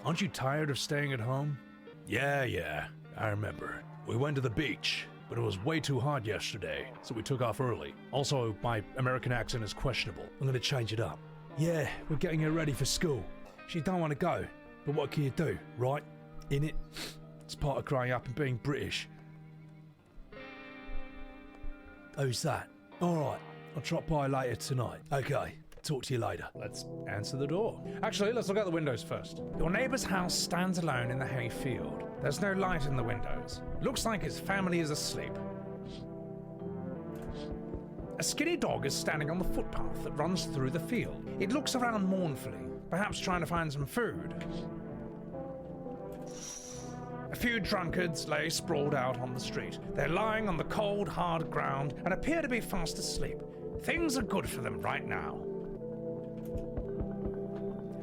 Aren't you tired of staying at home? Yeah, I remember. We went to the beach, but it was way too hot yesterday, so we took off early. Also, my American accent is questionable. I'm gonna change it up. Yeah, we're getting her ready for school. She don't want to go, but what can you do, right? Innit? It's part of growing up and being British. Who's that? Alright, I'll drop by later tonight. Okay, talk to you later. Let's answer the door. Actually, let's look out the windows first. Your neighbor's house stands alone in the hay field. There's no light in the windows. Looks like his family is asleep. A skinny dog is standing on the footpath that runs through the field. It looks around mournfully, perhaps trying to find some food. A few drunkards lay sprawled out on the street. They're lying on the cold, hard ground and appear to be fast asleep. Things are good for them right now.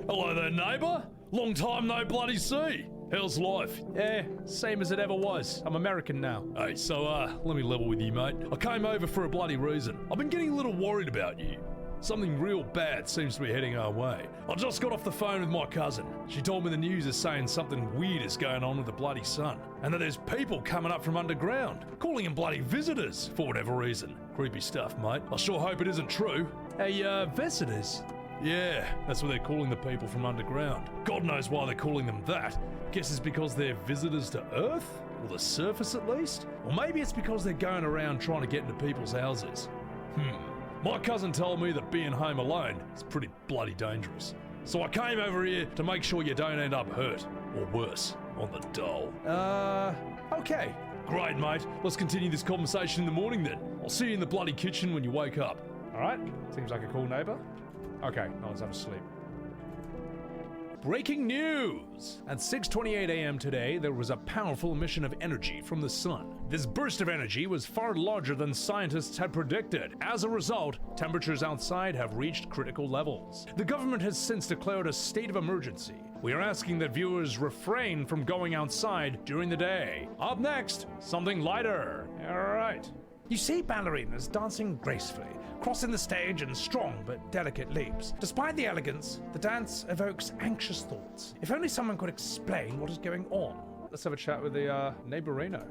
Hello there, neighbour. Long time no bloody see. How's life? Yeah, same as it ever was. I'm American now. Hey, so, let me level with you, mate. I came over for a bloody reason. I've been getting a little worried about you. Something real bad seems to be heading our way. I just got off the phone with my cousin. She told me the news is saying something weird is going on with the bloody sun, and that there's people coming up from underground, calling them bloody visitors for whatever reason. Creepy stuff, mate. I sure hope it isn't true. Hey, visitors? Yeah, that's what they're calling the people from underground. God knows why they're calling them that. Guess it's because they're visitors to Earth? Or the surface at least? Or maybe it's because they're going around trying to get into people's houses. My cousin told me that being home alone is pretty bloody dangerous. So I came over here to make sure you don't end up hurt, or worse, on the dole. Okay. Great, mate. Let's continue this conversation in the morning then. I'll see you in the bloody kitchen when you wake up. Alright, seems like a cool neighbor. Okay, no one's asleep. Breaking news! At 6:28 a.m. today, there was a powerful emission of energy from the sun. This burst of energy was far larger than scientists had predicted. As a result, temperatures outside have reached critical levels. The government has since declared a state of emergency. We are asking that viewers refrain from going outside during the day. Up next, something lighter. Alright. You see ballerinas dancing gracefully, crossing the stage in strong but delicate leaps. Despite the elegance, the dance evokes anxious thoughts. If only someone could explain what is going on. Let's have a chat with the neighborino.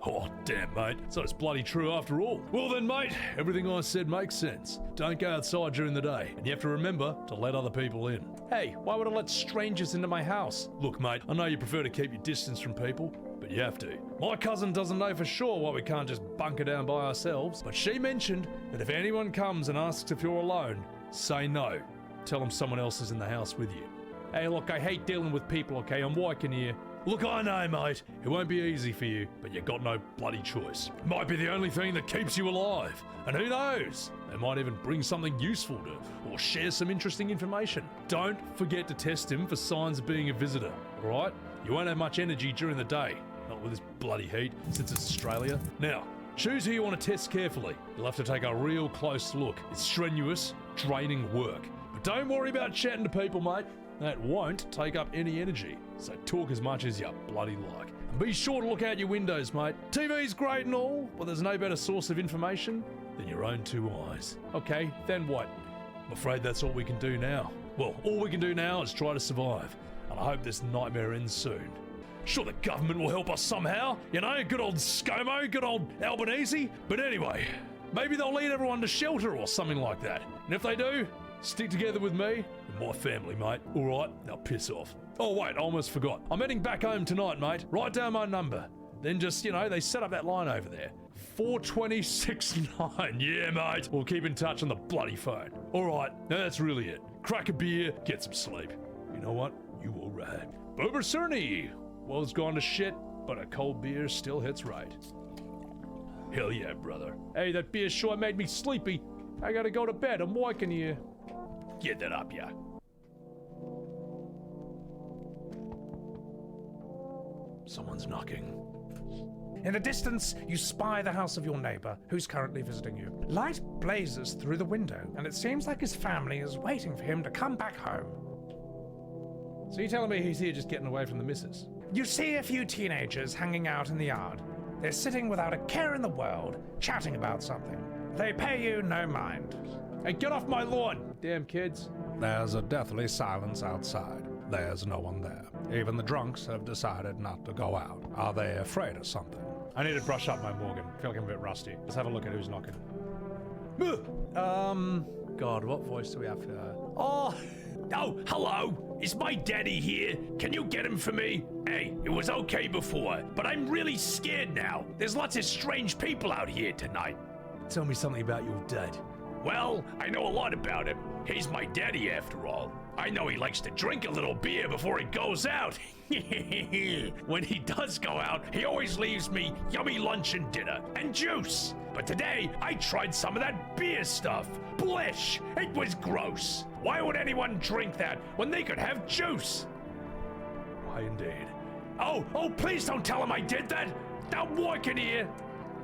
Oh, damn, mate. So it's bloody true after all. Well then, mate, everything I said makes sense. Don't go outside during the day, and you have to remember to let other people in. Hey, why would I let strangers into my house? Look, mate, I know you prefer to keep your distance from people, but you have to. My cousin doesn't know for sure why we can't just bunker down by ourselves, but she mentioned that if anyone comes and asks if you're alone, say no. Tell them someone else is in the house with you. Hey, look, I hate dealing with people, okay? I'm working here. Look, I know, mate. It won't be easy for you, but you got no bloody choice. It might be the only thing that keeps you alive. And who knows? They might even bring something useful to, or share some interesting information. Don't forget to test him for signs of being a visitor, alright? You won't have much energy during the day. Not with this bloody heat, since it's Australia. Now, choose who you want to test carefully. You'll have to take a real close look. It's strenuous, draining work. But don't worry about chatting to people, mate. That won't take up any energy, so talk as much as you bloody like. And be sure to look out your windows, mate. TV's great and all, but there's no better source of information than your own two eyes. Okay, then what? I'm afraid that's all we can do now. Well, all we can do now is try to survive, and I hope this nightmare ends soon. Sure, the government will help us somehow, you know, good old ScoMo, good old Albanese, but anyway, maybe they'll lead everyone to shelter or something like that. And if they do, stick together with me and my family, mate. Alright, now piss off. Oh wait, I almost forgot. I'm heading back home tonight, mate. Write down my number. Then just, you know, they set up that line over there. 4269. Yeah, mate. We'll keep in touch on the bloody phone. Alright, now that's really it. Crack a beer, get some sleep. You know what? You were right. Boober Cerny! World's gone to shit, but a cold beer still hits right. Hell yeah, brother. Hey, that beer sure made me sleepy. I gotta go to bed. I'm working here. Get that up, yeah. Someone's knocking. In the distance, you spy the house of your neighbor, who's currently visiting you. Light blazes through the window, and it seems like his family is waiting for him to come back home. So you're telling me he's here just getting away from the missus? You see a few teenagers hanging out in the yard. They're sitting without a care in the world, chatting about something. They pay you no mind. Hey, get off my lawn, damn kids. There's a deathly silence outside. There's no one there. Even the drunks have decided not to go out. Are they afraid of something? I need to brush up my Morgan. I feel like I'm a bit rusty. Let's have a look at who's knocking. God, what voice do we have here? Oh, hello. Is my daddy here? Can you get him for me? Hey, it was okay before, but I'm really scared now. There's lots of strange people out here tonight. Tell me something about your dad. Well, I know a lot about him. He's my daddy after all. I know he likes to drink a little beer before he goes out. When he does go out, he always leaves me yummy lunch and dinner and juice. But today, I tried some of that beer stuff. Blish! It was gross. Why would anyone drink that when they could have juice? Why indeed. Oh, please don't tell him I did that. I'm working here.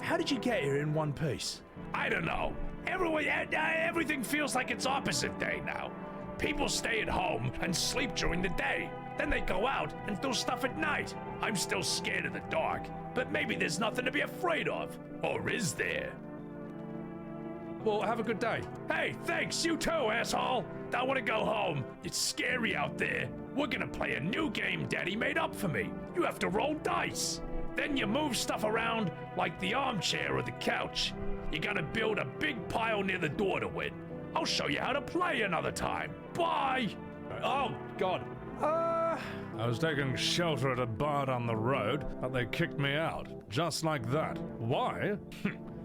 How did you get here in one piece? I don't know. Everything feels like it's opposite day now. People stay at home and sleep during the day. Then they go out and do stuff at night. I'm still scared of the dark, but maybe there's nothing to be afraid of. Or is there? Well, have a good day. Hey, thanks, you too, asshole. I want to go home. It's scary out there. We're gonna play a new game Daddy made up for me. You have to roll dice. Then you move stuff around like the armchair or the couch. You gotta build a big pile near the door to win. I'll show you how to play another time. Bye! Oh, God. I was taking shelter at a bar down the road, but they kicked me out. Just like that. Why?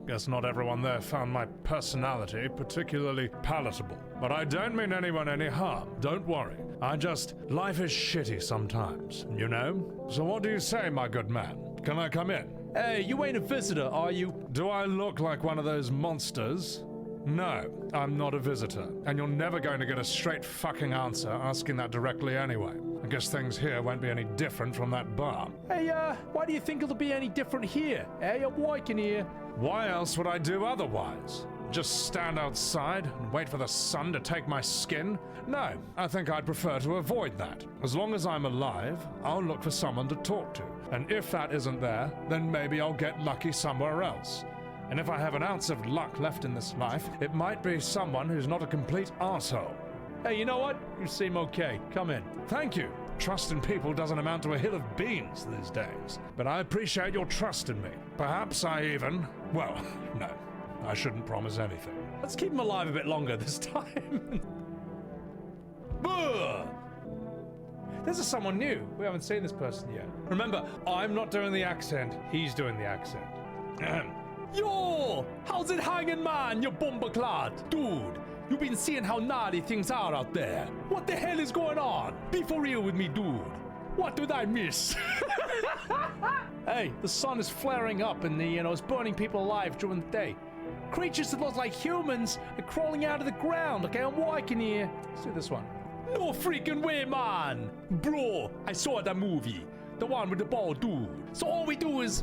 Guess not everyone there found my personality particularly palatable. But I don't mean anyone any harm. Don't worry. Life is shitty sometimes, you know? So what do you say, my good man? Can I come in? Hey, you ain't a visitor, are you? Do I look like one of those monsters? No, I'm not a visitor, and you're never going to get a straight fucking answer asking that directly anyway. I guess things here won't be any different from that bar. Hey, why do you think it'll be any different here? Hey, I'm working here. Why else would I do otherwise? Just stand outside and wait for the sun to take my skin? No, I think I'd prefer to avoid that. As long as I'm alive, I'll look for someone to talk to. And if that isn't there, then maybe I'll get lucky somewhere else. And if I have an ounce of luck left in this life, it might be someone who's not a complete arsehole. Hey, you know what? You seem okay. Come in. Thank you. Trust in people doesn't amount to a hill of beans these days. But I appreciate your trust in me. Perhaps I even... Well, no. I shouldn't promise anything. Let's keep him alive a bit longer this time. This is someone new. We haven't seen this person yet. Remember, I'm not doing the accent. He's doing the accent. Yo! How's it hanging, man, you bumperclad? Dude, you've been seeing how naughty things are out there. What the hell is going on? Be for real with me, dude. What did I miss? Hey, the sun is flaring up and it's burning people alive during the day. Creatures that look like humans are crawling out of the ground. Okay, I'm walking here. Let's do this one. No freaking way, man. Bro, I saw that movie. The one with the bald dude. So all we do is...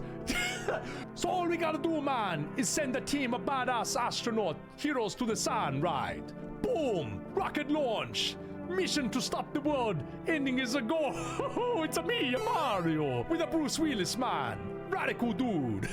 so all we gotta do, man, is send a team of badass astronaut heroes to the sun, right? Boom! Rocket launch! Mission to stop the world. Ending is a go. It's a me, Mario, with a Bruce Willis, man. Radical dude.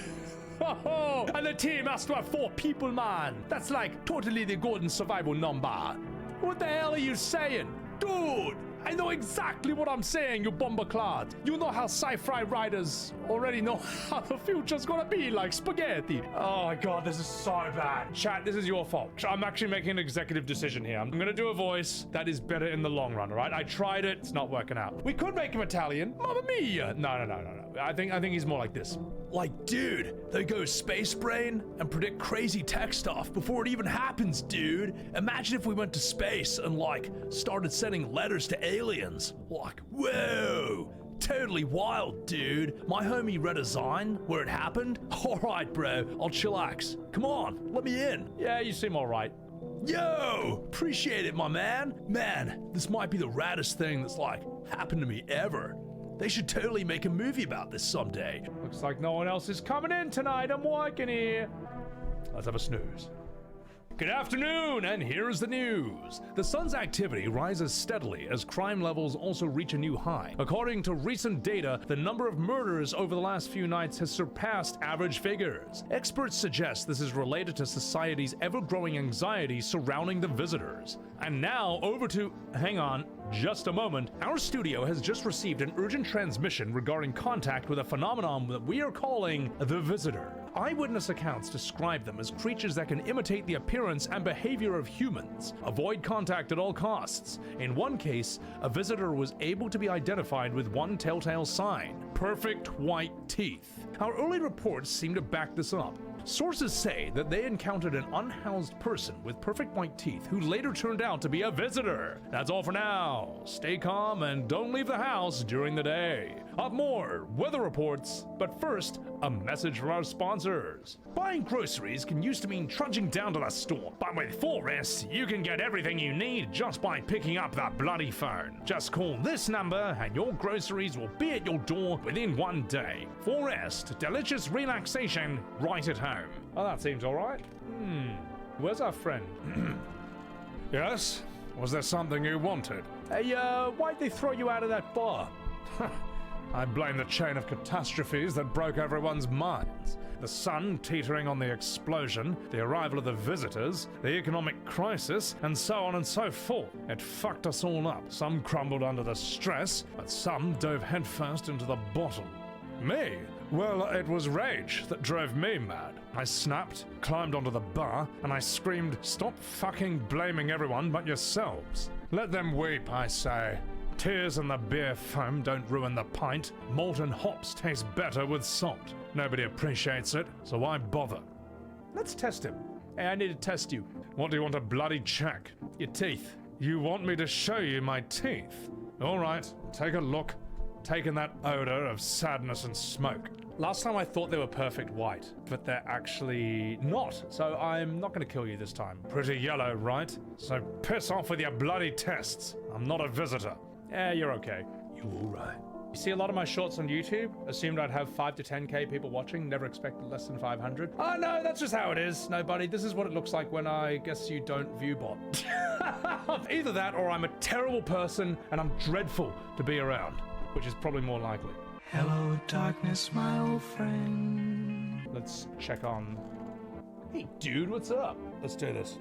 And the team has to have 4 people, man. That's like totally the golden survival number. What the hell are you saying? Dude, I know exactly what I'm saying, you bomberclad. You know how sci-fi writers already know how the future's gonna be, like spaghetti. Oh my god, this is so bad. Chat, this is your fault. I'm actually making an executive decision here. I'm gonna do a voice that is better in the long run, all right? I tried it, it's not working out. We could make him Italian. Mamma mia. No. I think he's more like this. Like, dude, they go space brain and predict crazy tech stuff before it even happens, dude. Imagine if we went to space and, like, started sending letters to aliens. Like, whoa, totally wild, dude. My homie read a sign where it happened. All right, bro, I'll chillax. Come on, let me in. Yeah, you seem all right. Yo, appreciate it, my man. Man, this might be the raddest thing that's, like, happened to me ever. They should totally make a movie about this someday. Looks like no one else is coming in tonight. I'm walking here. Let's have a snooze. Good afternoon, and here is the news. The sun's activity rises steadily as crime levels also reach a new high. According to recent data, the number of murders over the last few nights has surpassed average figures. Experts suggest this is related to society's ever-growing anxiety surrounding the visitors. And now over to, hang on, just a moment. Our studio has just received an urgent transmission regarding contact with a phenomenon that we are calling the Visitor. Eyewitness accounts describe them as creatures that can imitate the appearance and behavior of humans. Avoid contact at all costs. In one case, a visitor was able to be identified with one telltale sign: perfect white teeth. Our early reports seem to back this up. Sources say that they encountered an unhoused person with perfect white teeth who later turned out to be a visitor. That's all for now. Stay calm and don't leave the house during the day. Up more weather reports, but first, a message from our sponsors. Buying groceries can used to mean trudging down to the store, but with 4S, you can get everything you need just by picking up that bloody phone. Just call this number and your groceries will be at your door within 1 day. 4S, delicious relaxation right at home. Oh, that seems alright. Where's our friend? Yes? Was there something you wanted? Hey, why'd they throw you out of that bar? I blame the chain of catastrophes that broke everyone's minds. The sun teetering on the explosion, the arrival of the visitors, the economic crisis, and so on and so forth. It fucked us all up. Some crumbled under the stress, but some dove headfirst into the bottom. Me? Well, it was rage that drove me mad. I snapped, climbed onto the bar, and I screamed, "Stop fucking blaming everyone but yourselves. Let them weep, I say. Tears and the beer foam don't ruin the pint. Molten hops taste better with salt. Nobody appreciates it, so why bother?" Let's test him. Hey, I need to test you. What do you want to bloody check? Your teeth. You want me to show you my teeth? All right, take a look. Taking that odor of sadness and smoke. Last time I thought they were perfect white, but they're actually not, so I'm not going to kill you this time. Pretty yellow, right? So piss off with your bloody tests. I'm not a visitor. Yeah, you're okay. You alright? You see a lot of my shorts on YouTube? Assumed I'd have 5 to 10k people watching, never expected less than 500. Oh no, that's just how it is. No, buddy, this is what it looks like when I guess you don't view bot. Either that or I'm a terrible person and I'm dreadful to be around, which is probably more likely. Hello, darkness, my old friend. Let's check on... Hey, dude, what's up? Let's do this.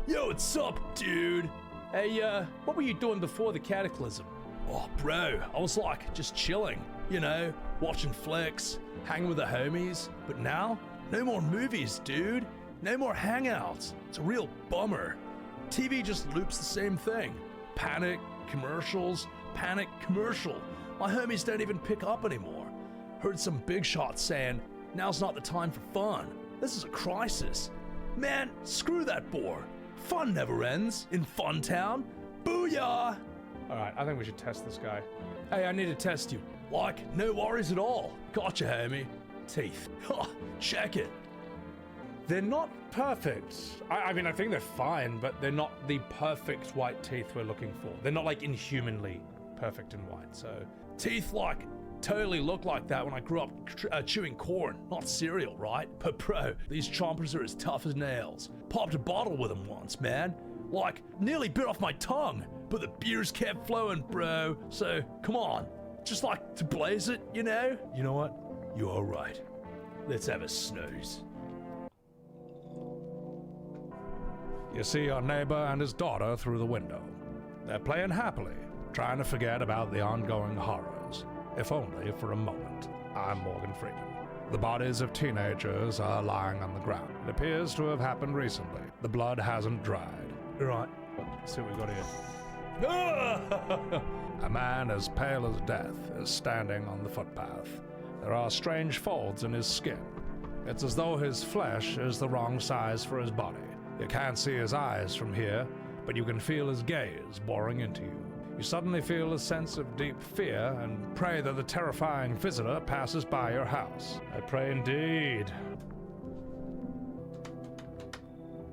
Yo, what's up, dude? Hey, what were you doing before the cataclysm? Oh, bro, I was like, just chilling, you know, watching flicks, hanging with the homies. But now, no more movies, dude. No more hangouts. It's a real bummer. TV just loops the same thing. Panic, commercials, panic, commercial. My homies don't even pick up anymore. Heard some big shots saying, now's not the time for fun. This is a crisis. Man, screw that bore. Fun never ends in Fun Town. Booyah! Alright, I think we should test this guy. Hey, I need to test you. Like, no worries at all. Gotcha, homie. Teeth. Check it. They're not perfect. I mean, I think they're fine, but they're not the perfect white teeth we're looking for. They're not like inhumanly perfect and white, so... Teeth like totally looked like that when I grew up chewing corn, not cereal, right? But bro, these chompers are as tough as nails. Popped a bottle with them once, man. Like, nearly bit off my tongue, but the beers kept flowing, bro. So, come on. Just like to blaze it, you know? You know what? You're all right. Let's have a snooze. You see your neighbor and his daughter through the window. They're playing happily, trying to forget about the ongoing horrors, if only for a moment. I'm Morgan Freeman. The bodies of teenagers are lying on the ground. It appears to have happened recently. The blood hasn't dried. Right. Let's see what we got here. A man as pale as death is standing on the footpath. There are strange folds in his skin. It's as though his flesh is the wrong size for his body. You can't see his eyes from here, but you can feel his gaze boring into you. You suddenly feel a sense of deep fear and pray that the terrifying visitor passes by your house. I pray indeed.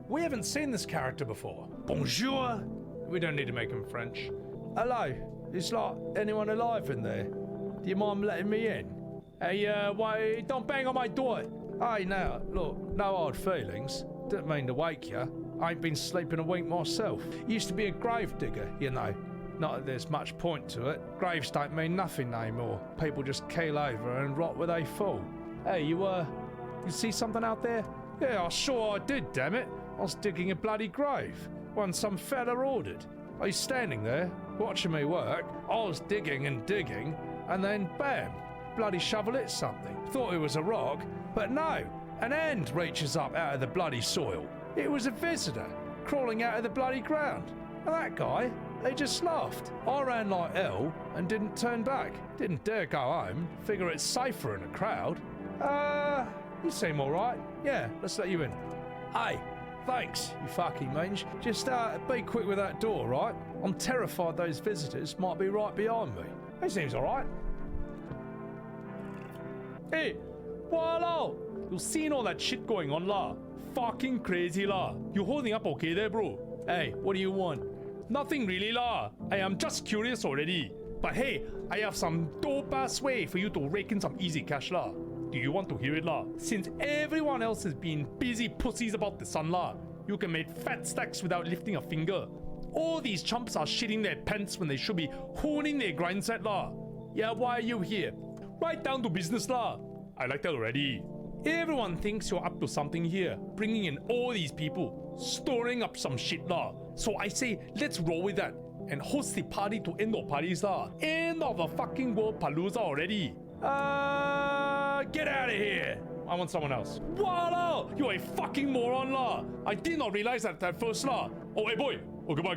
We haven't seen this character before. Bonjour. We don't need to make him French. Hello. Is like anyone alive in there? Do you mind letting me in? Hey, why don't bang on my door. Hey, now, look, no hard feelings. Didn't mean to wake you. I ain't been sleeping a wink myself. Used to be a gravedigger, you know. Not that there's much point to it. Graves don't mean nothing anymore. People just keel over and rot where they fall. Hey, you see something out there? Yeah, sure I did, damn it. I was digging a bloody grave. One some fella ordered. I was standing there, watching me work. I was digging and digging, and then bam, bloody shovel hit something. Thought it was a rock, but no, an hand reaches up out of the bloody soil. It was a visitor crawling out of the bloody ground. And that guy, he just laughed. I ran like hell and didn't turn back. Didn't dare go home, figure it's safer in a crowd. You seem alright. Yeah, let's let you in. Hey, thanks, you fucking mange. Just be quick with that door, right? I'm terrified those visitors might be right behind me. He seems alright. Hey, hello! You seen all that shit going on, la? Fucking crazy, la. You holding up okay there, bro? Hey, what do you want? Nothing really, la. I am just curious already. But hey, I have some dope-ass way for you to rake in some easy cash, la. Do you want to hear it, la? Since everyone else has been busy pussies about the sun, la, you can make fat stacks without lifting a finger. All these chumps are shitting their pants when they should be honing their grind set, la. Yeah, why are you here? Right down to business, la. I like that already. Everyone thinks you're up to something here, bringing in all these people, storing up some shit, la. So I say, let's roll with that and host the party to end all parties, la. End of the fucking world palooza already. Get out of here. I want someone else. Voila! You're a fucking moron, la. I did not realize that at first, la. Oh, hey, boy. Oh, goodbye.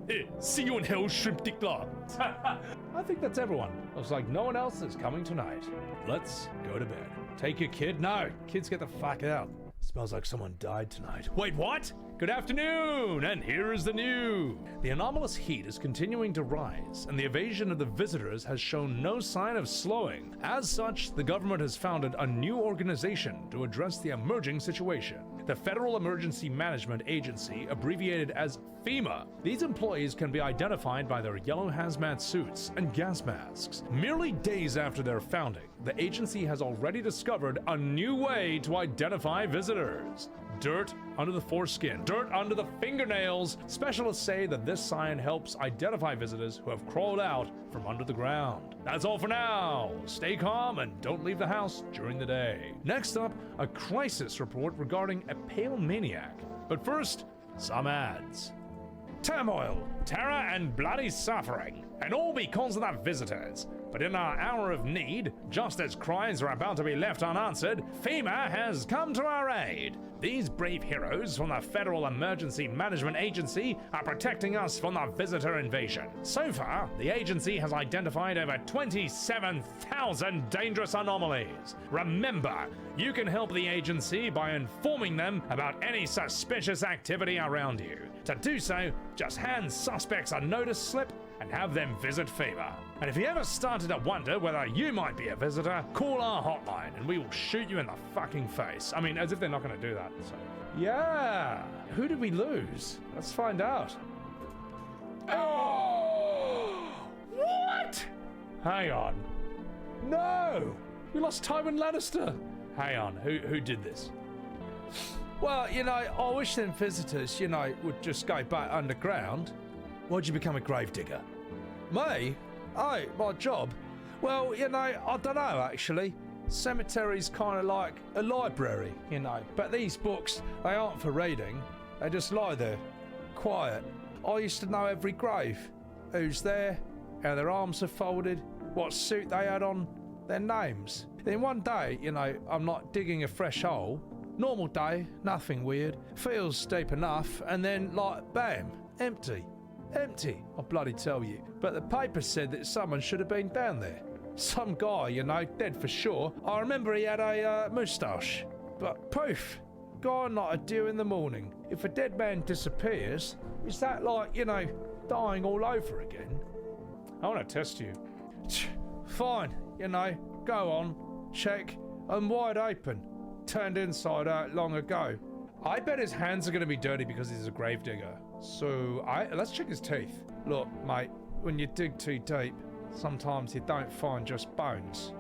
Hey, see you in hell, shrimp dick, la. I think that's everyone. Looks like no one else is coming tonight. Let's go to bed. Take your kid? No, kids get the fuck out. Smells like someone died tonight. Wait, what? Good afternoon, and here is the news. The anomalous heat is continuing to rise, and the evasion of the visitors has shown no sign of slowing. As such, the government has founded a new organization to address the emerging situation. The Federal Emergency Management Agency, abbreviated as FEMA. These employees can be identified by their yellow hazmat suits and gas masks. Merely days after their founding, the agency has already discovered a new way to identify visitors. Dirt under the foreskin, dirt under the fingernails. Specialists say that this sign helps identify visitors who have crawled out from under the ground. That's all for now. Stay calm and don't leave the house during the day. Next up, a crisis report regarding a pale maniac. But first, some ads. Turmoil, terror, and bloody suffering, and all because of the visitors. But in our hour of need, just as cries are about to be left unanswered, FEMA has come to our aid. These brave heroes from the Federal Emergency Management Agency are protecting us from the visitor invasion. So far, the agency has identified over 27,000 dangerous anomalies. Remember, you can help the agency by informing them about any suspicious activity around you. To do so, just hand suspects a notice slip and have them visit FEMA. And if you ever started to wonder whether you might be a visitor, call our hotline and we will shoot you in the fucking face. I mean, as if they're not going to do that. So, yeah. Who did we lose? Let's find out. Oh! What? Hang on. No! We lost Tywin Lannister. Hang on. Who did this? Well, you know, I wish them visitors, would just go back underground. Why'd you become a gravedigger? Me? Oh, my job? Well, I don't know, actually. Cemetery's kind of like a library, But these books, they aren't for reading. They just lie there, quiet. I used to know every grave. Who's there, how their arms are folded, what suit they had on, their names. Then one day, I'm not digging a fresh hole. Normal day, nothing weird. Feels deep enough, and then, like, bam, empty. Empty, I'll bloody tell you. But the paper said that someone should have been down there. Some guy, dead for sure. I remember he had a moustache. But poof, gone like a dew in the morning. If a dead man disappears, is that like, dying all over again? I want to test you. Fine, go on, check. I'm wide open. Turned inside out long ago. I bet his hands are going to be dirty because he's a gravedigger. So, let's check his teeth. Look, mate, when you dig too deep, sometimes you don't find just bones.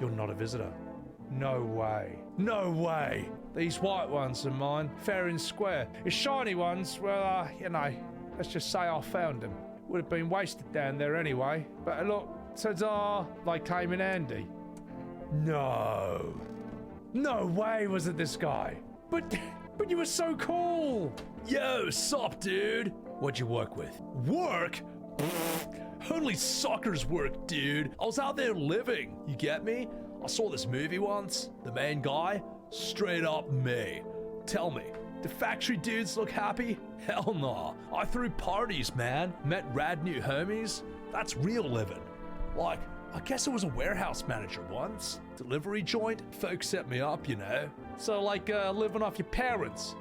You're not a visitor. No way. No way! These white ones are mine, fair and square. The shiny ones, well, let's just say I found them. Would have been wasted down there anyway. But look, ta-da, they came in handy. No. No way was it this guy. But you were so cool! Yo, sup, dude? What'd you work with? Work? Pfft, only suckers work, dude. I was out there living. You get me? I saw this movie once. The main guy, straight up me. Tell me, do factory dudes look happy? Hell nah. I threw parties, man. Met rad new homies. That's real living. Like, I guess I was a warehouse manager once. Delivery joint. Folks set me up, you know. So like living off your parents.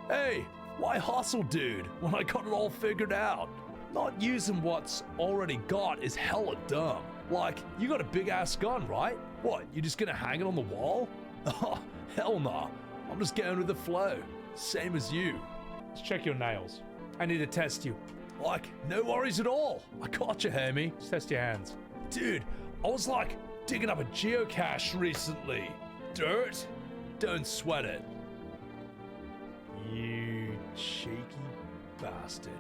Hey, why hustle, dude, when I got it all figured out? Not using what's already got is hella dumb. Like, you got a big ass gun, right? What, you just gonna hang it on the wall? Oh, hell nah. I'm just going with the flow. Same as you. Let's check your nails. I need to test you. Like, no worries at all. I got you, homie. Let's test your hands. Dude, I was like digging up a geocache recently. Dirt? Don't sweat it. You cheeky bastard.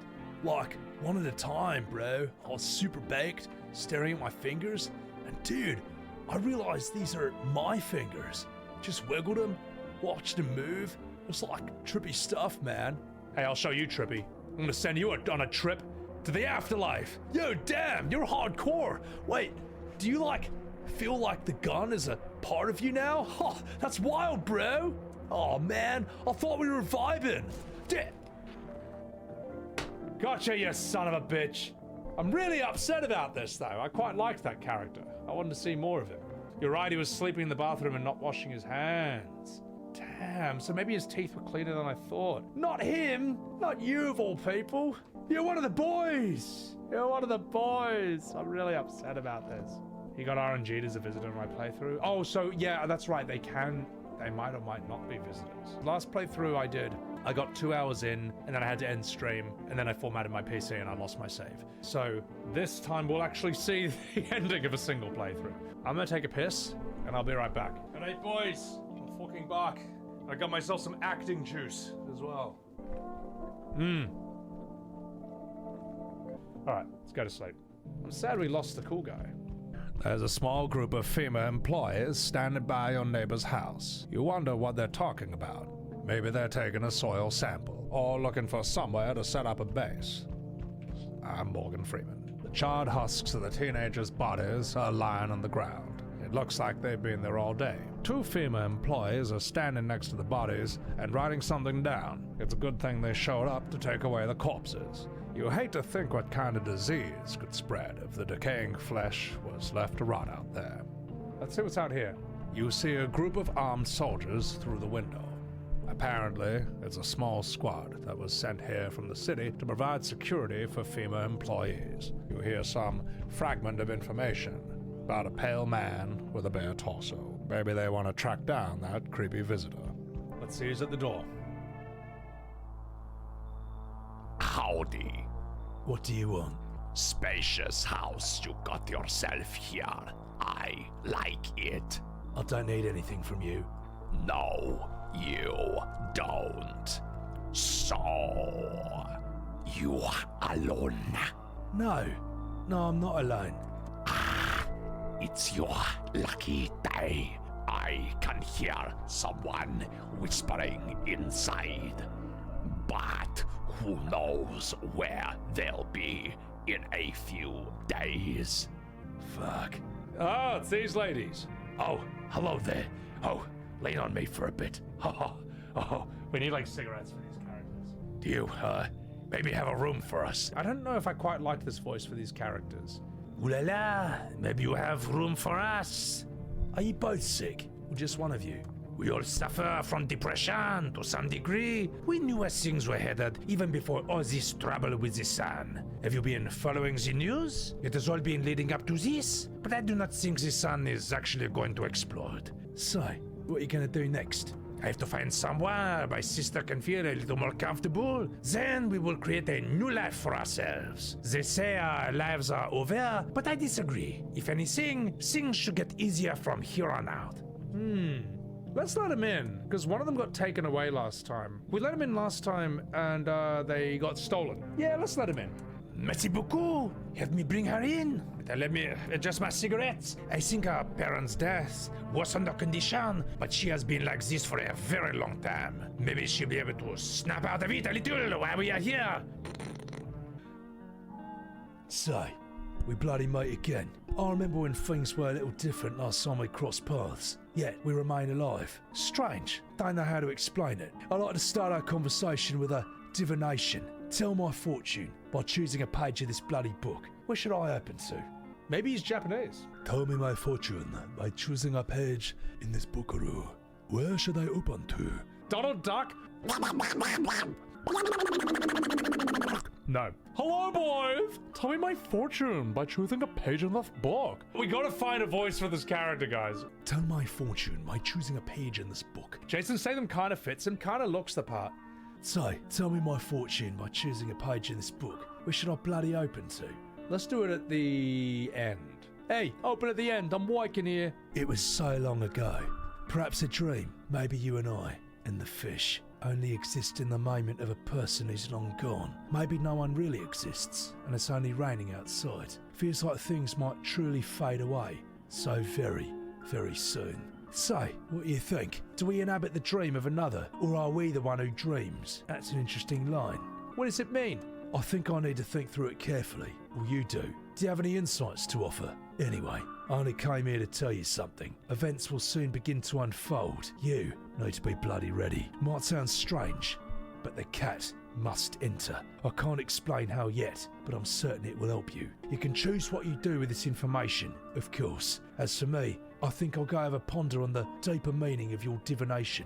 Like, one at a time, bro. I was super baked, staring at my fingers, and dude, I realized these are my fingers. Just wiggled them, watched them move. It was like trippy stuff, man. Hey, I'll show you trippy. I'm gonna send you on a trip to the afterlife. Yo, damn, you're hardcore. Wait, do you like feel like the gun is a part of you now? Oh, that's wild, bro. Oh man, I thought we were vibing. Gotcha, you son of a bitch. I'm really upset about this, though. I quite liked that character. I wanted to see more of him. You're right, he was sleeping in the bathroom and not washing his hands. Damn, so maybe his teeth were cleaner than I thought. Not him! Not you, of all people! You're one of the boys! You're one of the boys! I'm really upset about this. He got RNG'd as a visitor in my playthrough. Oh, so yeah, that's right, they might or might not be visitors. Last playthrough I did, I got 2 hours in, and then I had to end stream, and then I formatted my PC and I lost my save. So this time we'll actually see the ending of a single playthrough. I'm gonna take a piss, and I'll be right back. Good night, boys. I'm fucking back. I got myself some acting juice as well. Alright, let's go to sleep. I'm sad we lost the cool guy. There's a small group of FEMA employees standing by your neighbor's house. You wonder what they're talking about. Maybe they're taking a soil sample, or looking for somewhere to set up a base. I'm Morgan Freeman. The charred husks of the teenagers' bodies are lying on the ground. It looks like they've been there all day. 2 FEMA employees are standing next to the bodies and writing something down. It's a good thing they showed up to take away the corpses. You hate to think what kind of disease could spread if the decaying flesh was left to rot out there. Let's see what's out here. You see a group of armed soldiers through the window. Apparently, it's a small squad that was sent here from the city to provide security for FEMA employees. You hear some fragment of information about a pale man with a bare torso. Maybe they want to track down that creepy visitor. Let's see who's at the door. Howdy. What do you want? Spacious house you got yourself here. I like it. I don't need anything from you. No, you don't. So, you alone? No, I'm not alone. It's your lucky day. I can hear someone whispering inside. But who knows where they'll be in a few days. Fuck. Oh, it's these ladies. Oh, hello there. Oh, lean on me for a bit. Oh, We need like cigarettes for these characters. do you, maybe have a room for us? I don't know if I quite like this voice for these characters. Ooh la la, maybe you have room for us. Are you both sick, or just one of you? We all suffer from depression to some degree. We knew where things were headed even before all this trouble with the sun. Have you been following the news? It has all been leading up to this, but I do not think the sun is actually going to explode. So, what are you gonna do next? I have to find somewhere my sister can feel a little more comfortable. Then we will create a new life for ourselves. They say our lives are over, but I disagree. If anything, things should get easier from here on out. Let's let them in, because one of them got taken away last time. We let them in last time, and they got stolen. Yeah, let's let them in. Merci beaucoup. Have me bring her in. Let me adjust my cigarettes. I think her parents' death was under condition, but she has been like this for a very long time. Maybe she'll be able to snap out of it a little while we are here. So, we bloody meet again. I remember when things were a little different last time we crossed paths. Yet, we remain alive. Strange. Don't know how to explain it. I'd like to start our conversation with a divination. Tell my fortune by choosing a page of this bloody book. Where should I open to? Maybe he's Japanese. Tell me my fortune by choosing a page in this bookaroo. Where should I open to? Donald Duck? No. Hello, boys! Tell me my fortune by choosing a page in this book. We gotta find a voice for this character, guys. Tell my fortune by choosing a page in this book. Jason Statham kind of fits him, kind of looks the part. So, tell me my fortune by choosing a page in this book. Where should I bloody open to? Let's do it at the end. Hey, open at the end. I'm waking here. It was so long ago. Perhaps a dream. Maybe you and I, and the fish, only exist in the moment of a person who's long gone. Maybe no one really exists, and it's only raining outside. Feels like things might truly fade away so very, very soon. So, what do you think? Do we inhabit the dream of another, or are we the one who dreams? That's an interesting line. What does it mean? I think I need to think through it carefully. Well, you do. Do you have any insights to offer? Anyway, I only came here to tell you something. Events will soon begin to unfold. You need to be bloody ready. Might sound strange, but the cat must enter. I can't explain how yet, but I'm certain it will help you. You can choose what you do with this information, of course. As for me, I think I'll go have a ponder on the deeper meaning of your divination.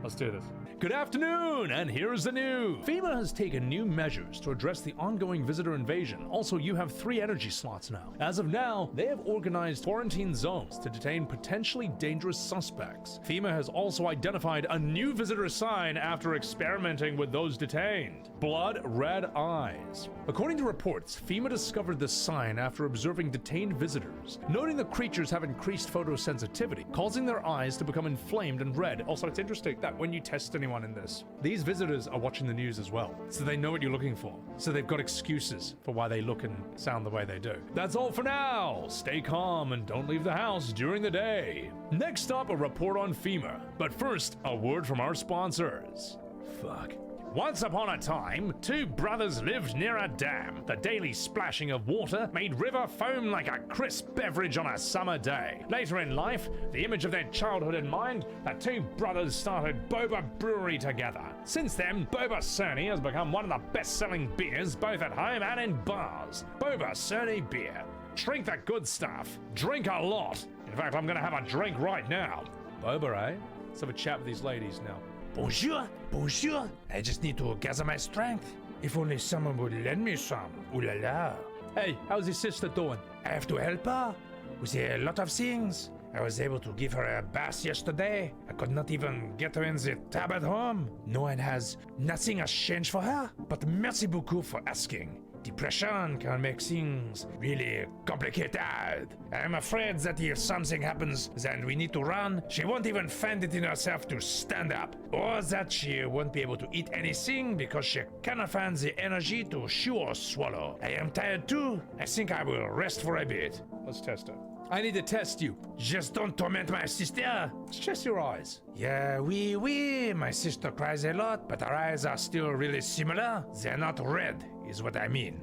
Let's do this. Good afternoon, and here's the news. FEMA has taken new measures to address the ongoing visitor invasion. Also, you have 3 energy slots now. As of now, they have organized quarantine zones to detain potentially dangerous suspects. FEMA has also identified a new visitor sign after experimenting with those detained. Blood red eyes. According to reports, FEMA discovered this sign after observing detained visitors, noting the creatures have increased photosensitivity, causing their eyes to become inflamed and red. Also, it's interesting that when you test anyone in this, these visitors are watching the news as well, so they know what you're looking for. So they've got excuses for why they look and sound the way they do. That's all for now. Stay calm and don't leave the house during the day. Next up, a report on FEMA. But first, a word from our sponsors. Fuck. Once upon a time, 2 brothers lived near a dam. The daily splashing of water made river foam like a crisp beverage on a summer day. Later in life, the image of their childhood in mind, the 2 brothers started Boba Brewery together. Since then, Boba Cerny has become one of the best-selling beers both at home and in bars. Boba Cerny beer. Drink the good stuff. Drink a lot. In fact, I'm gonna have a drink right now. Boba, eh? Let's have a chat with these ladies now. Bonjour, bonjour. I just need to gather my strength. If only someone would lend me some. Ooh la la. Hey, how's your sister doing? I have to help her with a lot of things. I was able to give her a bath yesterday. I could not even get her in the tub at home. No one has nothing has changed for her. But merci beaucoup for asking. Depression can make things really complicated. I'm afraid that if something happens and we need to run, she won't even find it in herself to stand up. Or that she won't be able to eat anything because she cannot find the energy to chew or swallow. I am tired too. I think I will rest for a bit. Let's test her. I need to test you. Just don't torment my sister. Let's test your eyes. Yeah, oui. My sister cries a lot, but her eyes are still really similar. They're not red, is what I mean.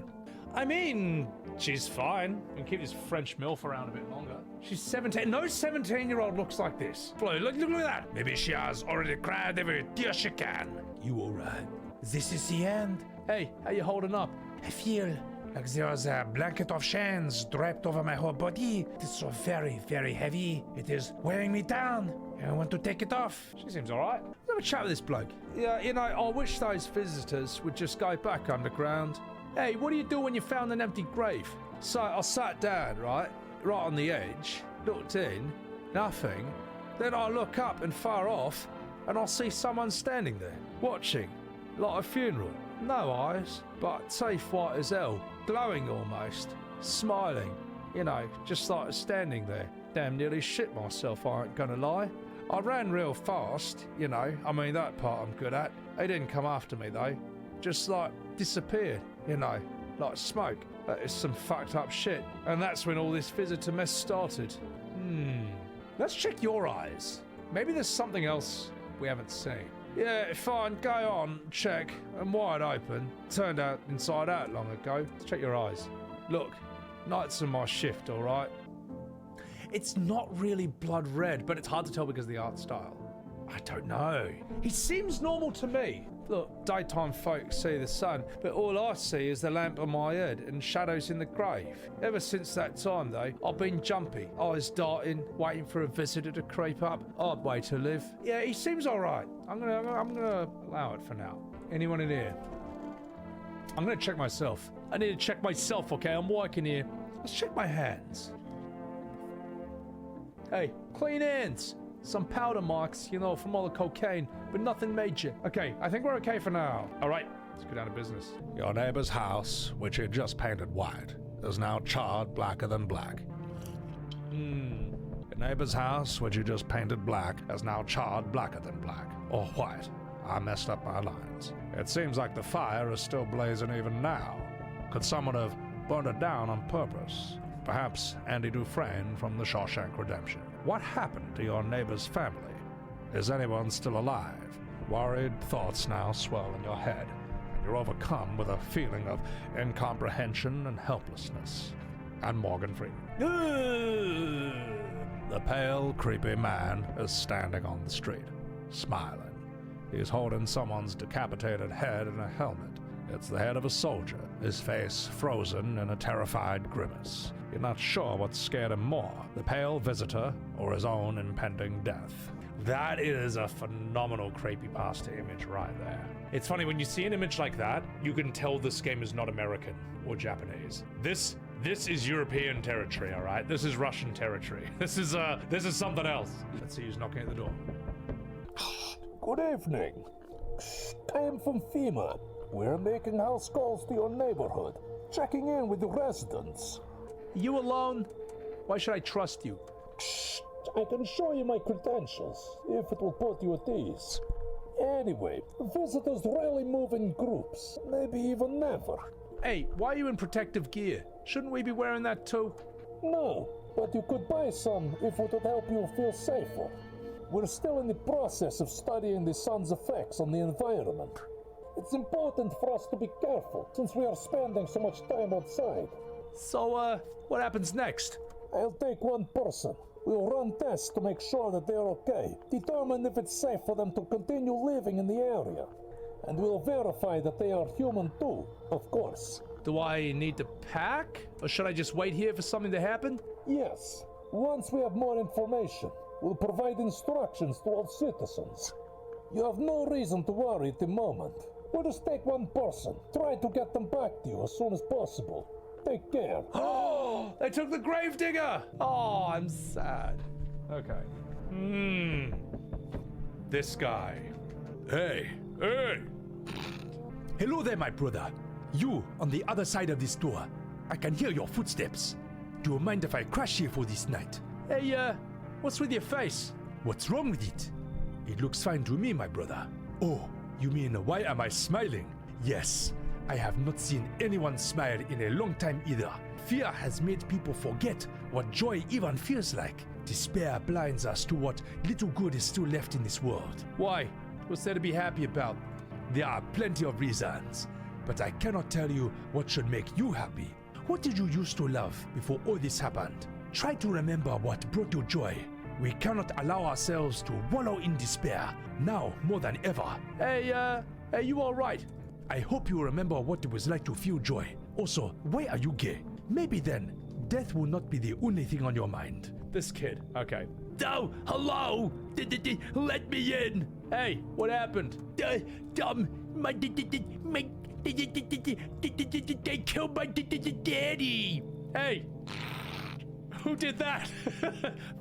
I mean, she's fine. We can keep this French MILF around a bit longer. She's 17. No 17-year-old looks like this. Flo, look at that. Maybe she has already cried every tear she can. You alright? This is the end. Hey, how you holding up? I feel like there's a blanket of chains draped over my whole body. It is so very, very heavy. It is weighing me down. I want to take it off. She seems alright. Let's have a chat with this bloke. Yeah, you know, I wish those visitors would just go back underground. Hey, what do you do when you found an empty grave? So I sat down, right on the edge, looked in, nothing. Then I look up and far off, and I see someone standing there, watching, like a funeral. No eyes, but teeth white as hell, glowing almost, smiling, you know, just like standing there. Damn nearly shit myself, I ain't gonna lie. I ran real fast, you know, I mean that part I'm good at. They didn't come after me though, just like disappeared, you know, like smoke. That is some fucked up shit. And that's when all this visitor mess started. Let's check your eyes. Maybe there's something else we haven't seen. Yeah, fine, go on, check. I'm wide open. Turned out inside out long ago. Check your eyes. Look, night's on my shift, alright? It's not really blood red, but it's hard to tell because of the art style. I don't know. He seems normal to me. Look, daytime folks see the sun, but all I see is the lamp on my head and shadows in the grave. Ever since that time, though, I've been jumpy, eyes darting, waiting for a visitor to creep up. Odd way to live. Yeah, he seems all right. I'm gonna allow it for now. Anyone in here? I'm gonna check myself. I need to check myself, okay? I'm working here. Let's check my hands. Hey, clean hands. Some powder marks, you know, from all the cocaine, but nothing major. Okay, I think we're okay for now. All right, let's go down to business. Your neighbor's house, which he just painted white, is now charred blacker than black. Your neighbor's house, which you just painted black, is now charred blacker than black. Or white. I messed up my lines. It seems like the fire is still blazing even now. Could someone have burned it down on purpose? Perhaps Andy Dufresne from the Shawshank Redemption. What happened to your neighbor's family? Is anyone still alive? Worried thoughts now swirl in your head, and you're overcome with a feeling of incomprehension and helplessness. And Morgan Freeman. The pale, creepy man is standing on the street, smiling. He's holding someone's decapitated head in a helmet. It's the head of a soldier, his face frozen in a terrified grimace. You're not sure what scared him more, the pale visitor or his own impending death. That is a phenomenal creepypasta image right there. It's funny, when you see an image like that, you can tell this game is not American or Japanese. This is European territory, all right? This is Russian territory. This is something else. Let's see who's knocking at the door. Good evening. I am from FEMA. We're making house calls to your neighborhood, checking in with the residents. You alone? Why should I trust you? I can show you my credentials, if it will put you at ease. Anyway, visitors rarely move in groups, maybe even never. Hey, why are you in protective gear? Shouldn't we be wearing that too? No, but you could buy some if it would help you feel safer. We're still in the process of studying the sun's effects on the environment. It's important for us to be careful, since we are spending so much time outside. So, what happens next? I'll take one person. We'll run tests to make sure that they're okay, determine if it's safe for them to continue living in the area. And we'll verify that they are human too, of course. Do I need to pack? Or should I just wait here for something to happen? Yes. Once we have more information, we'll provide instructions to all citizens. You have no reason to worry at the moment. We'll just take one person. Try to get them back to you as soon as possible. Take care. Oh, they took the Gravedigger! Oh, I'm sad. Okay. This guy. Hey. Hello there, my brother. You, on the other side of this door. I can hear your footsteps. Do you mind if I crash here for this night? Hey, what's with your face? What's wrong with it? It looks fine to me, my brother. Oh, you mean why am I smiling? Yes, I have not seen anyone smile in a long time either. Fear has made people forget what joy even feels like. Despair blinds us to what little good is still left in this world. Why? What's there to be happy about? There are plenty of reasons, but I cannot tell you what should make you happy. What did you used to love before all this happened? Try to remember what brought you joy. We cannot allow ourselves to wallow in despair, now more than ever. Hey, you alright? I hope you remember what it was like to feel joy. Also, why are you gay? Maybe then, death will not be the only thing on your mind. This kid. Okay. Oh, hello! Let me in! Hey, what happened? They killed my daddy! Hey! Who did that?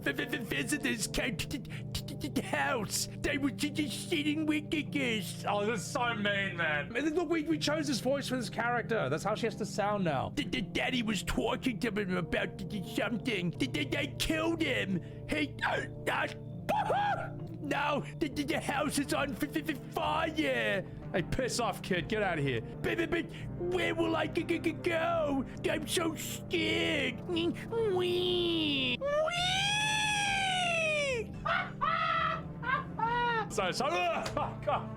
Visitors came to the house. They were just sitting wickedness. Oh, that's so mean, man. Look, we chose this voice for this character. That's how she has to sound now. The daddy was talking to him about something. They killed him. Now the house is on fire. Hey, piss off, kid. Get out of here. But where will I go? I'm so scared. So, oh, God.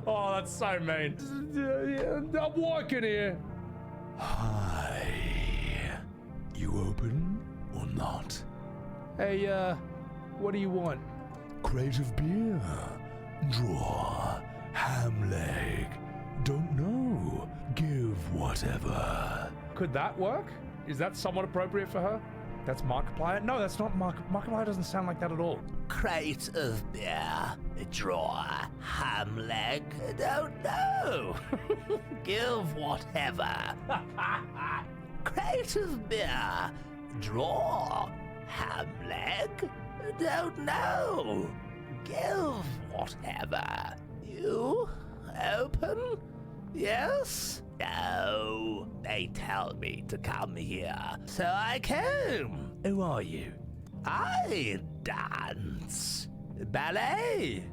Oh, that's so mean. I'm walking here. Hi. You open or not? Hey, what do you want? Crate of beer. Draw. Ham leg. Don't know. Give whatever. Could that work? Is that somewhat appropriate for her? That's Markiplier? No, that's not Markiplier doesn't sound like that at all. Crate of beer, draw, ham leg, don't know. Give whatever. Crate of beer, draw, ham leg, don't know. Give whatever. You open? Yes? No. They tell me to come here, so I came. Who are you? I dance. Ballet.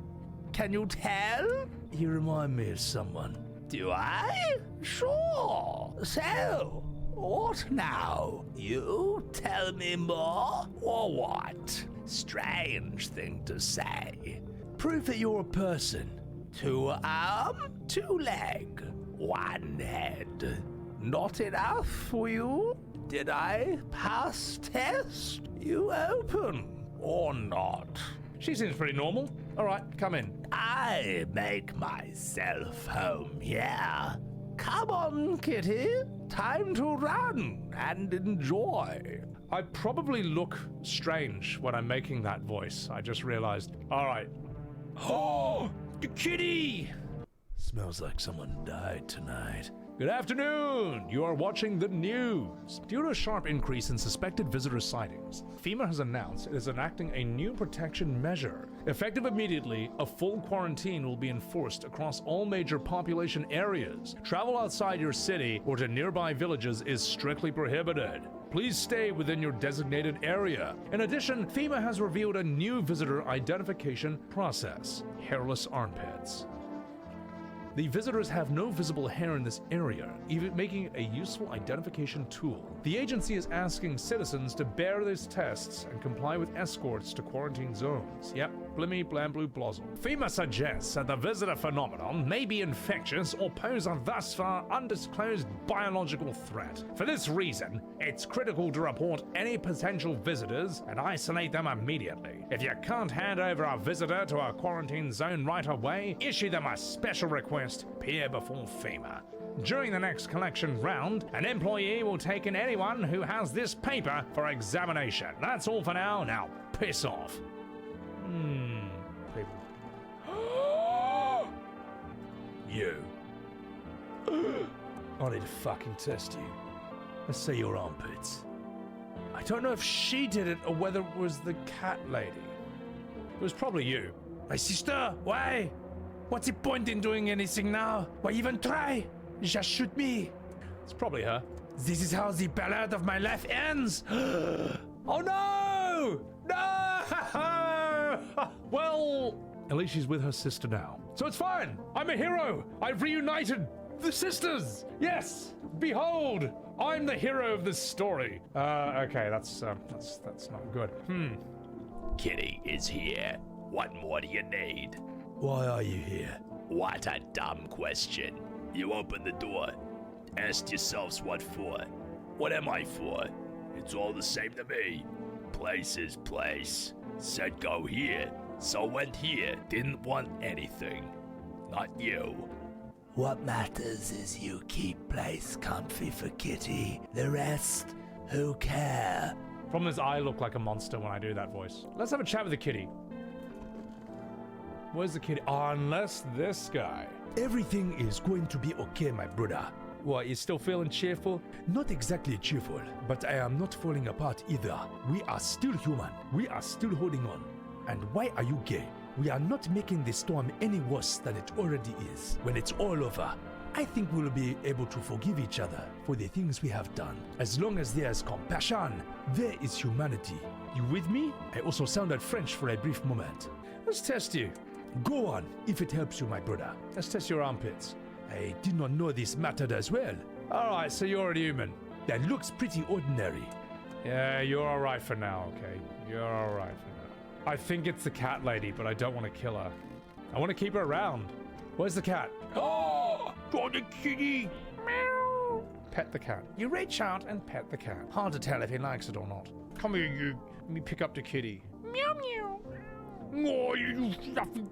Can you tell? You remind me of someone. Do I? Sure. So, what now? You tell me more, or what? Strange thing to say. Prove that you're a person. 2 arm, 2 leg, 1 head. Not enough for you? Did I pass test? You open or not? She seems pretty normal. All right, come in. I make myself home here. Come on, kitty. Time to run and enjoy. I probably look strange when I'm making that voice. I just realized. All right. Oh, the kitty! Smells like someone died tonight. Good afternoon! You are watching the news. Due to a sharp increase in suspected visitor sightings, FEMA has announced it is enacting a new protection measure. Effective immediately, a full quarantine will be enforced across all major population areas. Travel outside your city or to nearby villages is strictly prohibited. Please stay within your designated area. In addition, FEMA has revealed a new visitor identification process: hairless armpits. The visitors have no visible hair in this area, even making it a useful identification tool. The agency is asking citizens to bear these tests and comply with escorts to quarantine zones. Yep, blimmy blam blue blozzle. FEMA suggests that the visitor phenomenon may be infectious or pose a thus far undisclosed biological threat. For this reason, it's critical to report any potential visitors and isolate them immediately. If you can't hand over a visitor to a quarantine zone right away, issue them a special request. Appear before FEMA. During the next collection round, an employee will take in anyone who has this paper for examination. That's all for now. Now, piss off. People. You. I need to fucking test you. Let's see your armpits. I don't know if she did it or whether it was the cat lady. It was probably you. My sister, why? What's the point in doing anything now? Why even try? Just shoot me. It's probably her. This is how the ballad of my life ends. Oh no! No! Well, at least she's with her sister now. So it's fine. I'm a hero. I've reunited the sisters. Yes. Behold, I'm the hero of this story. Okay, that's not good. Kitty is here. What more do you need? Why are you here? What a dumb question. You open the door. Ask yourselves what for. What am I for? It's all the same to me. Place is place. Said go here, so went here. Didn't want anything. Not you. What matters is you keep place comfy for kitty. The rest, who care? Problem is, I look like a monster when I do that voice. Let's have a chat with the kitty. Where's the kitty? Unless this guy. Everything is going to be okay, my brother. What, you still feeling cheerful? Not exactly cheerful, but I am not falling apart either. We are still human. We are still holding on. And why are you gay? We are not making the storm any worse than it already is. When it's all over, I think we'll be able to forgive each other for the things we have done. As long as there is compassion, there is humanity. You with me? I also sounded French for a brief moment. Let's test you. Go on, if it helps you, my brother. Let's test your armpits. I did not know this mattered as well. Alright, so you're a human. That looks pretty ordinary. Yeah, you're alright for now, okay? You're alright for now. I think it's the cat lady, but I don't want to kill her. I want to keep her around. Where's the cat? Oh, got a kitty. Meow. Pet the cat. You reach out and pet the cat. Hard to tell if he likes it or not. Come here, you. Let me pick up the kitty. Meow, meow. Oh, you fluffy.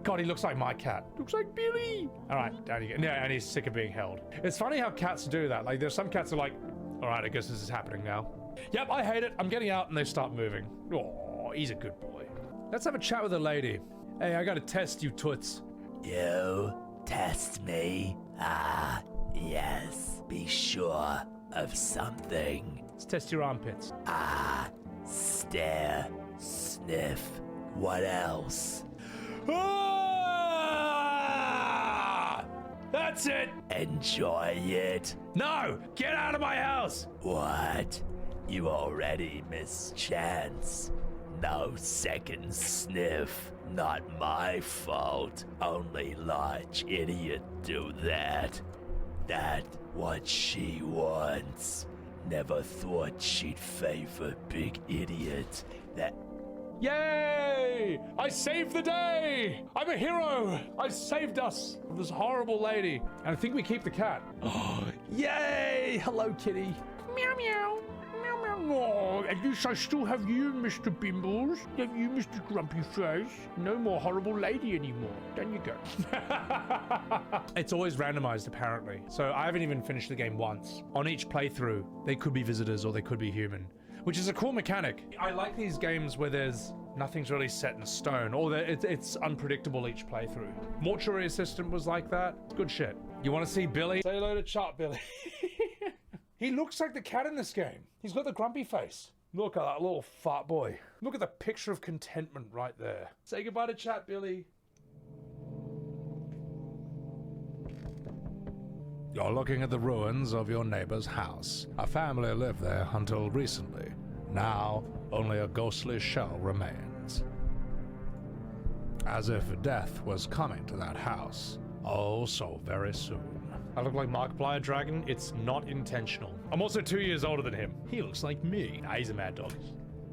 God, he looks like my cat. Looks like Billy. All right, down you go. Yeah, and he's sick of being held. It's funny how cats do that. Like, there's some cats are like, all right, I guess this is happening now. Yep, I hate it. I'm getting out, and they start moving. Oh, he's a good boy. Let's have a chat with the lady. Hey, I gotta test you, toots. You test me? Ah, yes. Be sure of something. Let's test your armpits. Ah, stare, sniff. What else? Ah! That's it. Enjoy it. No, get out of my house. What? You already missed chance. No second sniff. Not my fault. Only large idiot do that. That what she wants. Never thought she'd favor big idiot. That Yay! I saved the day! I'm a hero! I saved us from this horrible lady. And I think we keep the cat. Oh, yay! Hello, kitty. Meow, meow. Meow, meow. Oh, at least I still have you, Mr. Bimbles. Have you, Mr. Grumpy Face. No more horrible lady anymore. Down you go. It's always randomized, apparently. So I haven't even finished the game once. On each playthrough, they could be visitors or they could be human. Which is a cool mechanic. I like these games where nothing's really set in stone, or that it's unpredictable each playthrough. Mortuary Assistant was like that. Good shit. You want to see Billy? Say hello to Chat Billy. He looks like the cat in this game. He's got the grumpy face. Look at that little fat boy. Look at the picture of contentment right there. Say goodbye to Chat Billy. You're looking at the ruins of your neighbor's house. A family lived there until recently. Now, only a ghostly shell remains. As if death was coming to that house. Oh, so very soon. I look like Markiplier Dragon. It's not intentional. I'm also 2 years older than him. He looks like me. Nah, he's a mad dog.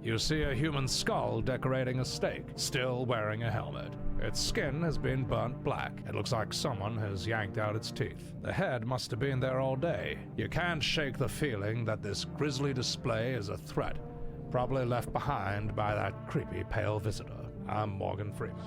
You see a human skull decorating a stake, still wearing a helmet. Its skin has been burnt black. It looks like someone has yanked out its teeth. The head must have been there all day. You can't shake the feeling that this grisly display is a threat, probably left behind by that creepy pale visitor. I'm Morgan Freeman.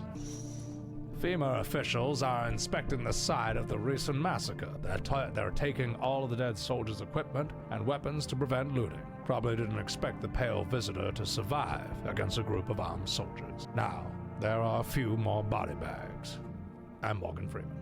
FEMA officials are inspecting the site of the recent massacre. They're taking all of the dead soldiers' equipment and weapons to prevent looting. Probably didn't expect the pale visitor to survive against a group of armed soldiers. Now, there are a few more body bags. I'm Morgan Freeman.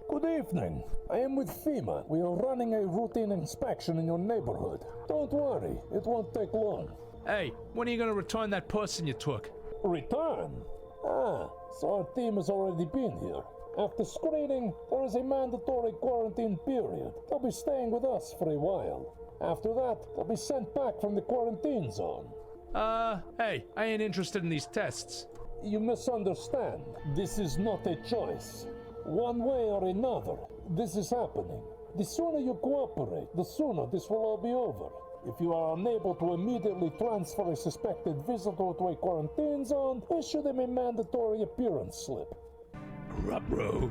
Good evening. I am with FEMA. We are running a routine inspection in your neighborhood. Don't worry, it won't take long. Hey, when are you going to return that person you took? Return? Ah, so our team has already been here. After screening, there is a mandatory quarantine period. They'll be staying with us for a while. After that, they'll be sent back from the quarantine zone. Hey, I ain't interested in these tests. You misunderstand. This is not a choice. One way or another, this is happening. The sooner you cooperate, the sooner this will all be over. If you are unable to immediately transfer a suspected visitor to a quarantine zone, issue them a mandatory appearance slip. Rubro.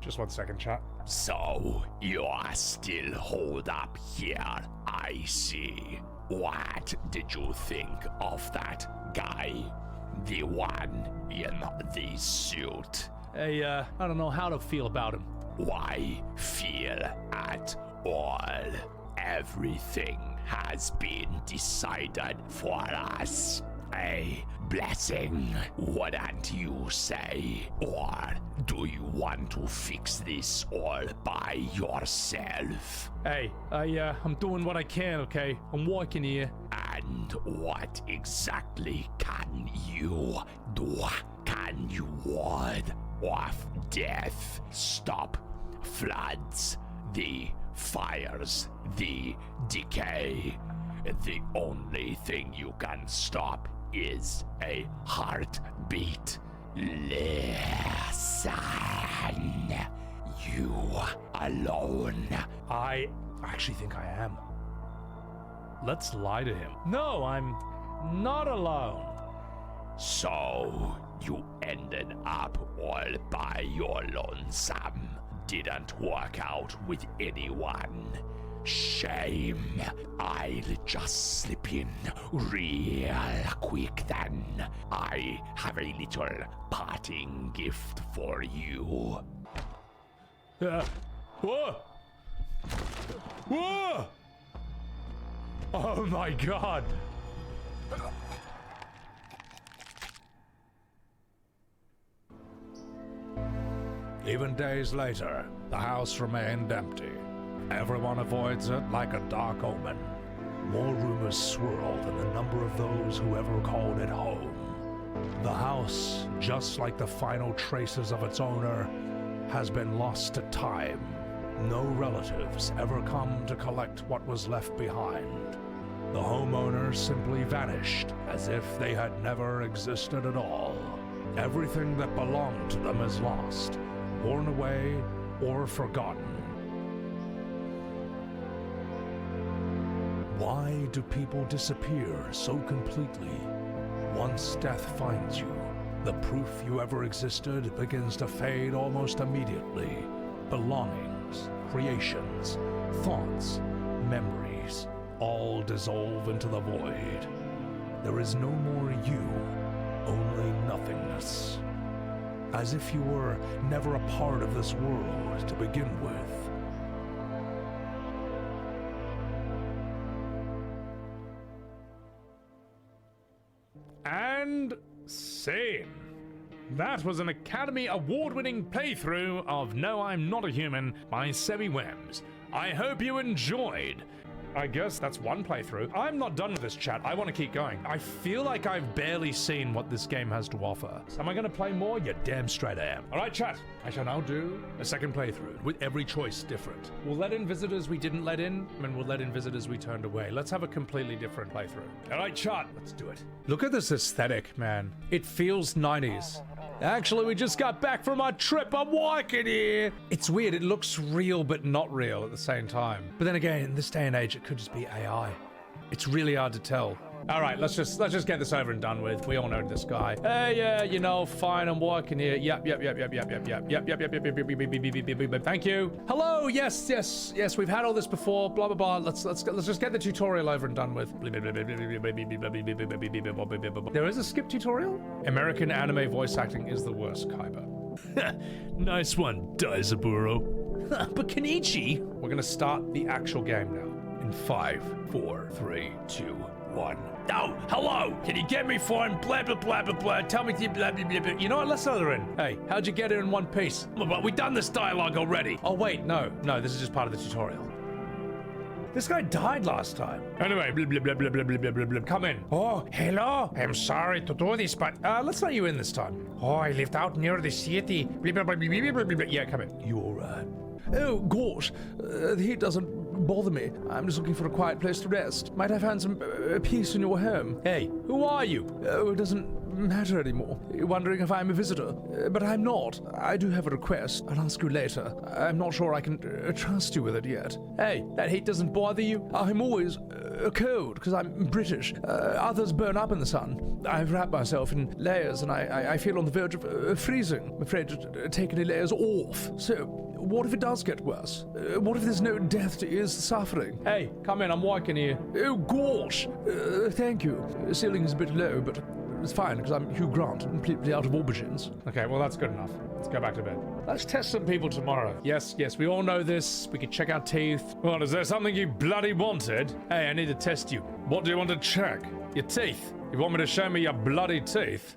Just 1 second, chat. So, you are still holed up here, I see. What did you think of that guy? The one in the suit? Hey, I don't know how to feel about him. Why feel at all? Everything has been decided for us. A blessing, wouldn't you say? Or do you want to fix this all by yourself? Hey, I'm doing what I can, okay? I'm working here. And what exactly can you do? Can you ward off death? Stop floods, the fires, the decay. The only thing you can stop is a heartbeat. Listen. You alone. I actually think I am. Let's lie to him. No, I'm not alone. So, you ended up all by your lonesome. Didn't work out with anyone. Shame. I'll just slip in real quick then. I have a little parting gift for you. Whoa! Whoa! Oh my god! Even days later, the house remained empty. Everyone avoids it like a dark omen. More rumors swirl than the number of those who ever called it home. The house, just like the final traces of its owner, has been lost to time. No relatives ever come to collect what was left behind. The homeowner simply vanished, as if they had never existed at all. Everything that belonged to them is lost, worn away, or forgotten. Why do people disappear so completely? Once death finds you, the proof you ever existed begins to fade almost immediately. Belongings, creations, thoughts, memories, all dissolve into the void. There is no more you, only nothingness. As if you were never a part of this world to begin with. And scene. That was an Academy Award-winning playthrough of No, I'm Not a Human by Sebbywebz. I hope you enjoyed. I guess that's one playthrough. I'm not done with this, chat. I want to keep going. I feel like I've barely seen what this game has to offer. So am I going to play more? You're damn straight I am. All right, chat. I shall now do a second playthrough, with every choice different. We'll let in visitors we didn't let in, and we'll let in visitors we turned away. Let's have a completely different playthrough. All right, chat. Let's do it. Look at this aesthetic, man. It feels 90s. Actually, we just got back from our trip. I'm walking here. It's weird. It looks real, but not real at the same time. But then again, in this day and age, it could just be AI. It's really hard to tell. All right, let's just get this over and done with. We all know this guy. Hey, yeah, you know, fine. I'm walking here. Yep. Thank you. Hello. Yes. We've had all this before. Blah blah blah. Let's just get the tutorial over and done with. There is a skip tutorial. American anime voice acting is the worst, Kaiba. Nice one, Daizaburo. But Kenichi, we're gonna start the actual game now. In 5, 4, 3, 2, 1. Oh, hello! Can you get me for him? Blah, blah, blah, blah, blah. Tell me, blah, blah, blah, blah. You know what? Let's throw her in. Hey, how'd you get her in one piece? But we done this dialogue already. Oh, wait, no, this is just part of the tutorial. This guy died last time. Anyway, blah, blah, blah, blah, blah, blah, blah, blah. Come in. Oh, hello. I'm sorry to do this, but Let's let you in this time. oh, I lived out near the city. Blah, blah, blah, blah, blah, blah, blah. Yeah, come in. You alright? Oh, gosh. The heat doesn't bother me. I'm just looking for a quiet place to rest. Might I find some peace in your home? Hey, who are you? Oh, it doesn't matter anymore. You're wondering if I'm a visitor. But I'm not. I do have a request. I'll ask you later. I'm not sure I can trust you with it yet. Hey, that heat doesn't bother you? I'm always cold because I'm British. Others burn up in the sun. I've wrapped myself in layers and I feel on the verge of freezing. I'm afraid to take any layers off. So, what if it does get worse? What if there's no death to ease the suffering? Hey, come in, I'm walking here. Oh, gosh. Thank you. The ceiling is a bit low, but it's fine because I'm Hugh Grant, completely out of aubergines. Okay, well, that's good enough. Let's go back to bed. Let's test some people tomorrow. Yes, we all know this. We can check our teeth. Well, is there something you bloody wanted? Hey, I need to test you. What do you want to check? Your teeth. You want me to show me your bloody teeth?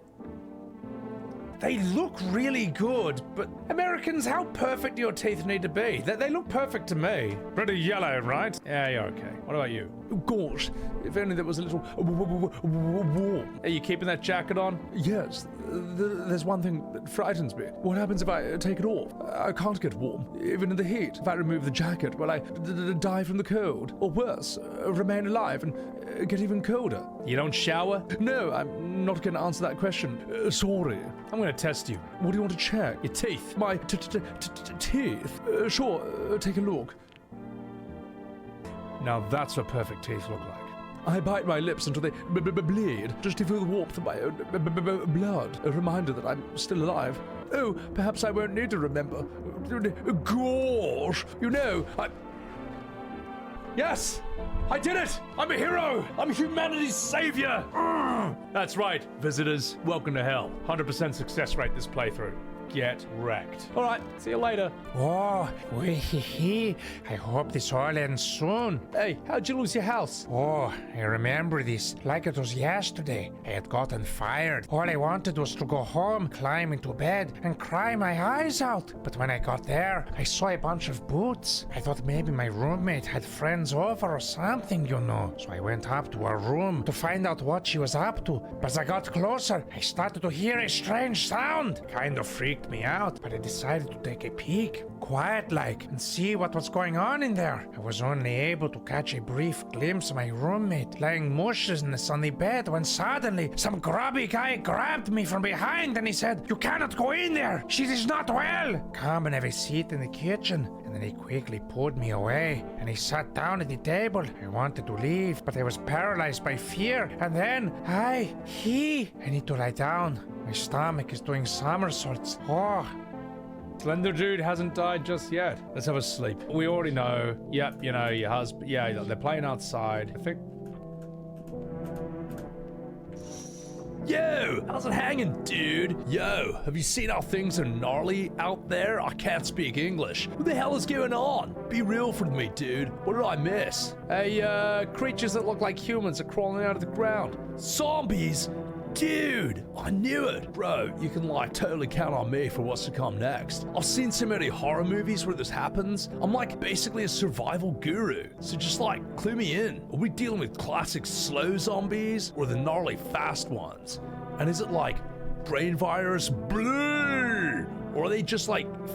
They look really good, but Americans, how perfect do your teeth need to be? They look perfect to me. Pretty yellow, right? Yeah, you're okay. What about you? Oh, gosh, if only there was a little warm. Are you keeping that jacket on? Yes. There's one thing that frightens me. What happens if I take it off? I can't get warm, even in the heat. If I remove the jacket, will I die from the cold? Or worse, remain alive and get even colder? You don't shower? No, I'm not going to answer that question. Sorry. I'm going to test you. What do you want to check? Your teeth. My teeth? Sure, take a look. Now that's what perfect teeth look like. I bite my lips until they bleed, just to feel the warmth of my own blood. A reminder that I'm still alive. Oh, perhaps I won't need to remember. Gosh, you know, Yes! I did it! I'm a hero! I'm humanity's savior! That's right, visitors. Welcome to hell. 100% success rate this playthrough. Get wrecked. All right, see you later. Oh, I hope this all ends soon. Hey, how'd you lose your house? Oh, I remember this like it was yesterday. I had gotten fired. All I wanted was to go home, climb into bed, and cry my eyes out. But when I got there, I saw a bunch of boots. I thought maybe my roommate had friends over or something, you know. So I went up to her room to find out what she was up to. But as I got closer, I started to hear a strange sound. Kind of freaked me out, but I decided to take a peek, quiet-like, and see what was going on in there. I was only able to catch a brief glimpse of my roommate lying motionless on the bed when suddenly some grubby guy grabbed me from behind and he said, "You cannot go in there! She is not well! Come and have a seat in the kitchen." And then he quickly pulled me away, and he sat down at the table. I wanted to leave, but I was paralyzed by fear, and then I need to lie down. My stomach is doing somersaults. Oh. Slender Dude hasn't died just yet. Let's have a sleep. We already know. Yep, you know, your husband. Yeah, they're playing outside. I think. Yo, how's it hanging, dude? Yo, have you seen how things are gnarly out there? I can't speak English. What the hell is going on? Be real for me, dude. What did I miss? Hey, creatures that look like humans are crawling out of the ground. Zombies? Dude, I knew it. Bro, you can totally count on me for what's to come next. I've seen so many horror movies where this happens. I'm basically a survival guru. So just clue me in. Are we dealing with classic slow zombies or the gnarly fast ones? And is it brain virus blue? Or are they just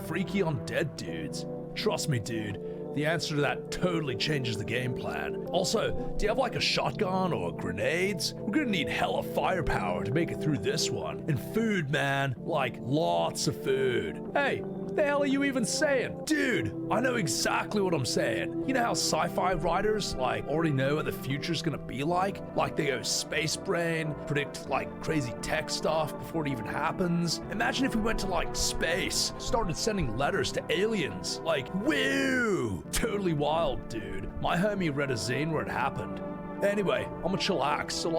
freaky undead dudes? Trust me, dude. The answer to that totally changes the game plan. Also, do you have a shotgun or grenades? We're gonna need hella firepower to make it through this one. And food, man. Lots of food. Hey, what the hell are you even saying? Dude, I know exactly what I'm saying. You know how sci-fi writers, already know what the future's gonna be like? They go space brain, predict, crazy tech stuff before it even happens. Imagine if we went to, space, started sending letters to aliens. Woo! Totally wild, dude. My homie read a zine where it happened. Anyway, I'm a chillax, so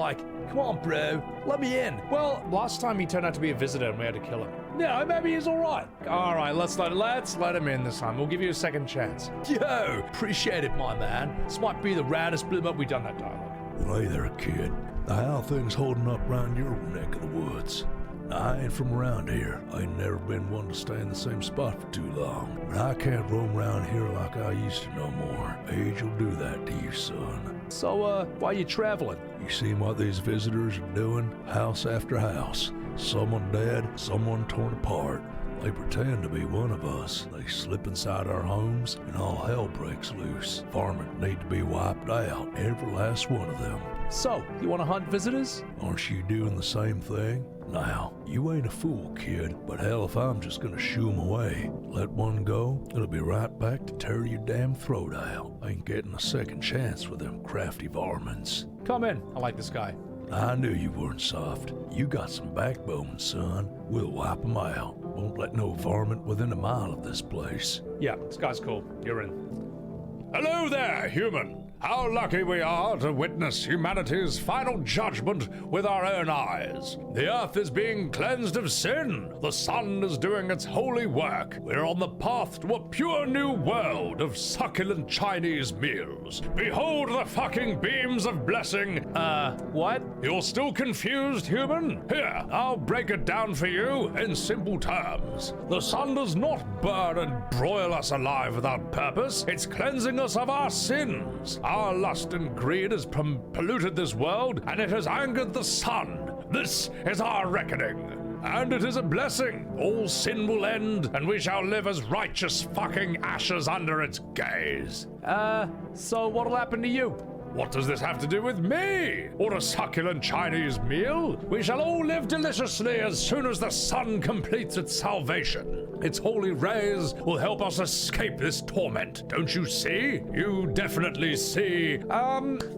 come on, bro, let me in. Well, last time he turned out to be a visitor and we had to kill him. Yeah, maybe he's all right. All right, let's let him in this time. We'll give you a second chance. Yo, appreciate it, my man. This might be the raddest bloom up we've done that dialogue. Well, hey there, kid. Now, how things holding up around your neck of the woods? I ain't from around here. I ain't never been one to stay in the same spot for too long. But I can't roam around here like I used to no more. Age will do that to you, son. So, why you traveling? You seen what these visitors are doing? House after house. Someone dead, someone torn apart. They pretend to be one of us. They slip inside our homes, and all hell breaks loose. Varmint need to be wiped out, every last one of them. So, you want to hunt visitors? Aren't you doing the same thing? Now, you ain't a fool, kid, but hell if I'm just gonna shoo 'em away. Let one go, it'll be right back to tear your damn throat out. I ain't getting a second chance with them crafty varmints. Come in. I like this guy. I knew you weren't soft. You got some backbone, son. We'll wipe 'em out. Won't let no varmint within a mile of this place. Yeah, this guy's cool. You're in. Hello there, human. How lucky we are to witness humanity's final judgment with our own eyes. The earth is being cleansed of sin. The sun is doing its holy work. We're on the path to a pure new world of succulent Chinese meals. Behold the fucking beams of blessing. What? You're still confused, human? Here, I'll break it down for you in simple terms. The sun does not burn and broil us alive without purpose. It's cleansing us of our sins. Our lust and greed has polluted this world, and it has angered the sun. This is our reckoning. And it is a blessing. All sin will end, and we shall live as righteous fucking ashes under its gaze. So what'll happen to you? What does this have to do with me? Or a succulent Chinese meal? We shall all live deliciously as soon as the sun completes its salvation. Its holy rays will help us escape this torment. Don't you see? You definitely see.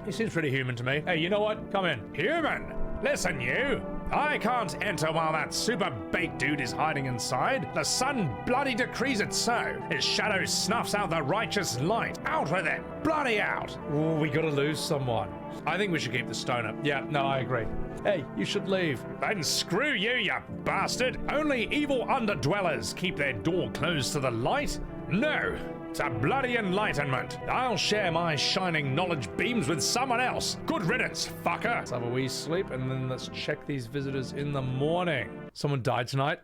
He seems pretty human to me. Hey, you know what? Come in. Human! Listen, you! I can't enter while that super bait dude is hiding inside. The sun bloody decrees it so. His shadow snuffs out the righteous light. Out with it! Bloody out! Ooh, we gotta lose someone. I think we should keep the stoner. Yeah, no, I agree. Hey, you should leave. Then screw you, you bastard! Only evil underdwellers keep their door closed to the light? No! To bloody enlightenment. I'll share my shining knowledge beams with someone else. Good riddance, fucker. Let's have a wee sleep and then let's check these visitors in the morning. Someone died tonight.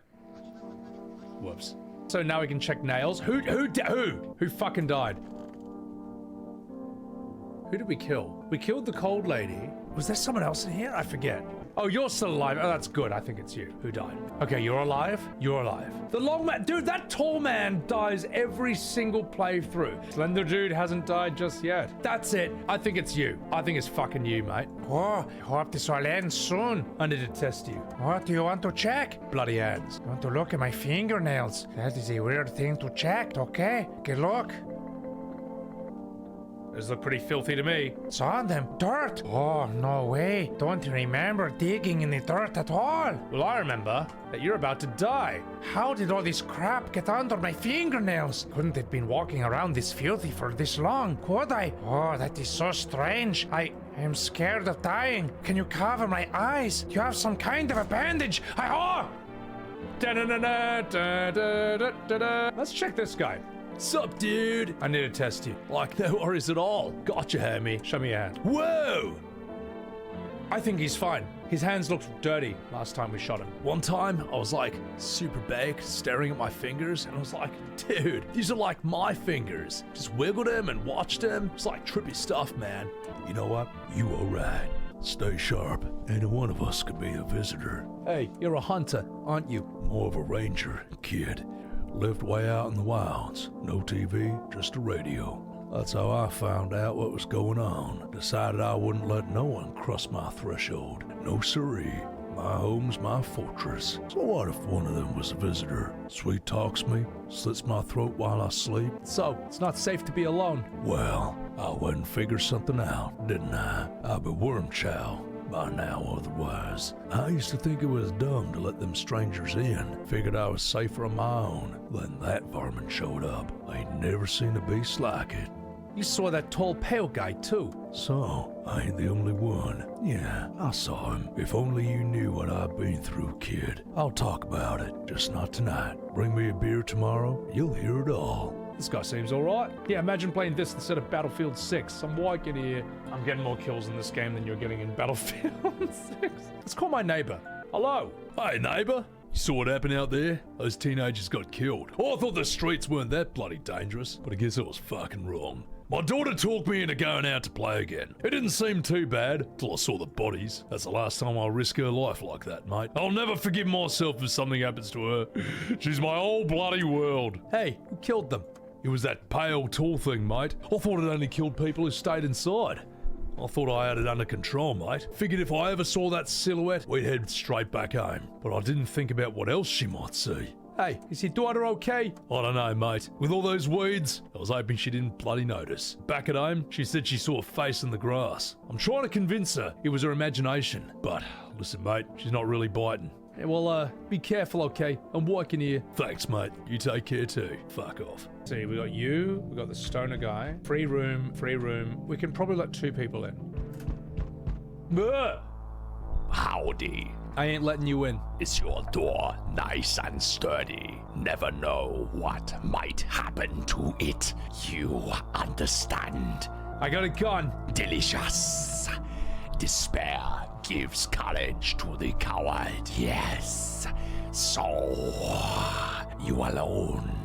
Whoops. So now we can check nails. Who fucking died? Who did we kill? We killed the cold lady. Was there someone else in here? I forget. Oh, you're still alive. Oh, that's good. I think it's you who died. Okay, you're alive. You're alive. The long man, dude, that tall man dies every single playthrough. Slender dude hasn't died just yet. That's it. I think it's you. I think it's fucking you, mate. Oh, I hope this all ends soon. I need to test you. What do you want to check? Bloody hands. I want to look at my fingernails. That is a weird thing to check, okay? Okay, look. Those look pretty filthy to me. It's on them. Dirt. Oh, no way. Don't remember digging in the dirt at all. Well, I remember that you're about to die. How did all this crap get under my fingernails? Couldn't have been walking around this filthy for this long, could I? Oh, that is so strange. I am scared of dying. Can you cover my eyes? Do you have some kind of a bandage? Let's check this guy. Sup, dude? I need to test you. Like, no worries at all. Gotcha, Hermie. Show me your hand. Whoa! I think he's fine. His hands looked dirty last time we shot him. One time, I was like, super baked, staring at my fingers, and I was like, dude, these are like my fingers. Just wiggled them and watched them. It's like trippy stuff, man. You know what? You are right. Stay sharp. Any one of us could be a visitor. Hey, you're a hunter, aren't you? More of a ranger, kid. Lived way out in the wilds. No TV, just a radio. That's how I found out what was going on. Decided I wouldn't let no one cross my threshold. No siree. My home's my fortress. So what if one of them was a visitor? Sweet talks me, slits my throat while I sleep. So, it's not safe to be alone. Well, I went and figured something out, didn't I? I'll be worm chow. By now, otherwise. I used to think it was dumb to let them strangers in. Figured I was safer on my own. Then that varmint showed up. I ain't never seen a beast like it. You saw that tall, pale guy, too. So, I ain't the only one. Yeah, I saw him. If only you knew what I've been through, kid. I'll talk about it, just not tonight. Bring me a beer tomorrow, you'll hear it all. This guy seems alright. Yeah, imagine playing this instead of Battlefield 6. I'm walking here. I'm getting more kills in this game than you're getting in Battlefield 6. Let's call my neighbor. Hello. Hey, neighbor. You saw what happened out there? Those teenagers got killed. Oh, I thought the streets weren't that bloody dangerous, but I guess I was fucking wrong. My daughter talked me into going out to play again. It didn't seem too bad till I saw the bodies. That's the last time I'll risk her life like that, mate. I'll never forgive myself if something happens to her. She's my whole bloody world. Hey, who killed them? It was that pale, tall thing, mate. I thought it only killed people who stayed inside. I thought I had it under control, mate. Figured if I ever saw that silhouette, we'd head straight back home. But I didn't think about what else she might see. Hey, is your daughter okay? I don't know, mate. With all those weeds, I was hoping she didn't bloody notice. Back at home, she said she saw a face in the grass. I'm trying to convince her it was her imagination. But, listen, mate, she's not really biting. Yeah, well, be careful, okay? I'm working here. Thanks, mate. You take care too. Fuck off. See, we got you, we got the stoner guy. Free room, free room. We can probably let 2 people in. Ugh! Howdy. I ain't letting you in. Is your door nice and sturdy? Never know what might happen to it. You understand? I got a gun. Delicious. Despair gives courage to the coward. Yes. So, you alone?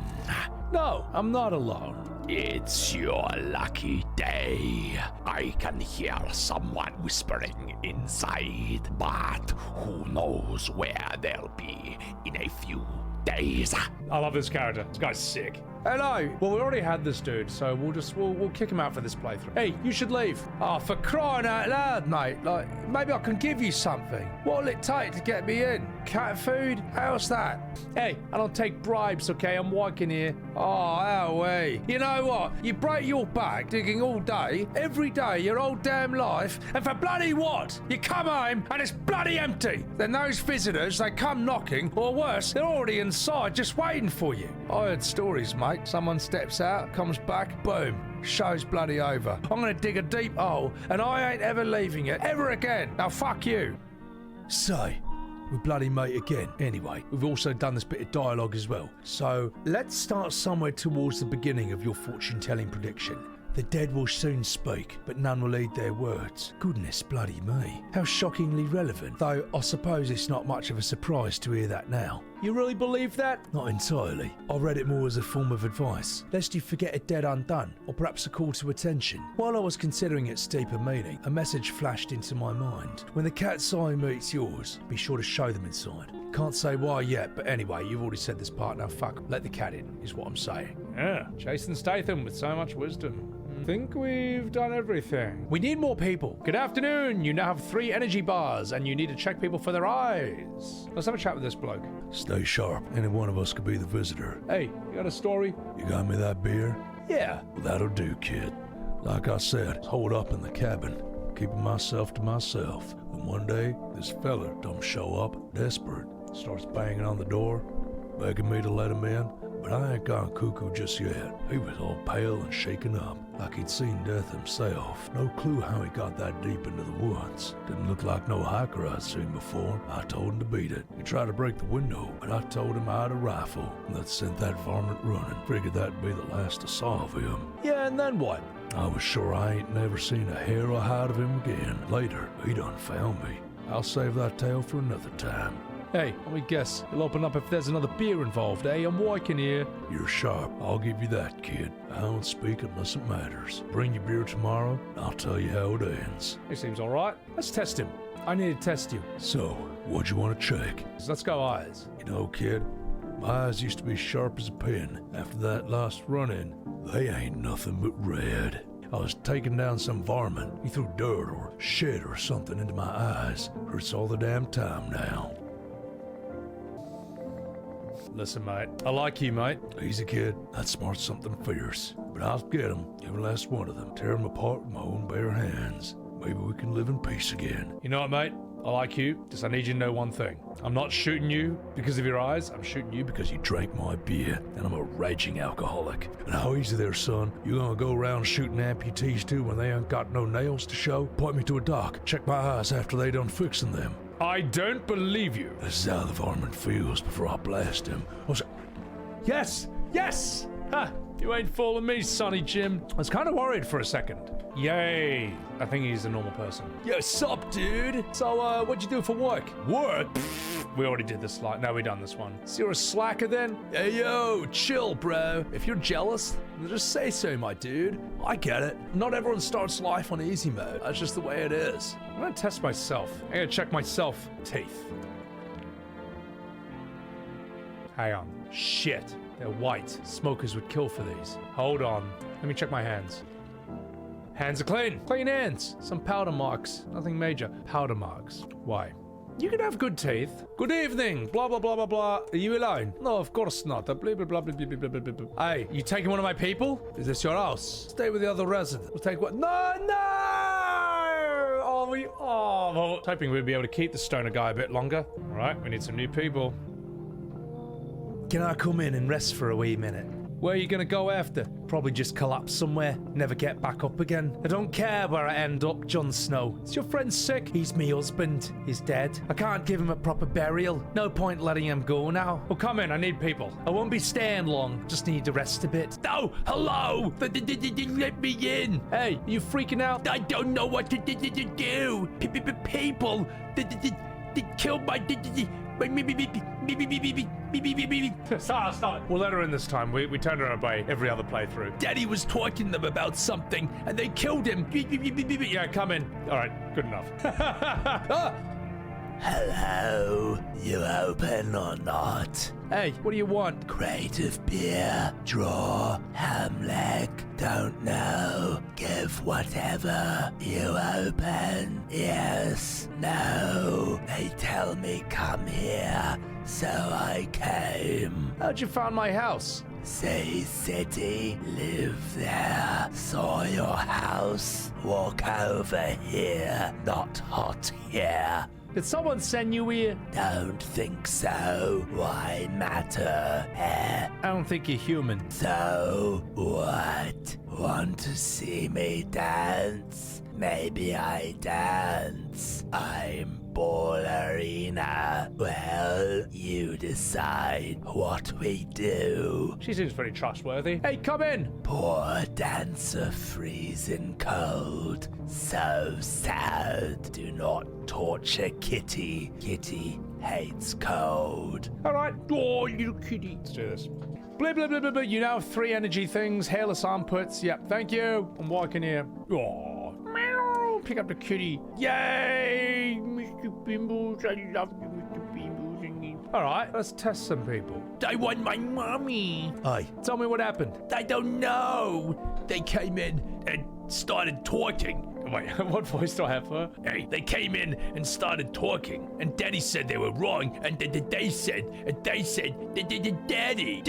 No, I'm not alone. It's your lucky day. I can hear someone whispering inside, but who knows where they'll be in a few days. I love this character. This guy's sick. Hello. Well, we already had this dude, so we'll kick him out for this playthrough. Hey, you should leave. Oh, for crying out loud, mate. Like, maybe I can give you something. What'll it take to get me in? Cat food? How's that? Hey, I don't take bribes, okay? I'm working here. Oh, Howie. You know what? You break your back digging all day, every day, your whole damn life, and for bloody what? You come home and it's bloody empty. Then those visitors, they come knocking, or worse, they're already inside just waiting for you. I heard stories, mate. Someone steps out, comes back, boom. Show's bloody over. I'm gonna dig a deep hole, and I ain't ever leaving it, ever again. Now fuck you. Say, we bloody mate again. Anyway, we've also done this bit of dialogue as well. So let's start somewhere towards the beginning of your fortune-telling prediction. The dead will soon speak, but none will heed their words. Goodness bloody me. How shockingly relevant. Though I suppose it's not much of a surprise to hear that now. You really believe that? Not entirely. I read it more as a form of advice, lest you forget a dead undone, or perhaps a call to attention. While I was considering its deeper meaning, a message flashed into my mind. When the cat's eye meets yours, be sure to show them inside. Can't say why yet, but anyway, you've already said this part, now fuck, let the cat in, is what I'm saying. Yeah, Jason Statham with so much wisdom. Think we've done everything. We need more people. Good afternoon. You now have 3 energy bars, and you need to check people for their eyes. Let's have a chat with this bloke. Stay sharp. Any one of us could be the visitor. Hey, you got a story? You got me that beer? Yeah. Well, that'll do, kid. Like I said, hold up in the cabin, keeping myself to myself. And one day, this fella don't show up, desperate, starts banging on the door, begging me to let him in. But I ain't gone cuckoo just yet. He was all pale and shaken up, like he'd seen death himself. No clue how he got that deep into the woods. Didn't look like no hiker I'd seen before. I told him to beat it. He tried to break the window, but I told him I had a rifle, and that sent that varmint running. Figured that'd be the last I saw of him. Yeah, and then what? I was sure I ain't never seen a hair or hide of him again. Later, he done found me. I'll save that tale for another time. Hey, let me guess. You'll open up if there's another beer involved, eh? I'm working here. You're sharp. I'll give you that, kid. I don't speak unless it matters. Bring your beer tomorrow, and I'll tell you how it ends. He seems all right. Let's test him. I need to test you. So, what you want to check? Let's go eyes. You know, kid, my eyes used to be sharp as a pin. After that last run-in, they ain't nothing but red. I was taking down some varmint. He threw dirt or shit or something into my eyes. Hurts all the damn time now. Listen, mate. I like you, mate. Easy, kid. That smart's something fierce. But I'll get them, every last one of them. Tear them apart with my own bare hands. Maybe we can live in peace again. You know what, mate? I like you. Just I need you to know one thing. I'm not shooting you because of your eyes. I'm shooting you because you drank my beer, and I'm a raging alcoholic. And how easy there, son. You gonna go around shooting amputees too when they ain't got no nails to show? Point me to a doc. Check my eyes after they done fixing them. I don't believe you. This is how the varmint feels before I blast him. Yes! Yes! Ha! You ain't fooling me, Sonny Jim. I was kind of worried for a second. Yay! I think he's a normal person. Yo, sup, dude? So, what'd you do for work? Work? Pfft, we already did this no, we done this one. So you're a slacker then? Hey, yo, chill, bro. If you're jealous, then just say so, my dude. I get it. Not everyone starts life on easy mode. That's just the way it is. I'm gonna test myself. I gotta check myself. Teeth. Hang on. Shit. They're white. Smokers would kill for these. Hold on. Let me check my hands. Hands are clean. Clean hands. Some powder marks. Nothing major. Powder marks. Why? You can have good teeth. Good evening. Blah, blah, blah, blah, blah. Are you alone? No, of course not. Blah, blah, blah, blah, blah, blah, blah, blah, blah. Hey, you taking one of my people? Is this your house? Stay with the other resident. We'll take what? No, no! Oh, well, I was hoping we'd be able to keep the stoner guy a bit longer. All right, we need some new people. Can I come in and rest for a wee minute? Where are you gonna go after? Probably just collapse somewhere, never get back up again. I don't care where I end up, Jon Snow. Is your friend sick? He's me husband. He's dead. I can't give him a proper burial. No point letting him go now. Well, come in. I need people. I won't be staying long. Just need to rest a bit. No! Hello! Let me in! Hey, are you freaking out? I don't know what to do! People! They killed my... Stop it. We'll let her in this time. We turned her away every other playthrough. Daddy was talking to them about something, and they killed him. Yeah, come in. All right, good enough. Hello, you open or not? Hey, what do you want? Crate of beer, draw, ham leg, don't know. Give whatever you open. Yes, no. They tell me come here, so I came. How'd you find my house? Say city, live there. Saw your house, walk over here. Not hot here. Did someone send you here? Don't think so. Why matter? I don't think you're human. So what? Want to see me dance? Maybe I dance. I'm ballerina. Well, you decide what we do. She seems pretty trustworthy. Hey, come in. Poor dancer freezing cold. So sad. Do not torture Kitty. Kitty hates cold. All right. Oh, you kitty. Let's do this. Blah, blah, blah, blah, blah. You now have 3 energy things. Hairless armpits. Yep, thank you. I'm walking here. Oh, meow. Pick up the kitty. Yay, Mr. Bimbles. I love you, Mr. Bimbles. All right, let's test some people. I want my mommy. Aye. Tell me what happened. I don't know. They came in and started talking. Wait, what voice do I have for her? Hey, they came in and started talking, and Daddy said they were wrong, and they said, Daddy!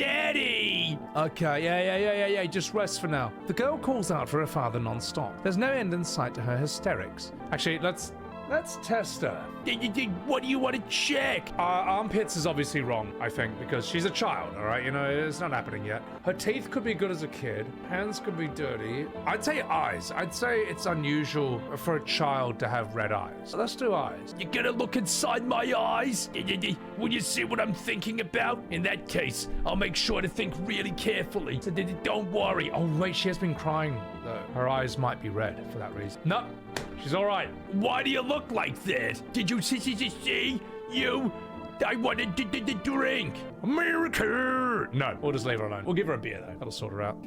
Okay, yeah. Just rest for now. The girl calls out for her father non-stop. There's no end in sight to her hysterics. Actually, let's test her. What do you want to check? Armpits is obviously wrong, I think, because she's a child, all right? You know, it's not happening yet. Her teeth could be good as a kid. Hands could be dirty. I'd say eyes. I'd say it's unusual for a child to have red eyes. So let's do eyes. You gonna look inside my eyes? Will you see what I'm thinking about? In that case, I'll make sure to think really carefully. So don't worry. Oh, wait, she has been crying. Her eyes might be red for that reason. No, she's all right. Why do you look like that? Did you see? You? I wanted to drink. America! No, we'll just leave her alone. We'll give her a beer, though. That'll sort her out.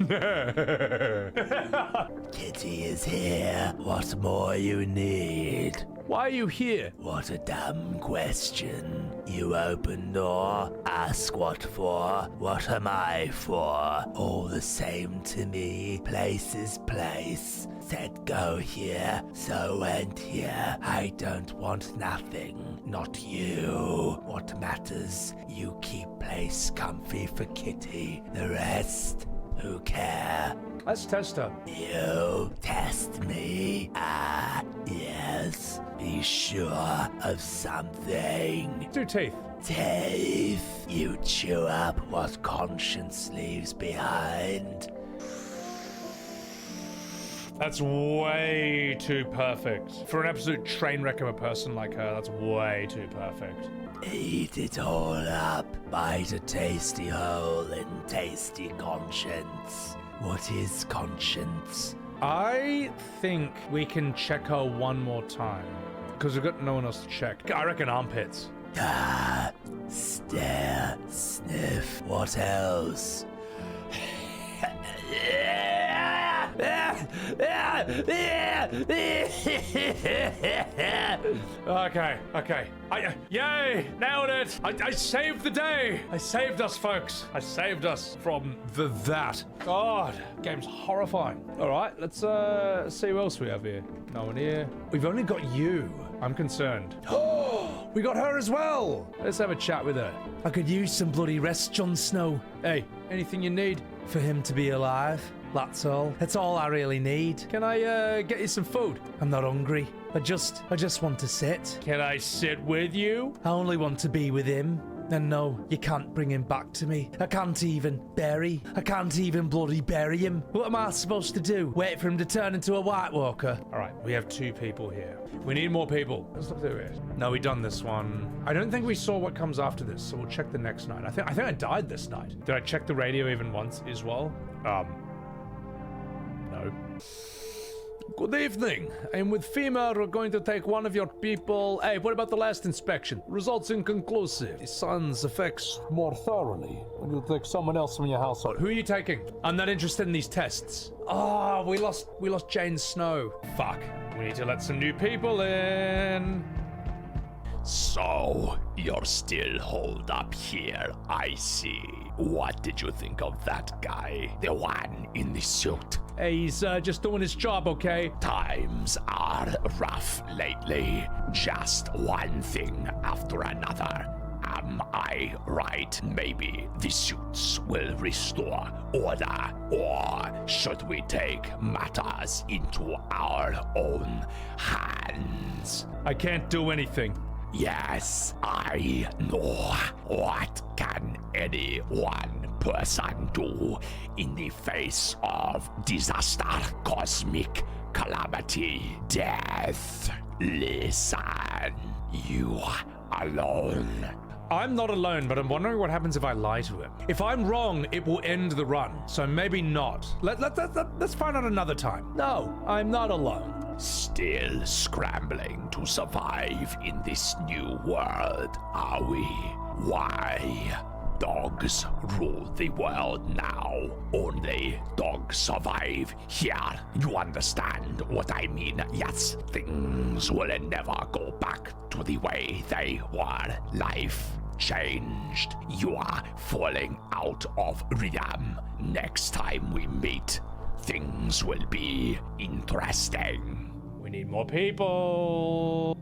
Kitty is here. What more you need? Why are you here? What a dumb question. You open door, ask what for, what am I for? All the same to me, place is place. Said go here, so went here. I don't want nothing, not you. What matters, you keep place comfy for Kitty. The rest, who care? Let's test her. You test me? Ah, yes. Be sure of something. Do teeth. Teeth. You chew up what conscience leaves behind. That's way too perfect. For an absolute train wreck of a person like her, that's way too perfect. Eat it all up. Bite a tasty hole in tasty conscience. What is conscience? I think we can check her one more time. Because we've got no one else to check. I reckon armpits. Ah, stare, sniff. What else? Okay. Yay! Nailed it! I saved the day! I saved us, folks. I saved us from that. God, game's horrifying. All right, let's see who else we have here. No one here. We've only got you. I'm concerned. We got her as well. Let's have a chat with her. I could use some bloody rest, Jon Snow. Hey, anything you need? For him to be alive. That's all. That's all I really need. Can I get you some food? I'm not hungry. I just want to sit. Can I sit with you? I only want to be with him. And no, you can't bring him back to me. I can't even bloody bury him. What am I supposed to do? Wait for him to turn into a White Walker? All right, we have 2 people here. We need more people. Let's look through it. No, we done this one. I don't think we saw what comes after this, so we'll check the next night. I think I died this night. Did I check the radio even once as well? No. Good evening. I'm with FEMA. We're going to take one of your people. Hey, what about the last inspection? Results inconclusive. The sun's effects. More thoroughly, when you take someone else from your household. Who are you taking? I'm not interested in these tests. Oh, we lost Jane Snow. Fuck. We need to let some new people in. So, you're still holed up here, I see. What did you think of that guy? The one in the suit? Hey, he's just doing his job, okay? Times are rough lately. Just one thing after another. Am I right? Maybe the suits will restore order, or should we take matters into our own hands? I can't do anything. Yes, I know. What can any one person do in the face of disaster, cosmic calamity, death? Listen, you alone. I'm not alone, but I'm wondering what happens if I lie to him. If I'm wrong, it will end the run, so maybe not. Let's find out another time. No, I'm not alone. Still scrambling to survive in this new world, are we? Why? Dogs rule the world now. Only dogs survive here. You understand what I mean? Yes, things will never go back to the way they were. Life changed. You are falling out of rhythm. Next time we meet, things will be interesting. We need more people.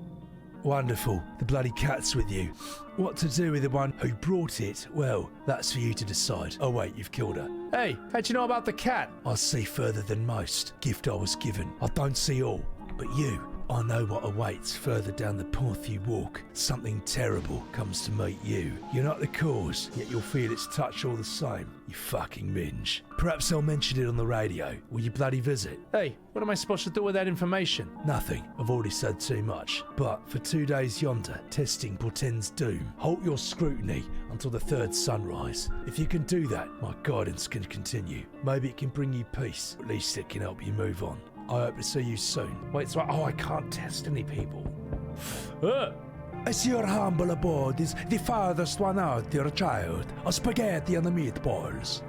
Wonderful. The bloody cat's with you. What to do with the one who brought it? Well, that's for you to decide. Oh wait, you've killed her. Hey, how'd you know about the cat? I see further than most. Gift I was given. I don't see all. But you, I know what awaits further down the path you walk. Something terrible comes to meet you. You're not the cause, yet you'll feel its touch all the same. You fucking minge. Perhaps I'll mention it on the radio. Will you bloody visit? Hey, what am I supposed to do with that information? Nothing. I've already said too much. But for 2 days yonder, testing portends doom. Halt your scrutiny until the third sunrise. If you can do that, my guidance can continue. Maybe it can bring you peace. At least it can help you move on. I hope to see you soon. Wait, so I can't test any people. As your humble abode is the farthest one out, dear child. A spaghetti and the meatballs.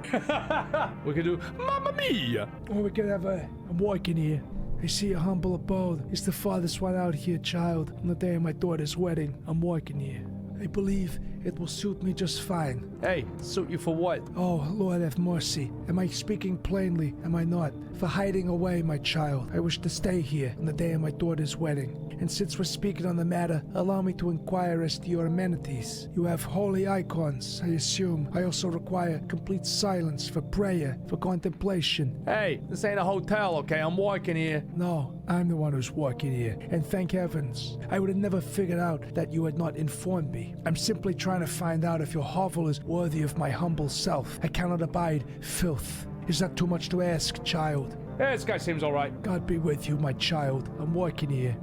We could do Mamma Mia. Or we could have I'm walking here. I see your humble abode is the farthest one out here, child. On the day of my daughter's wedding, I'm walking here. I believe it will suit me just fine. Hey, suit you for what? Oh, Lord have mercy. Am I speaking plainly? Am I not? For hiding away, my child. I wish to stay here on the day of my daughter's wedding. And since we're speaking on the matter, allow me to inquire as to your amenities. You have holy icons, I assume. I also require complete silence for prayer, for contemplation. Hey, this ain't a hotel, okay? I'm walking here. No, I'm the one who's walking here. And thank heavens, I would have never figured out that you had not informed me. I'm simply trying to find out if your hovel is worthy of my humble self. I cannot abide filth. Is that too much to ask, child? Hey, this guy seems alright. God be with you, my child. I'm walking here.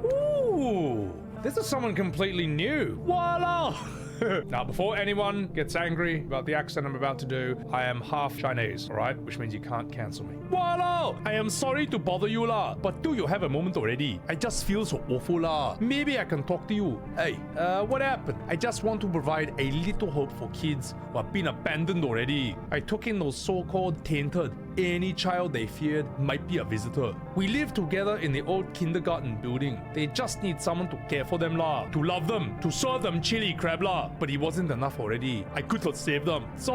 Ooh, this is someone completely new. Voila! Now, before anyone gets angry about the accent I'm about to do, I am half Chinese, alright? Which means you can't cancel me. Voila! I am sorry to bother you lah, but do you have a moment already? I just feel so awful lah. Maybe I can talk to you. Hey, what happened? I just want to provide a little hope for kids who have been abandoned already. I took in those so-called tainted. Any child they feared might be a visitor. We live together in the old kindergarten building. They just need someone to care for them lah, to love them, to serve them chili crab lah. But it wasn't enough already. I could not save them. So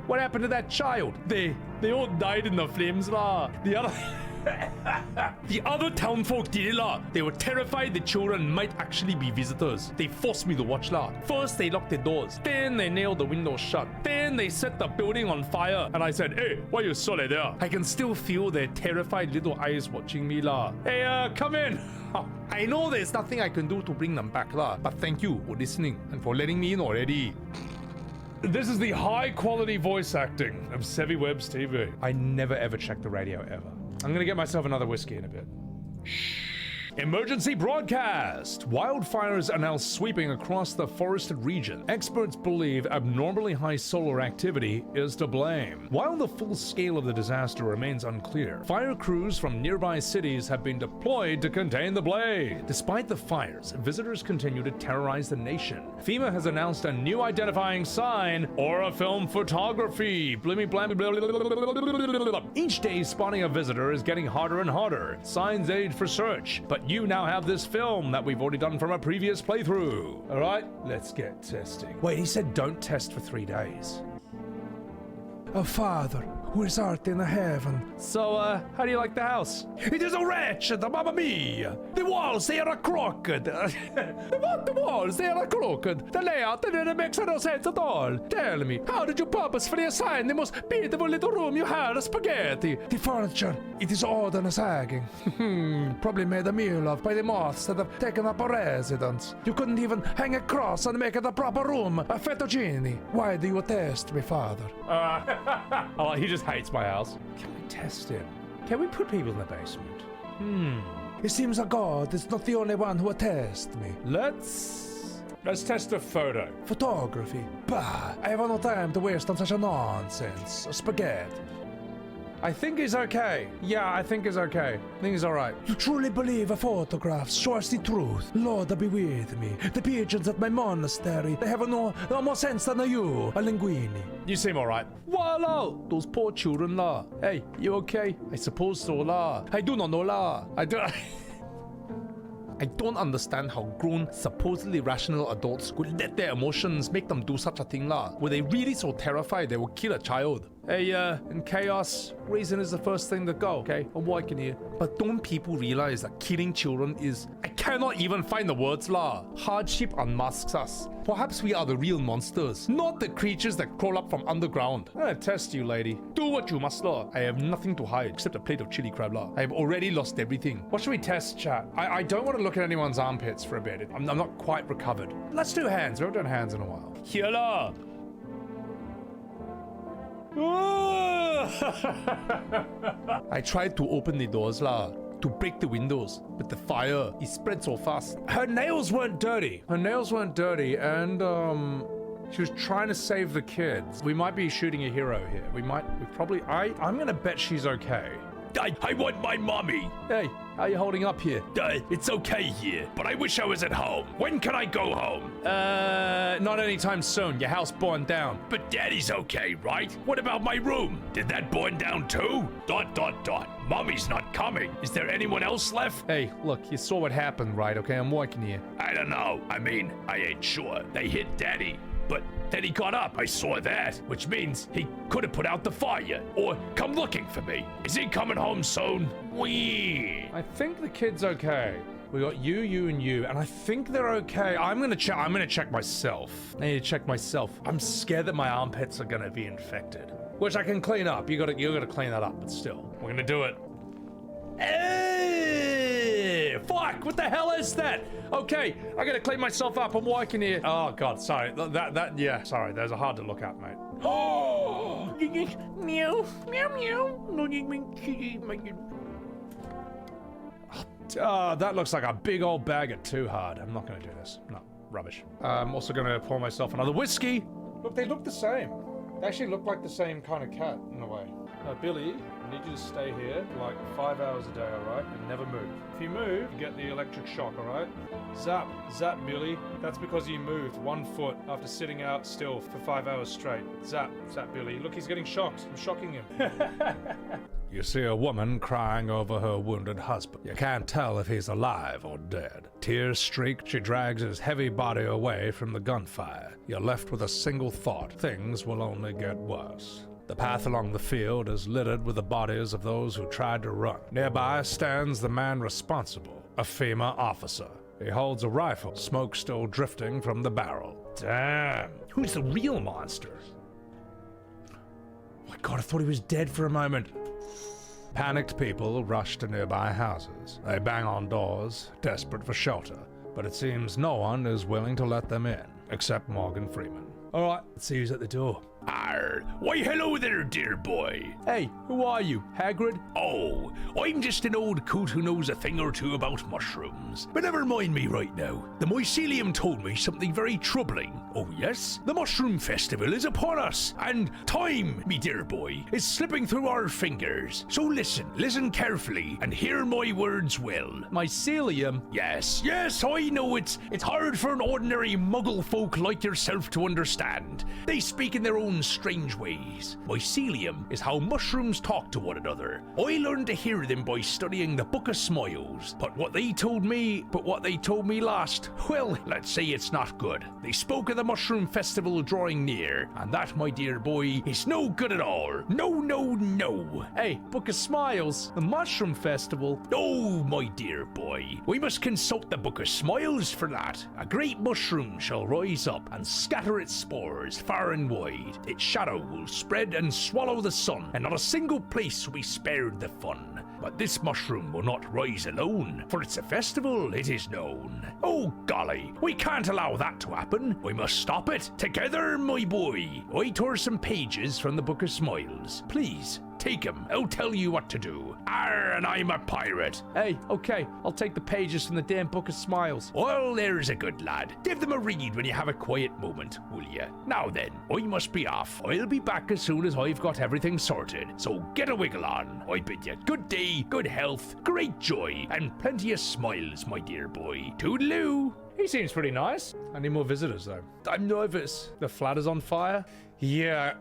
what happened to that child? They all died in the flames lah. The other townfolk did it lah. They were terrified the children might actually be visitors. They forced me to watch lah. First they locked the doors, then they nailed the windows shut, then they set the building on fire. And I said, hey, why you so late there? I can still feel their terrified little eyes watching me lah. Hey, come in. I know there's nothing I can do to bring them back lah, but thank you for listening and for letting me in already. This is the high quality voice acting of Sebbywebz TV. I never ever check the radio ever. I'm gonna get myself another whiskey in a bit. Shh. Emergency broadcast! Wildfires are now sweeping across the forested region. Experts believe abnormally high solar activity is to blame. While the full scale of the disaster remains unclear, fire crews from nearby cities have been deployed to contain the blaze. Despite the fires, visitors continue to terrorize the nation. FEMA has announced a new identifying sign, Aura Film Photography. Each day spotting a visitor is getting harder and harder. Signs aid for search, but you now have this film that we've already done from a previous playthrough. All right, let's get testing. Wait, he said don't test for 3 days. Oh, Father, who is art in heaven? So, how do you like the house? It is a wretched, mamma mia! The walls, they are crooked! What, the walls? They are crooked. The layout, it makes no sense at all. Tell me, how did you purposefully assign the most beautiful little room you had a spaghetti? The furniture, it is old and sagging. Probably made a meal of by the moths that have taken up a residence. You couldn't even hang a cross and make it a proper room, a fettuccine. Why do you test me, Father? Oh, he just hates my house. Can we test him? Can we put people in the basement? It seems a god is not the only one who attests me. Let's test a photo. Photography? Bah, I have no time to waste on such a nonsense. Spaghetti. I think he's okay. Yeah, I think he's okay. I think he's alright. You truly believe a photograph shows the truth? Lord, be with me. The pigeons at my monastery, they have no more sense than you, a linguini. You seem alright. Voila! Those poor children, la. Hey, you okay? I suppose so, la. I do not know, la. I don't understand how grown, supposedly rational adults could let their emotions make them do such a thing, la. Were they really so terrified they would kill a child? Hey, in chaos, reason is the first thing to go, okay? I'm working here. But don't people realize that killing children is... I cannot even find the words, la. Hardship unmasks us. Perhaps we are the real monsters, not the creatures that crawl up from underground. I'm gonna test you, lady. Do what you must, la. I have nothing to hide except a plate of chili crab, la. I have already lost everything. What should we test, chat? I don't want to look at anyone's armpits for a bit. I'm not quite recovered. Let's do hands. We haven't done hands in a while. Here, la. I tried to open the doors, la, to break the windows, but the fire, it spread so fast. Her nails weren't dirty. Her nails weren't dirty, and, she was trying to save the kids. We might be shooting a hero here. I'm gonna bet she's okay. I want my mommy. Hey, how you holding up here? It's okay here, but I wish I was at home. When can I go home? Not anytime soon. Your house burned down. But Daddy's okay, right? What about my room? Did that burn down too? ... Mommy's not coming. Is there anyone else left? Hey, look, you saw what happened, right? Okay, I'm working here. I don't know. I mean, I ain't sure. They hit Daddy. But then he got up, I saw that, which means he could have put out the fire, or come looking for me. Is he coming home soon? Wee. I think the kid's okay. We got you, and you, and I think they're okay. I'm gonna check myself. I need to check myself. I'm scared that my armpits are gonna be infected, which I can clean up. You gotta clean that up, but still, we're gonna do it. Hey, fuck! What the hell is that? Okay, I gotta clean myself up. I'm working here. Oh god, sorry. Yeah, sorry. Those are hard to look at, mate. Oh! Meow, meow, meow. That looks like a big old bag of Too Hard. I'm not gonna do this. No, rubbish. I'm also gonna pour myself another whiskey. Look, they look the same. They actually look like the same kind of cat in a way. Billy, I need you to stay here for like 5 hours a day, alright? And never move. If you move, you get the electric shock, alright? Zap, Billy. That's because you moved 1 foot after sitting out still for 5 hours straight. Zap, Billy. Look, he's getting shocked. I'm shocking him. You see a woman crying over her wounded husband. You can't tell if he's alive or dead. Tears streaked, she drags his heavy body away from the gunfire. You're left with a single thought. Things will only get worse. The path along the field is littered with the bodies of those who tried to run. Nearby stands the man responsible, a FEMA officer. He holds a rifle, smoke still drifting from the barrel. Damn, who's the real monster? Oh my god, I thought he was dead for a moment. Panicked people rush to nearby houses. They bang on doors, desperate for shelter, but it seems no one is willing to let them in, except Morgan Freeman. Alright, let's see who's at the door. Arr, why hello there, dear boy. Hey, who are you, Hagrid? Oh, I'm just an old coot who knows a thing or two about mushrooms. But never mind me right now. The mycelium told me something very troubling. Oh yes? The Mushroom Festival is upon us, and time, me dear boy, is slipping through our fingers. So listen carefully, and hear my words well. Mycelium? Yes, I know it's hard for an ordinary muggle folk like yourself to understand. They speak in their own own strange ways. Mycelium is how mushrooms talk to one another. I learned to hear them by studying the Book of Smiles, but what they told me last, well, let's say it's not good. They spoke of the Mushroom Festival drawing near, and that, my dear boy, is no good at all. No, no, no. Hey, Book of Smiles, the Mushroom Festival. Oh, my dear boy, we must consult the Book of Smiles for that. A great mushroom shall rise up and scatter its spores far and wide. Its shadow will spread and swallow the sun, and not a single place will be spared the fun. But this mushroom will not rise alone, for it's a festival, it is known. Oh golly, we can't allow that to happen. We must stop it together, my boy. I tore some pages from the Book of Smiles. Please, take 'em. I'll tell you what to do. Arr, and I'm a pirate. Hey, okay, I'll take the pages from the damn Book of Smiles. Well, there's a good lad. Give them a read when you have a quiet moment, will you? Now then, I must be off. I'll be back as soon as I've got everything sorted. So get a wiggle on. I bid you good day, good health, great joy, and plenty of smiles, my dear boy. Toodaloo. He seems pretty nice. I need more visitors, though. I'm nervous. The flat is on fire? Yeah.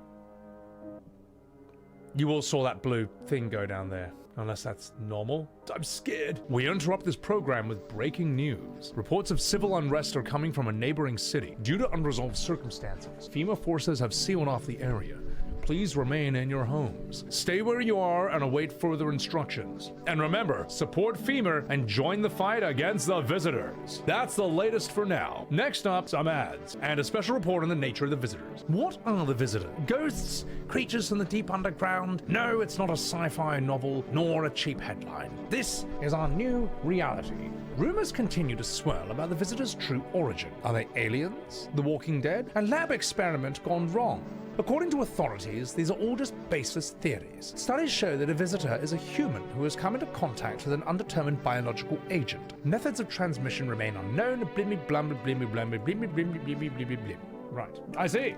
You all saw that blue thing go down there. Unless that's normal. I'm scared. We interrupt this program with breaking news. Reports of civil unrest are coming from a neighboring city. Due to unresolved circumstances, FEMA forces have sealed off the area. Please remain in your homes. Stay where you are and await further instructions. And remember, support FEMA and join the fight against the visitors. That's the latest for now. Next up, some ads and a special report on the nature of the visitors. What are the visitors? Ghosts? Creatures from the deep underground? No, it's not a sci-fi novel nor a cheap headline. This is our new reality. Rumors continue to swirl about the visitors' true origin. Are they aliens? The Walking Dead? A lab experiment gone wrong? According to authorities, these are all just baseless theories. Studies show that a visitor is a human who has come into contact with an undetermined biological agent. Methods of transmission remain unknown. Blimmy blummy blimmy blummy blimmy blimmy blimmy blimmy blim. Right. I see.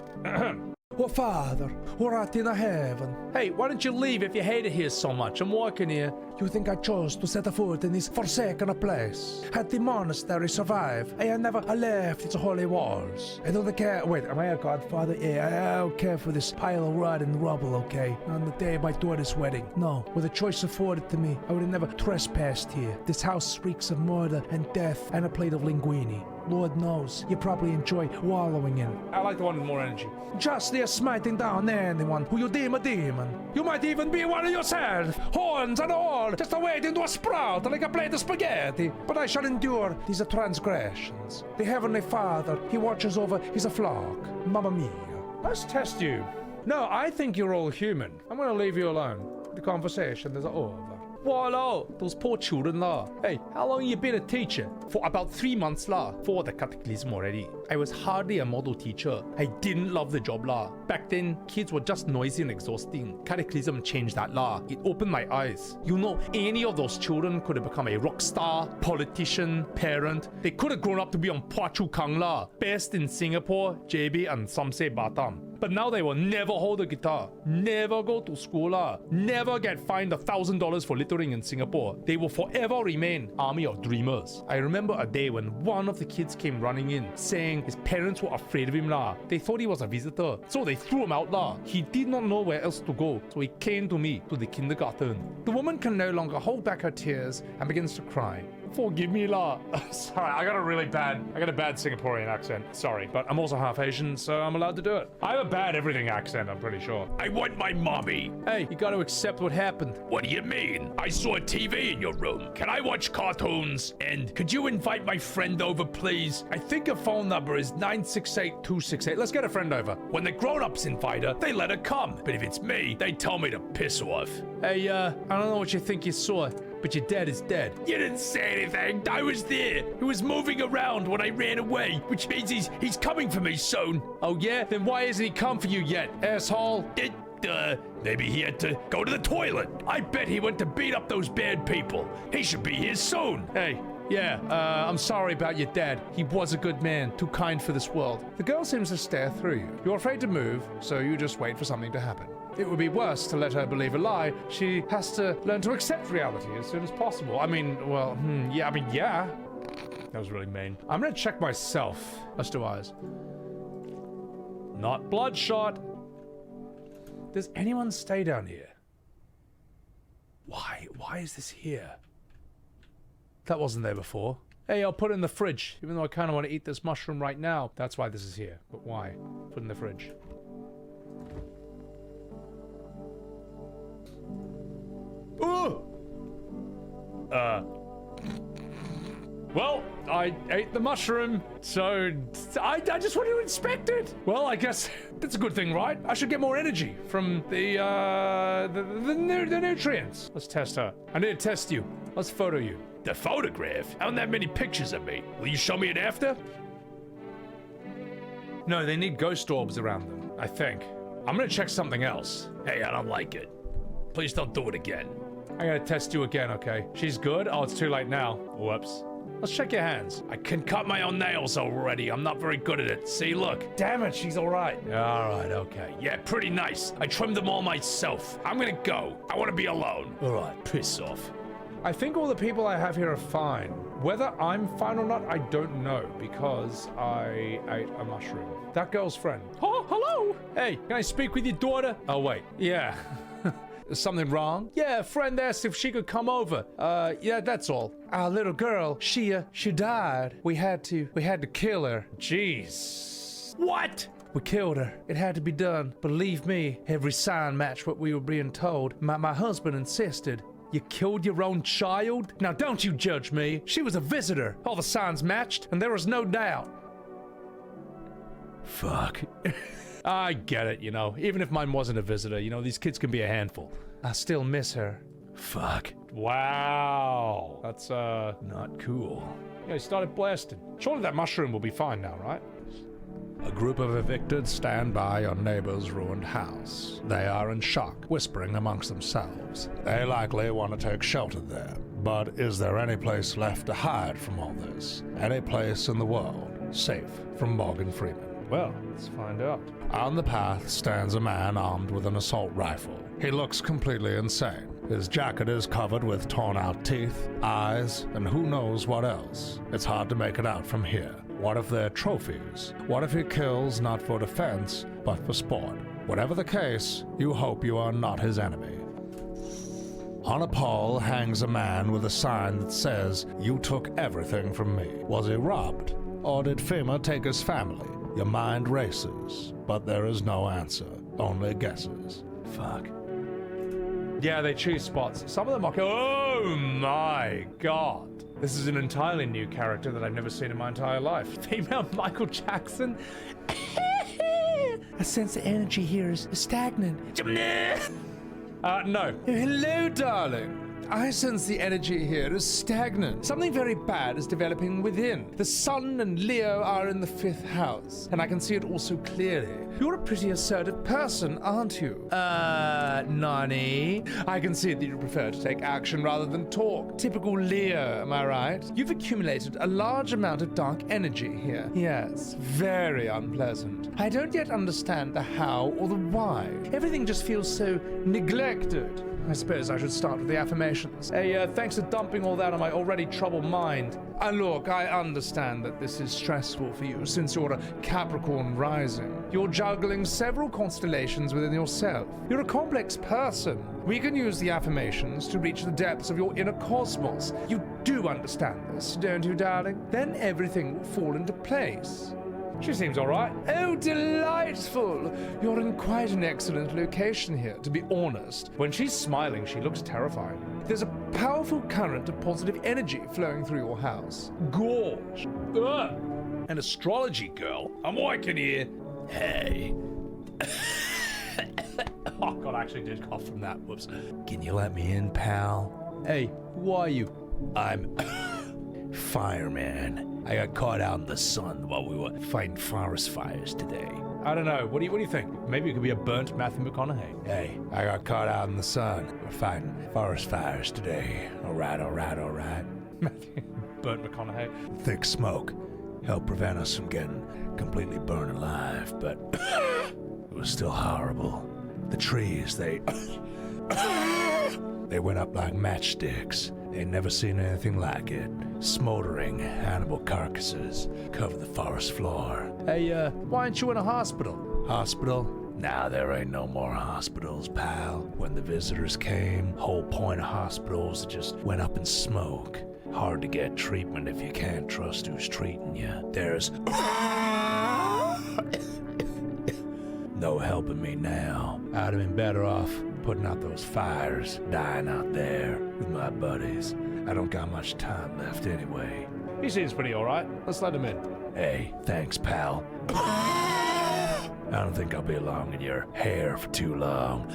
Oh, Father, who art in heaven. Hey, why don't you leave if you hate it here so much? I'm working here. You think I chose to set a foot in this forsaken place? Had the monastery survived, I had never left its holy walls. I don't care. Wait, am I a godfather? Yeah, I don't care for this pile of rotten rubble, okay? On the day of my daughter's wedding. No, with the choice afforded to me, I would have never trespassed here. This house reeks of murder and death and a plate of linguine. Lord knows, you probably enjoy wallowing in it. I like the one with more energy. Justly smiting down anyone who you deem a demon. You might even be one of yourself, horns and all, just waiting to sprout like a plate of spaghetti. But I shall endure these transgressions. The Heavenly Father, he watches over his flock. Mamma mia. Let's test you. No, I think you're all human. I'm gonna leave you alone. The conversation is over. Voila, those poor children lah. Hey, how long you been a teacher? For about 3 months lah. For the cataclysm already. I was hardly a model teacher. I didn't love the job lah. Back then, kids were just noisy and exhausting. Cataclysm changed that lah. It opened my eyes. You know, any of those children could have become a rock star, politician, parent. They could have grown up to be on Phua Chu Kang lah. Best in Singapore, JB and some say Batam. But now they will never hold a guitar, never go to school, never get fined $1,000 for littering in Singapore. They will forever remain army of dreamers. I remember a day when one of the kids came running in, saying his parents were afraid of him. They thought he was a visitor, so they threw him out. He did not know where else to go, so he came to me, to the kindergarten. The woman can no longer hold back her tears and begins to cry. Forgive me, Sorry, I got a bad Singaporean accent. Sorry, but I'm also half Asian, so I'm allowed to do it. I have a bad everything accent, I'm pretty sure. I want my mommy. Hey, you gotta accept what happened. What do you mean? I saw a TV in your room. Can I watch cartoons? And could you invite my friend over, please? I think her phone number is 968-268. Let's get a friend over. When the grown-ups invite her, they let her come. But if it's me, they tell me to piss off. Hey, I don't know what you think you saw, but your dad is dead. You didn't say anything. I was there. He was moving around when I ran away, which means he's coming for me soon. Oh yeah? Then why hasn't he come for you yet, asshole? Maybe he had to go to the toilet. I bet he went to beat up those bad people. He should be here soon. Hey. Yeah, I'm sorry about your dad. He was a good man, too kind for this world. The girl seems to stare through you. You're afraid to move, so you just wait for something to happen. It would be worse to let her believe a lie. She has to learn to accept reality as soon as possible. Yeah. That was really mean. I'm gonna check myself. Let's do eyes. Not bloodshot. Does anyone stay down here? Why? Why is this here? That wasn't there before. Hey, I'll put it in the fridge, even though I kind of want to eat this mushroom right now. That's why this is here. But why? Put it in the fridge. Ooh! Well, I ate the mushroom, so I just wanted to inspect it. Well, I guess that's a good thing, right? I should get more energy from the nutrients. Let's test her. I need to test you. Let's photo you. The photograph? I don't have many pictures of me. Will you show me it after? No, they need ghost orbs around them, I think. I'm gonna check something else. Hey, I don't like it. Please don't do it again. I'm gonna test you again, okay? She's good? Oh, it's too late now. Whoops. Let's check your hands. I can cut my own nails already. I'm not very good at it. See, look. Damn it, she's alright. Alright, okay. Yeah, pretty nice. I trimmed them all myself. I'm gonna go. I want to be alone. Alright, piss off. I think all the people I have here are fine. Whether I'm fine or not, I don't know, because I ate a mushroom. That girl's friend. Oh, hello! Hey, can I speak with your daughter? Oh, wait. Yeah. Is something wrong? Yeah, a friend asked if she could come over. Yeah, that's all. Our little girl, she died. We had to kill her. Jeez. What? We killed her. It had to be done. Believe me, every sign matched what we were being told. My husband insisted. You killed your own child? Now don't you judge me. She was a visitor. All the signs matched, and there was no doubt. Fuck. I get it, you know. Even if mine wasn't a visitor, you know, these kids can be a handful. I still miss her. Fuck. Wow. That's, not cool. Yeah, he started blasting. Surely that mushroom will be fine now, right? A group of evicted stand by your neighbor's ruined house. They are in shock, whispering amongst themselves. They likely want to take shelter there. But is there any place left to hide from all this? Any place in the world safe from Morgan Freeman? Well, let's find out. On the path stands a man armed with an assault rifle. He looks completely insane. His jacket is covered with torn-out teeth, eyes, and who knows what else. It's hard to make it out from here. What if they're trophies? What if he kills not for defense, but for sport? Whatever the case, you hope you are not his enemy. On a pole hangs a man with a sign that says, "You took everything from me." Was he robbed? Or did FEMA take his family? Your mind races, but there is no answer, only guesses. Fuck. Yeah, they choose spots. Some of them are... Oh my god. This is an entirely new character that I've never seen in my entire life. Female Michael Jackson? I sense the energy here is stagnant. No. Hello, darling. I sense the energy here is stagnant. Something very bad is developing within. The sun and Leo are in the 5th house, and I can see it also clearly. You're a pretty assertive person, aren't you? Nani? I can see that you prefer to take action rather than talk. Typical Leo, am I right? You've accumulated a large amount of dark energy here. Yes, very unpleasant. I don't yet understand the how or the why. Everything just feels so neglected. I suppose I should start with the affirmations. Hey, thanks for dumping all that on my already troubled mind. Look, I understand that this is stressful for you since you're a Capricorn rising. You're juggling several constellations within yourself. You're a complex person. We can use the affirmations to reach the depths of your inner cosmos. You do understand this, don't you, darling? Then everything will fall into place. She seems all right. Oh, delightful! You're in quite an excellent location here, to be honest. When she's smiling, she looks terrifying. There's a powerful current of positive energy flowing through your house. Gorge. Ugh. An astrology girl? I'm working here. Hey. Oh, God, I actually did cough from that. Whoops. Can you let me in, pal? Hey, who are you? I'm fireman. I got caught out in the sun while we were fighting forest fires today. I don't know. What do you think? Maybe it could be a burnt Matthew McConaughey. Hey, I got caught out in the sun. We're fighting forest fires today. All right. Matthew burnt McConaughey. Thick smoke helped prevent us from getting completely burned alive, but it was still horrible. The trees, they went up like matchsticks. They'd never seen anything like it. Smoldering animal carcasses covered the forest floor. Hey, why aren't you in a hospital? Hospital? Now there ain't no more hospitals, pal. When the visitors came, whole point of hospitals just went up in smoke. Hard to get treatment if you can't trust who's treating you. There's no helping me now. I'd have been better off putting out those fires, dying out there with my buddies. I don't got much time left anyway. He seems pretty alright. Let's let him in. Hey, thanks, pal. I don't think I'll be along in your hair for too long.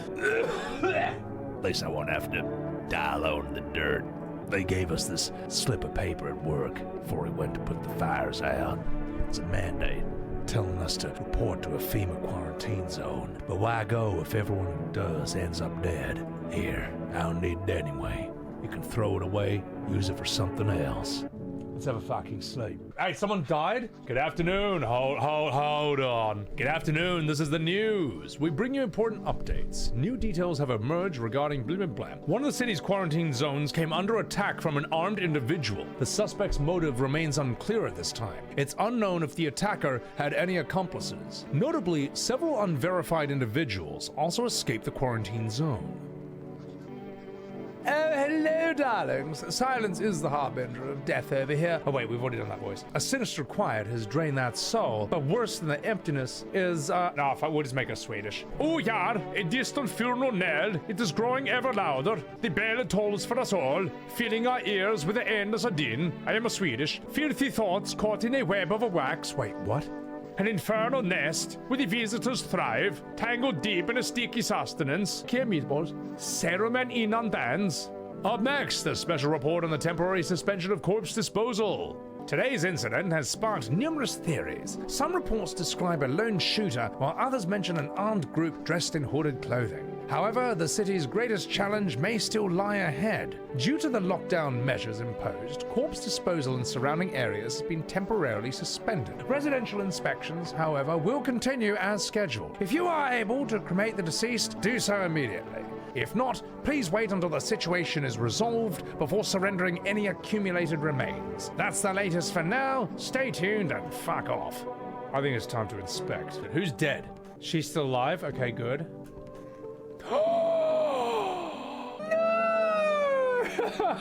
At least I won't have to die alone in the dirt. They gave us this slip of paper at work before we went to put the fires out. It's a mandate, telling us to report to a FEMA quarantine zone. But why go if everyone who does ends up dead? Here, I don't need it anyway. You can throw it away, use it for something else. Let's have a fucking sleep. Hey, someone died? Good afternoon. Hold on. Good afternoon. This is the news. We bring you important updates. New details have emerged regarding blah blah blah. One of the city's quarantine zones came under attack from an armed individual. The suspect's motive remains unclear at this time. It's unknown if the attacker had any accomplices. Notably, several unverified individuals also escaped the quarantine zone. Oh, hello, darlings. Silence is the harbinger of death over here. Oh, wait, we've already done that voice. A sinister quiet has drained that soul, but worse than the emptiness is, no, we'll just make us Swedish. Oh, yeah, a distant funeral knell. It is growing ever louder. The bell tolls for us all, filling our ears with the endless din. I am a Swedish. Filthy thoughts caught in a web of wax. Wait, what? An infernal nest where the visitors thrive, tangled deep in a sticky sustenance. Here, meatballs. Cerumen inundans. Up next, a special report on the temporary suspension of corpse disposal. Today's incident has sparked numerous theories. Some reports describe a lone shooter, while others mention an armed group dressed in hooded clothing. However, the city's greatest challenge may still lie ahead. Due to the lockdown measures imposed, corpse disposal in surrounding areas has been temporarily suspended. Residential inspections, however, will continue as scheduled. If you are able to cremate the deceased, do so immediately. If not, please wait until the situation is resolved before surrendering any accumulated remains. That's the latest for now. Stay tuned and fuck off. I think it's time to inspect. Who's dead? She's still alive? Okay, good.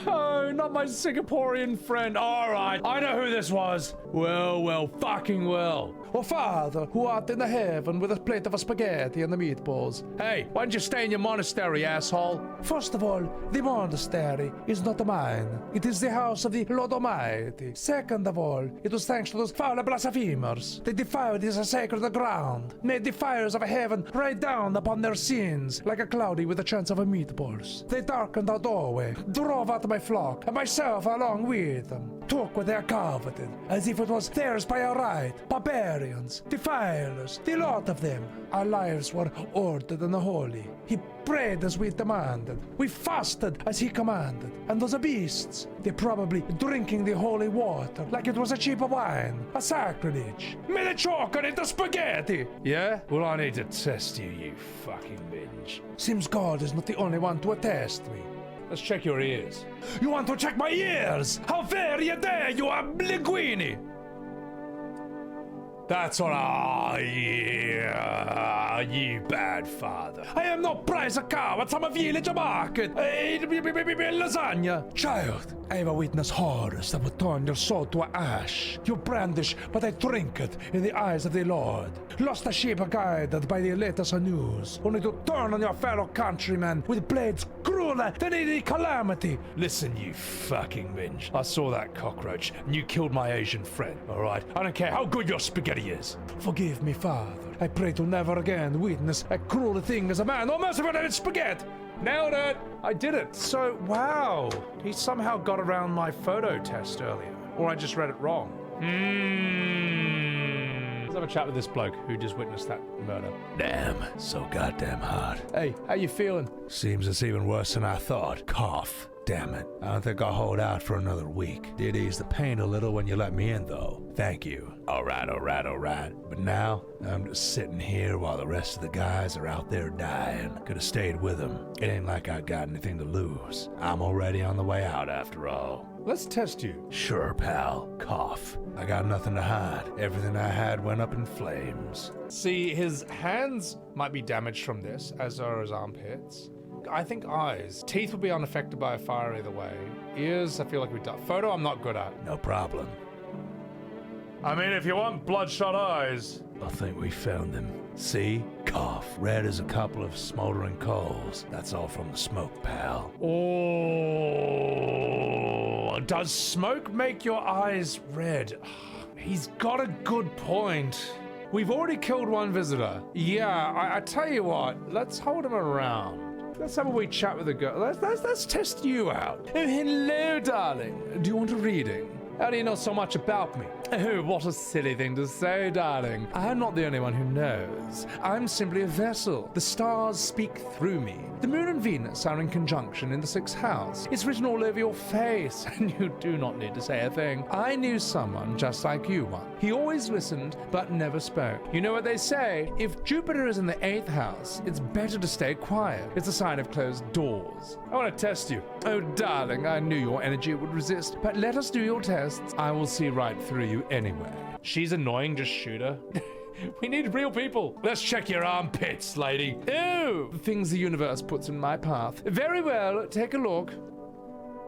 No, not my Singaporean friend. All right, I know who this was. Well, fucking well. Oh, Father, who art in the heaven with a plate of spaghetti and the meatballs. Hey, why don't you stay in your monastery, asshole? First of all, the monastery is not mine. It is the house of the Lord Almighty. Second of all, it was thanks to those foul blasphemers. They defiled this sacred ground, made the fires of heaven rain down upon their sins like a cloudy with a chance of a meatballs. They darkened our doorway, drove out my flock, and myself along with them. Took what they coveted, as if it was theirs by a right. Barbarians, defilers, the lot of them. Our lives were ordered and holy. He prayed as we demanded. We fasted as he commanded. And those beasts, they probably drinking the holy water like it was a cheap wine. A sacrilege. May they choke on it the spaghetti! Yeah? Well, I need to test you, you fucking binge. Seems God is not the only one to attest me. Let's check your ears. You want to check my ears? How very dare you, a linguini! That's all right, yeah, you bad father. I am no prize of cowards, I'm a village market. Lasagna. Child, I have witnessed horrors that would turn your soul to ash. You brandish, but I drink it in the eyes of the Lord. Lost a sheep guided by the latest news, only to turn on your fellow countrymen with blades crueler than any calamity. Listen, you fucking binge. I saw that cockroach, and you killed my Asian friend, all right? I don't care how good your spaghetti is. Forgive me, Father. I pray to never again witness a cruel thing as a man, or merciful than spaghetti. Nailed it! I did it. So, wow. He somehow got around my photo test earlier. Or I just read it wrong. Let's have a chat with this bloke who just witnessed that murder. Damn, so goddamn hot. Hey, how you feeling? Seems it's even worse than I thought. Cough. Damn it. I don't think I'll hold out for another week. Did ease the pain a little when you let me in, though. Thank you. All right. But now, I'm just sitting here while the rest of the guys are out there dying. Could have stayed with them. It ain't like I got anything to lose. I'm already on the way out, after all. let's test you. Sure, pal. Cough. I got nothing to hide. Everything I had went up in flames. See, his hands might be damaged from this, as are his armpits. I think eyes. Teeth will be unaffected by a fire either way. Ears, I feel like we done. Photo, I'm not good at. No problem. I mean, if you want bloodshot eyes. I think we found him. See? Cough. Red as a couple of smoldering coals. That's all from the smoke, pal. Oh, does smoke make your eyes red? He's got a good point. We've already killed one visitor. Yeah, I tell you what, let's hold him around. Let's have a wee chat with the girl. Let's test you out. Oh, hello, darling. Do you want a reading? How do you know so much about me? Oh, what a silly thing to say, darling. I'm not the only one who knows. I'm simply a vessel. The stars speak through me. The moon and Venus are in conjunction in the 6th house. It's written all over your face, and you do not need to say a thing. I knew someone just like you once. He always listened, but never spoke. You know what they say? If Jupiter is in the 8th house, it's better to stay quiet. It's a sign of closed doors. I want to test you. Oh, darling, I knew your energy would resist, but let us do your tests. I will see right through you anyway. She's annoying, just shoot her. We need real people. Let's check your armpits, lady. Ew! The things the universe puts in my path. Very well, take a look.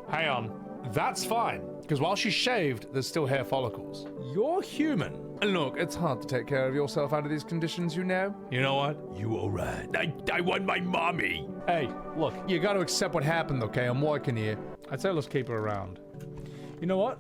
Hang on. That's fine. Because while she's shaved, there's still hair follicles. You're human. Look, it's hard to take care of yourself under these conditions, you know? You know what? You alright? I want my mommy. Hey, look, you gotta accept what happened, okay? I'm working here. I'd say let's keep her around. You know what?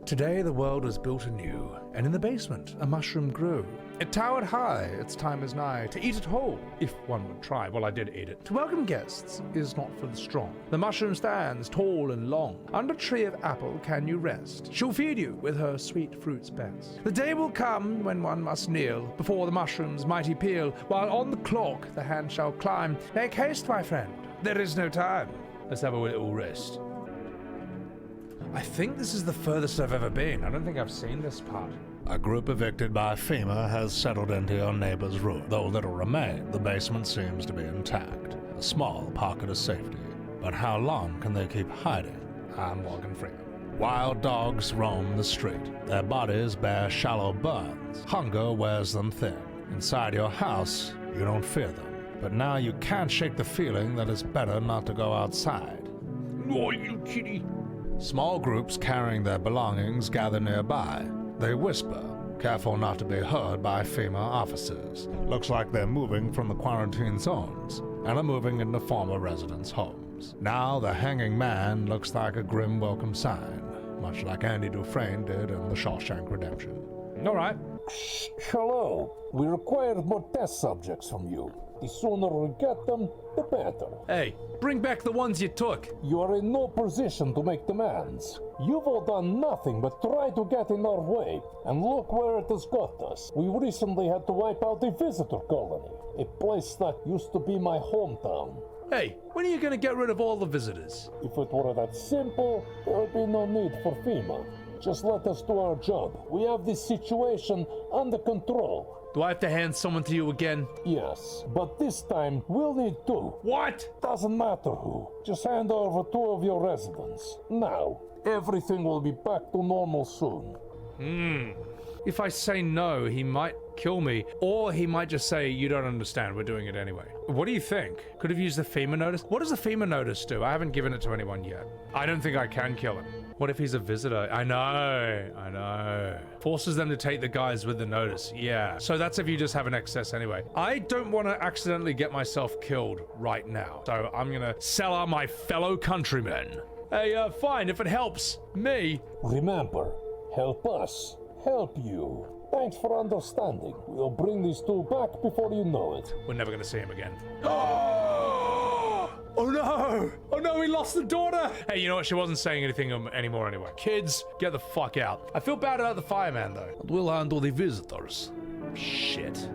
Today the world was built anew, and in the basement a mushroom grew. It towered high, its time is nigh, to eat it whole, if one would try. Well, I did eat it. To welcome guests is not for the strong. The mushroom stands tall and long. Under tree of apple can you rest. She'll feed you with her sweet fruits best. The day will come when one must kneel before the mushroom's mighty peel, while on the clock the hand shall climb. Make haste, my friend, there is no time. Let's have a little rest. I think this is the furthest I've ever been. I don't think I've seen this part. A group evicted by FEMA has settled into your neighbor's room. Though little remains, the basement seems to be intact. A small pocket of safety. But how long can they keep hiding? I'm Morgan Freeman. Wild dogs roam the street. Their bodies bear shallow burns. Hunger wears them thin. Inside your house, you don't fear them. But now you can't shake the feeling that it's better not to go outside. Oh, you kitty. Small groups carrying their belongings gather nearby. They whisper, careful not to be heard by FEMA officers. Looks like they're moving from the quarantine zones and are moving into former residents' homes. Now the hanging man looks like a grim welcome sign, much like Andy Dufresne did in The Shawshank Redemption. All right. Hello. We require more test subjects from you. The sooner we get them, the better. Hey, bring back the ones you took. You are in no position to make demands. You've all done nothing but try to get in our way, and look where it has got us. We recently had to wipe out a visitor colony, a place that used to be my hometown. Hey, when are you gonna get rid of all the visitors? If it were that simple, there would be no need for FEMA. Just let us do our job. We have this situation under control. Do I have to hand someone to you again? Yes, but this time we'll need two. What? Doesn't matter who. Just hand over 2 of your residents. Now, everything will be back to normal soon. If I say no, he might kill me, or he might just say, you don't understand, we're doing it anyway. What do you think? Could have used the FEMA notice? What does the FEMA notice do? I haven't given it to anyone yet. I don't think I can kill him. What if he's a visitor? I know. Forces them to take the guys with the notice. Yeah. So that's if you just have an excess anyway. I don't want to accidentally get myself killed right now. So I'm gonna sell out my fellow countrymen. Hey, fine, if it helps me. Remember, help us, help you. Thanks for understanding. We'll bring these 2 back before you know it. We're never gonna see him again. Oh no! Oh no, we lost the daughter! Hey, you know what? She wasn't saying anything anymore anyway. Kids, get the fuck out. I feel bad about the fireman though. We'll handle the visitors. Shit.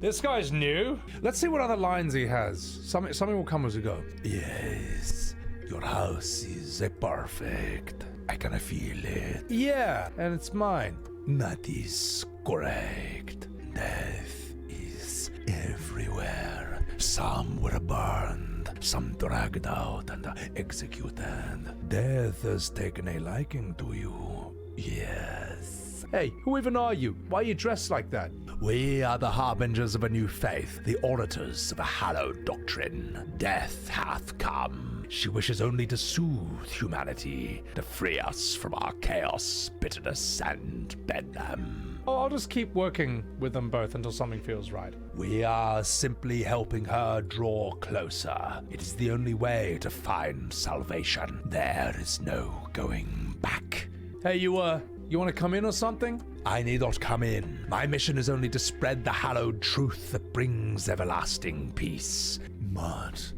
This guy's new. Let's see what other lines he has. Something will come as we go. Yes, your house is perfect. I can feel it. Yeah, and it's mine. That is correct. Death is everywhere. Some were burned, some dragged out and executed. Death has taken a liking to you. Yes. Hey, who even are you? Why are you dressed like that? We are the harbingers of a new faith, the auditors of a hallowed doctrine. Death hath come. She wishes only to soothe humanity, to free us from our chaos, bitterness, and bedlam. Oh, I'll just keep working with them both until something feels right. We are simply helping her draw closer. It is the only way to find salvation. There is no going back. Hey, you want to come in or something? I need not come in. My mission is only to spread the hallowed truth that brings everlasting peace. But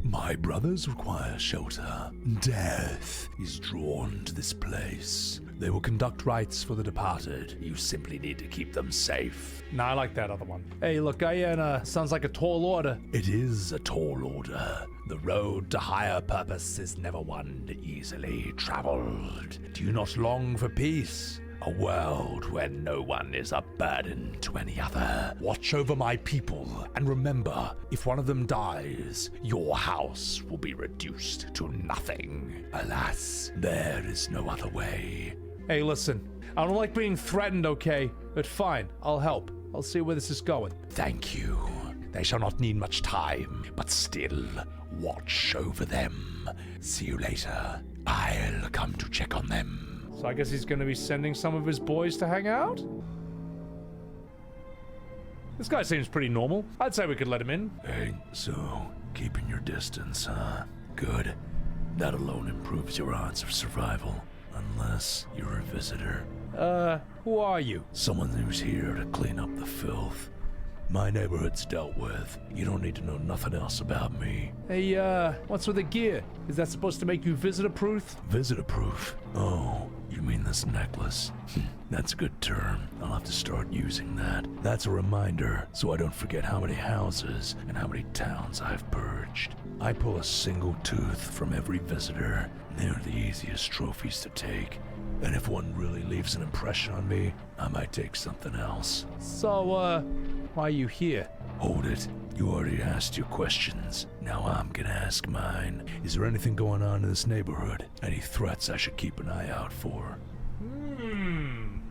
my brothers require shelter. Death is drawn to this place. They will conduct rites for the departed. You simply need to keep them safe. Nah, I like that other one. Hey, look, Guyana sounds like a tall order. It is a tall order. The road to higher purpose is never one easily traveled. Do you not long for peace? A world where no one is a burden to any other. Watch over my people, and remember, if one of them dies, your house will be reduced to nothing. Alas, there is no other way. Hey, listen, I don't like being threatened, okay? But fine, I'll help. I'll see where this is going. Thank you. They shall not need much time, but still, watch over them. See you later. I'll come to check on them. So I guess he's going to be sending some of his boys to hang out? This guy seems pretty normal. I'd say we could let him in. Hey, so, keeping your distance, huh? Good. That alone improves your odds of survival. Unless you're a visitor. Who are you? Someone who's here to clean up the filth. My neighborhood's dealt with. You don't need to know nothing else about me. Hey, what's with the gear? Is that supposed to make you visitor-proof? Visitor-proof? Oh, you mean this necklace? That's a good term. I'll have to start using that. That's a reminder, so I don't forget how many houses and how many towns I've purged. I pull a single tooth from every visitor. They're the easiest trophies to take. And if one really leaves an impression on me, I might take something else. So, why are you here? Hold it. You already asked your questions. Now I'm gonna ask mine. Is there anything going on in this neighborhood? Any threats I should keep an eye out for?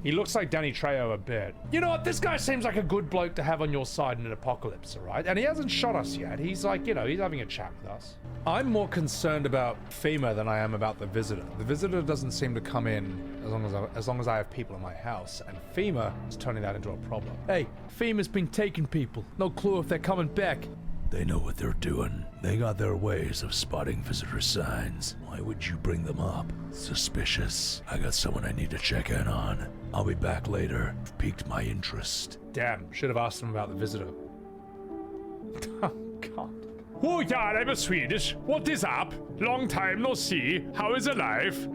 He looks like Danny Trejo a bit. You know what? This guy seems like a good bloke to have on your side in an apocalypse, alright? And he hasn't shot us yet. He's like, you know, he's having a chat with us. I'm more concerned about FEMA than I am about the visitor. The visitor doesn't seem to come in as long as I have people in my house, and FEMA is turning that into a problem. Hey, FEMA's been taking people. No clue if they're coming back. They know what they're doing. They got their ways of spotting visitor signs. Why would you bring them up? Suspicious. I got someone I need to check in on. I'll be back later. You've piqued my interest. Damn, should have asked him about the visitor. Oh, God. Oh yeah, I'm Swedish. What is up? Long time no see. How is life?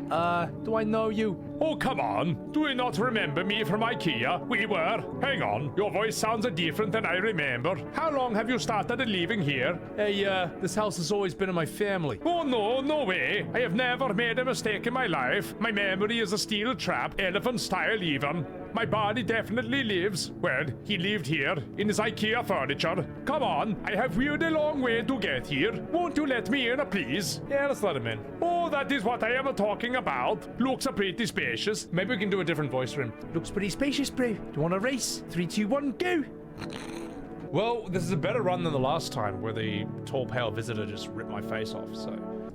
Do I know you? Oh, come on. Do you not remember me from IKEA? We were. Hang on. Your voice sounds different than I remember. How long have you started living here? Hey, this house has always been in my family. Oh, no, no way. I have never made a mistake in my life. My memory is a steel trap, elephant style even. My body definitely lives. Well, he lived here, in his IKEA furniture. Come on, I have really a long way to get here. Won't you let me in, please? Yeah, let's let him in. Oh, that is what I am talking about. Looks pretty spacious. Maybe we can do a different voice for him. Looks pretty spacious, bro. Do you want a race? 3, 2, 1, go! Well, this is a better run than the last time where the tall, pale visitor just ripped my face off, so.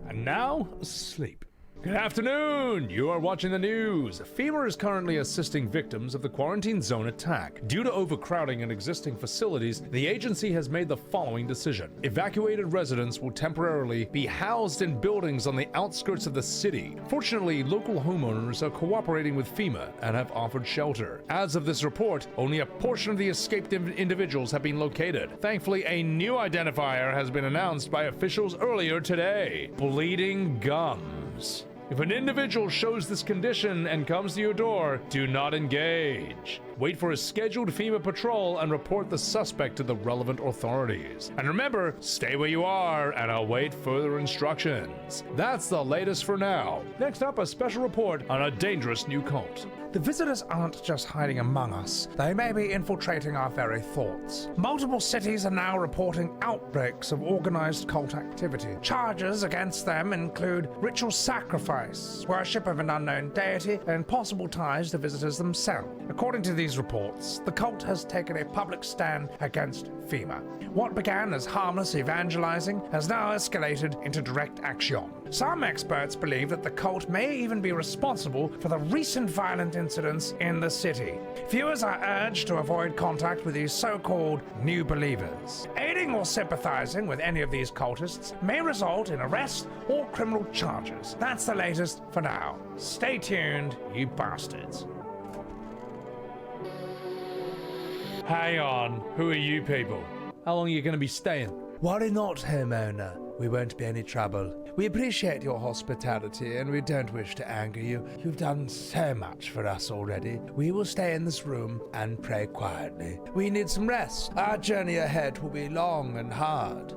And now, sleep. Good afternoon! You are watching the news. FEMA is currently assisting victims of the quarantine zone attack. Due to overcrowding in existing facilities, the agency has made the following decision. Evacuated residents will temporarily be housed in buildings on the outskirts of the city. Fortunately, local homeowners are cooperating with FEMA and have offered shelter. As of this report, only a portion of the escaped individuals have been located. Thankfully, a new identifier has been announced by officials earlier today. Bleeding gums. If an individual shows this condition and comes to your door, do not engage. Wait for a scheduled FEMA patrol and report the suspect to the relevant authorities. And remember, stay where you are and await further instructions. That's the latest for now. Next up, a special report on a dangerous new cult. the visitors aren't just hiding among us, they may be infiltrating our very thoughts. Multiple cities are now reporting outbreaks of organized cult activity. Charges against them include ritual sacrifice, worship of an unknown deity, and possible ties to visitors themselves. According to these reports, the cult has taken a public stand against FEMA. What began as harmless evangelizing has now escalated into direct action. Some experts believe that the cult may even be responsible for the recent violent incidents in the city. Viewers are urged to avoid contact with these so-called new believers. Aiding or sympathizing with any of these cultists may result in arrest or criminal charges. That's the latest for now. Stay tuned, you bastards. Hang on, who are you people? How long are you going to be staying? Worry not, homeowner. We won't be any trouble. We appreciate your hospitality and we don't wish to anger you. You've done so much for us already. We will stay in this room and pray quietly. We need some rest. Our journey ahead will be long and hard.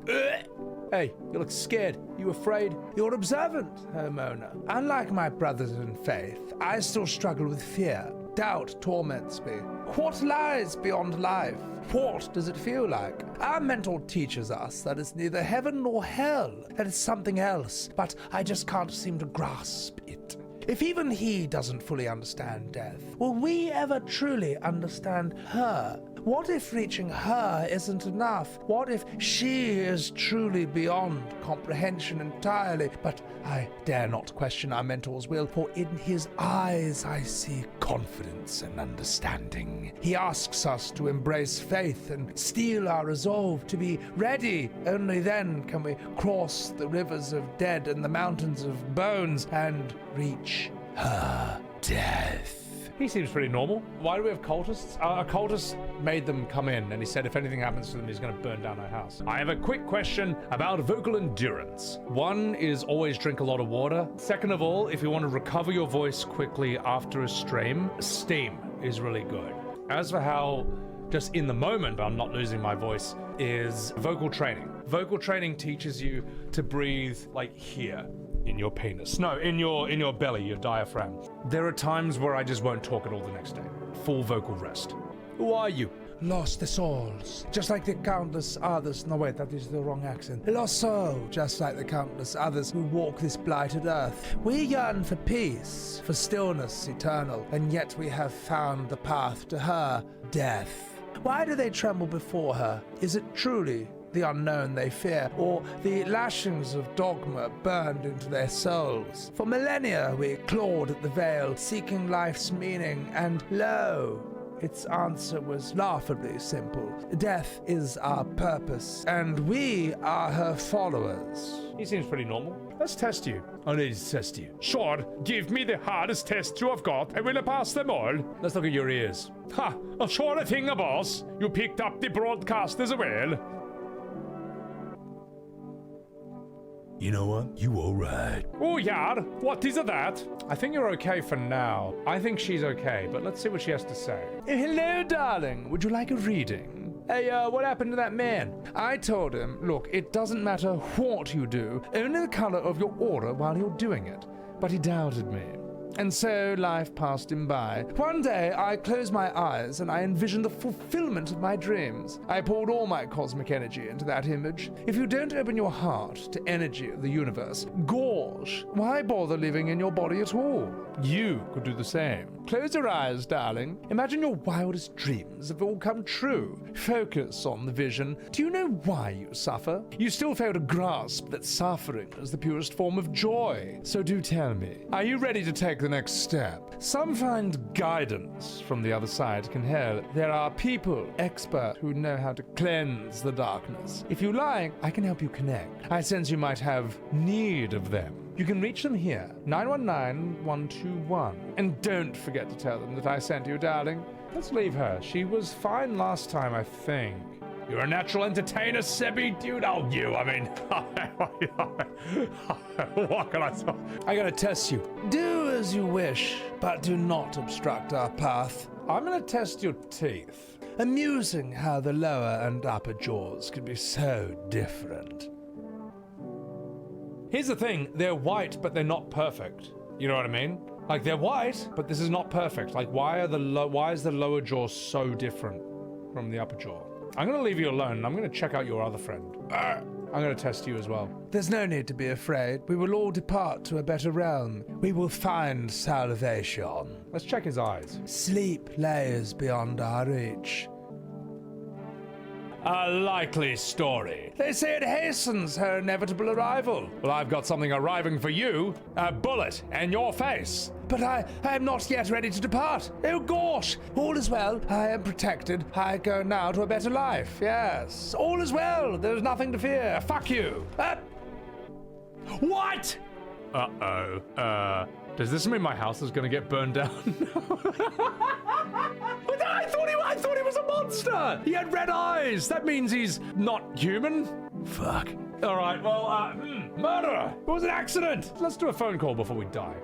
Hey, you look scared. You afraid? You're observant, homeowner. Unlike my brothers in faith, I still struggle with fear. Doubt torments me. What lies beyond life? What does it feel like? Our mentor teaches us that it's neither heaven nor hell, that it's something else, but I just can't seem to grasp it. If even he doesn't fully understand death, will we ever truly understand her? What if reaching her isn't enough? What if she is truly beyond comprehension entirely? But I dare not question our mentor's will, for in his eyes I see confidence and understanding. He asks us to embrace faith and steel our resolve to be ready. Only then can we cross the rivers of dead and the mountains of bones and reach her death. He seems pretty normal. Why do we have cultists? A cultist made them come in, and he said if anything happens to them, he's going to burn down our house. I have a quick question about vocal endurance. One is always drink a lot of water. Second of all, if you want to recover your voice quickly after a stream, steam is really good. As for how just in the moment I'm not losing my voice is vocal training. Vocal training teaches you to breathe like here. In your penis. No, in your belly, your diaphragm. There are times where I just won't talk at all the next day. Full vocal rest. Who are you? Lost the souls, just like the countless others. No, wait, that is the wrong accent. Lost soul, just like the countless others who walk this blighted earth. We yearn for peace, for stillness eternal, and yet we have found the path to her, death. Why do they tremble before her? Is it truly the unknown they fear, or the lashings of dogma burned into their souls? For millennia we clawed at the veil, seeking life's meaning, and lo, its answer was laughably simple. Death is our purpose, and we are her followers. He seems pretty normal. Let's test you. I need to test you. Sure, give me the hardest test you have got. I will pass them all. Let's look at your ears. Ha! A sure thing, boss. You picked up the broadcast as well. You know what? You alright. Oh, yeah. What is that? I think you're okay for now. I think she's okay, but let's see what she has to say. Hello, darling. Would you like a reading? Hey, what happened to that man? I told him, look, it doesn't matter what you do, only the color of your aura while you're doing it. But he doubted me. And so life passed him by. One day, I closed my eyes and I envisioned the fulfillment of my dreams. I poured all my cosmic energy into that image. If you don't open your heart to energy of the universe, gosh, why bother living in your body at all? You could do the same. Close your eyes, darling. Imagine your wildest dreams have all come true. Focus on the vision. Do you know why you suffer? You still fail to grasp that suffering is the purest form of joy. So do tell me, are you ready to take the next step? Some find guidance from the other side can help. There are people, expert, who know how to cleanse the darkness. If you like, I can help you connect. I sense you might have need of them. You can reach them here, 919-121. And don't forget to tell them that I sent you, darling. Let's leave her. She was fine last time, I think. You're a natural entertainer, Sebby, dude. Oh, you, I mean. What can I say? I gotta test you. Do as you wish, but do not obstruct our path. I'm gonna test your teeth. Amusing how the lower and upper jaws can be so different. Here's the thing, they're white, but they're not perfect. You know what I mean? Like, they're white, but this is not perfect. Like, why is the lower jaw so different from the upper jaw? I'm gonna leave you alone, and I'm gonna check out your other friend. I'm gonna test you as well. There's no need to be afraid. We will all depart to a better realm. We will find salvation. Let's check his eyes. Sleep lies beyond our reach. A likely story. They say it hastens her inevitable arrival. Well, I've got something arriving for you. A bullet in your face. But I am not yet ready to depart. Oh gosh, all is well. I am protected. I go now to a better life. Yes, all is well. There's nothing to fear. Fuck you. What? Does this mean my house is gonna get burned down? I thought he was a monster! He had red eyes! That means he's not human? Fuck. Alright, well, murderer! It was an accident! Let's do a phone call before we die.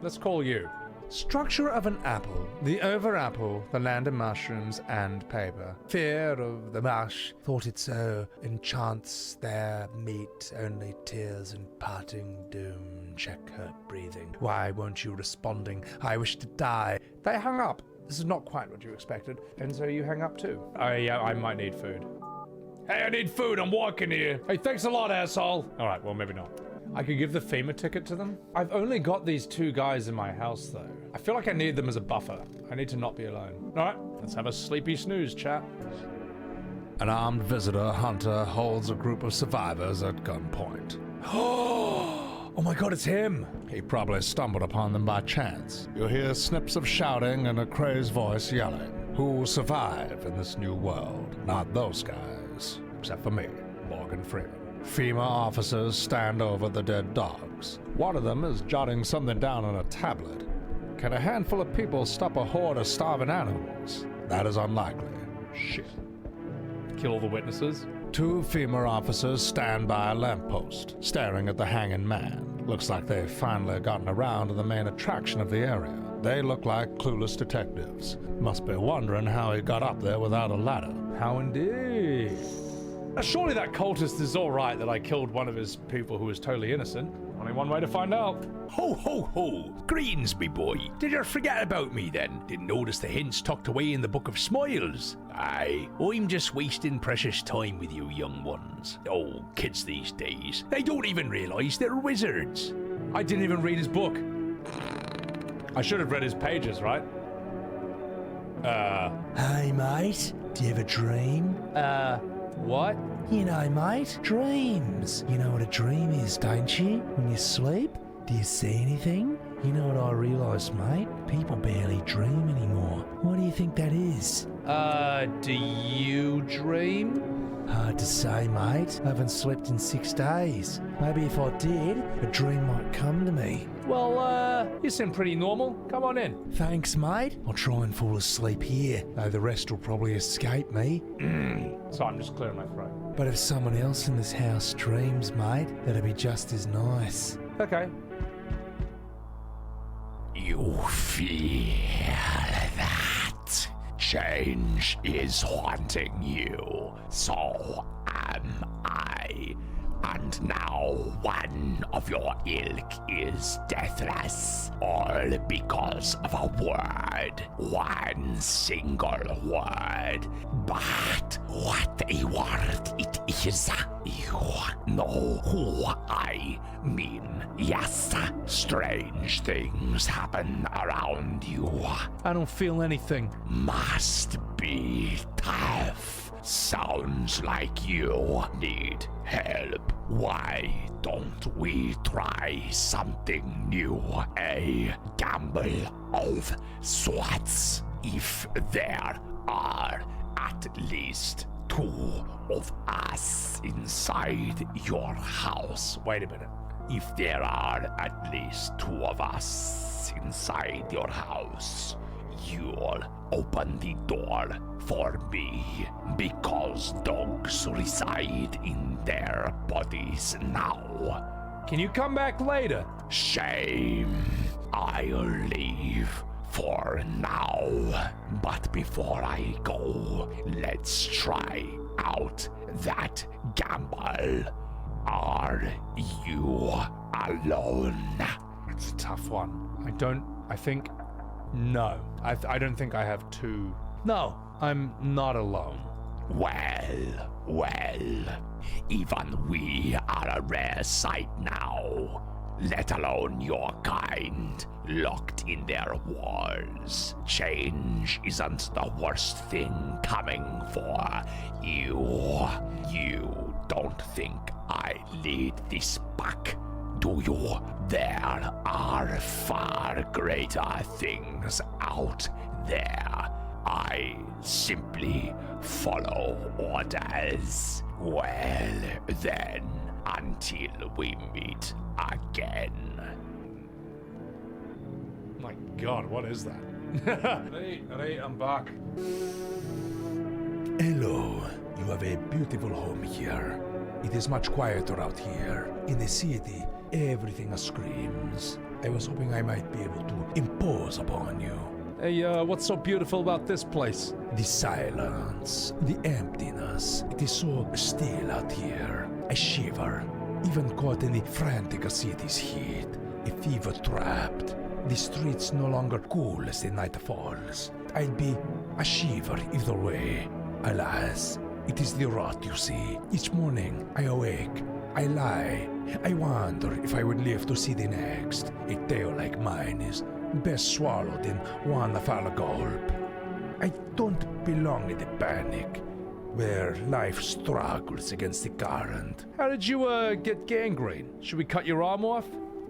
Let's call you. Structure of an apple. The over apple, the land of mushrooms and paper. Fear of the mush, thought it so enchants their meat, only tears and parting doom. Check her breathing. Why won't you responding? I wish to die. They hung up. This is not quite what you expected. And so you hang up too. Yeah, I might need food. Hey, I need food. I'm walking here. Hey, thanks a lot, asshole. All right, well, maybe not. I could give the FEMA ticket to them. I've only got these two guys in my house, though. I feel like I need them as a buffer. I need to not be alone. All right, let's have a sleepy snooze, chat. An armed visitor hunter holds a group of survivors at gunpoint. Oh my god, it's him! He probably stumbled upon them by chance. You hear snips of shouting and a crazed voice yelling. Who will survive in this new world? Not those guys. Except for me, Morgan Freeman. FEMA officers stand over the dead dogs. One of them is jotting something down on a tablet. Can a handful of people stop a horde of starving animals? That is unlikely. Shit. Kill all the witnesses? Two FEMA officers stand by a lamppost, staring at the hanging man. Looks like they've finally gotten around to the main attraction of the area. They look like clueless detectives. Must be wondering how he got up there without a ladder. How indeed. Now, surely that cultist is all right that I killed one of his people who was totally innocent. Only one way to find out. Ho, ho, ho. Greetings, me boy. Did you forget about me then? Didn't notice the hints tucked away in the Book of Smiles? Aye, I'm just wasting precious time with you young ones. Oh, kids these days. They don't even realize they're wizards. I didn't even read his book. I should have read his pages, right? Hey, mate, do you have a dream? What? You know, mate, dreams. You know what a dream is, don't you? When you sleep, do you see anything? You know what I realised, mate? People barely dream anymore. What do you think that is? Do you dream? Hard to say, mate. I haven't slept in 6 days. Maybe if I did, a dream might come to me. Well, you seem pretty normal. Come on in. Thanks, mate. I'll try and fall asleep here, though the rest will probably escape me. So I'm just clearing my throat. But if someone else in this house dreams, mate, that'd be just as nice. Okay. You feel that change is haunting you. So am I. And now one of your ilk is deathless, all because of a word. One single word. But what a word it is. You know who I mean. Yes, strange things happen around you. I don't feel anything. Must be tough. Sounds like you need help. Why don't we try something new? A gamble of sorts. If there are at least 2 of us inside your house. Wait a minute. If there are at least 2 of us inside your house, you'll open the door for me, because dogs reside in their bodies now. Can you come back later? Shame. I'll leave for now. But before I go, let's try out that gamble. Are you alone? It's a tough tough one. I think, no. I don't think I have two. No, I'm not alone. Well, even we are a rare sight now, let alone your kind, locked in their walls. Change isn't the worst thing coming for you. You don't think I lead this pack, do you? There are far greater things out there. I simply follow orders. Well, then, until we meet again. My God, what is that? Hey, I'm back. Hello, you have a beautiful home here. It is much quieter out here. In the city, everything screams. I was hoping I might be able to impose upon you. Hey, what's so beautiful about this place? The silence, the emptiness. It is so still out here. I shiver, even caught in the frantic city's heat. A fever trapped. The streets no longer cool as the night falls. I'd be a shiver either way. Alas, it is the rot, you see. Each morning I awake, I lie. I wonder if I would live to see the next. A tale like mine is best swallowed in one foul gulp. I don't belong in the panic, where life struggles against the current. How did you, get gangrene? Should we cut your arm off?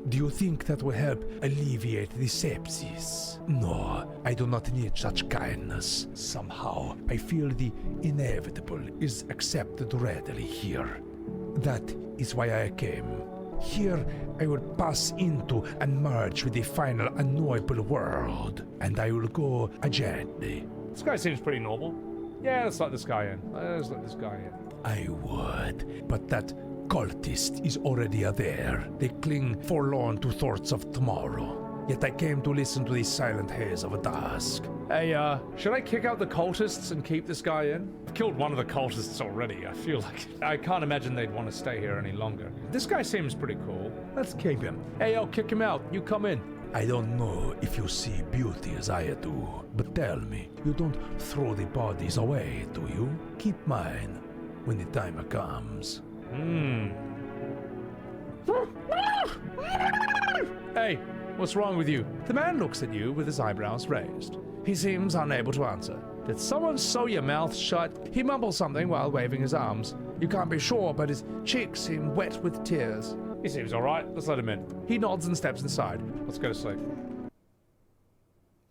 Do you think that will help alleviate the sepsis? No, I do not need such kindness. Somehow, I feel the inevitable is accepted readily here. That is why I came. Here, I will pass into and merge with the final unknowable world, and I will go gently. This guy seems pretty normal. Yeah, let's let this guy in. Let's let this guy in. I would, but that cultist is already there. They cling forlorn to thoughts of tomorrow. Yet I came to listen to the silent haze of dusk. Hey, should I kick out the cultists and keep this guy in? I've killed one of the cultists already. I feel like I can't imagine they'd want to stay here any longer. This guy seems pretty cool. Let's keep him. Hey, I'll kick him out. You come in. I don't know if you see beauty as I do, but tell me, you don't throw the bodies away, do you? Keep mine when the time comes. Hey, what's wrong with you? The man looks at you with his eyebrows raised. He seems unable to answer. Did someone sew your mouth shut? He mumbles something while waving his arms. You can't be sure, but his cheeks seem wet with tears. He seems alright. Let's let him in. He nods and steps inside. Let's go to sleep.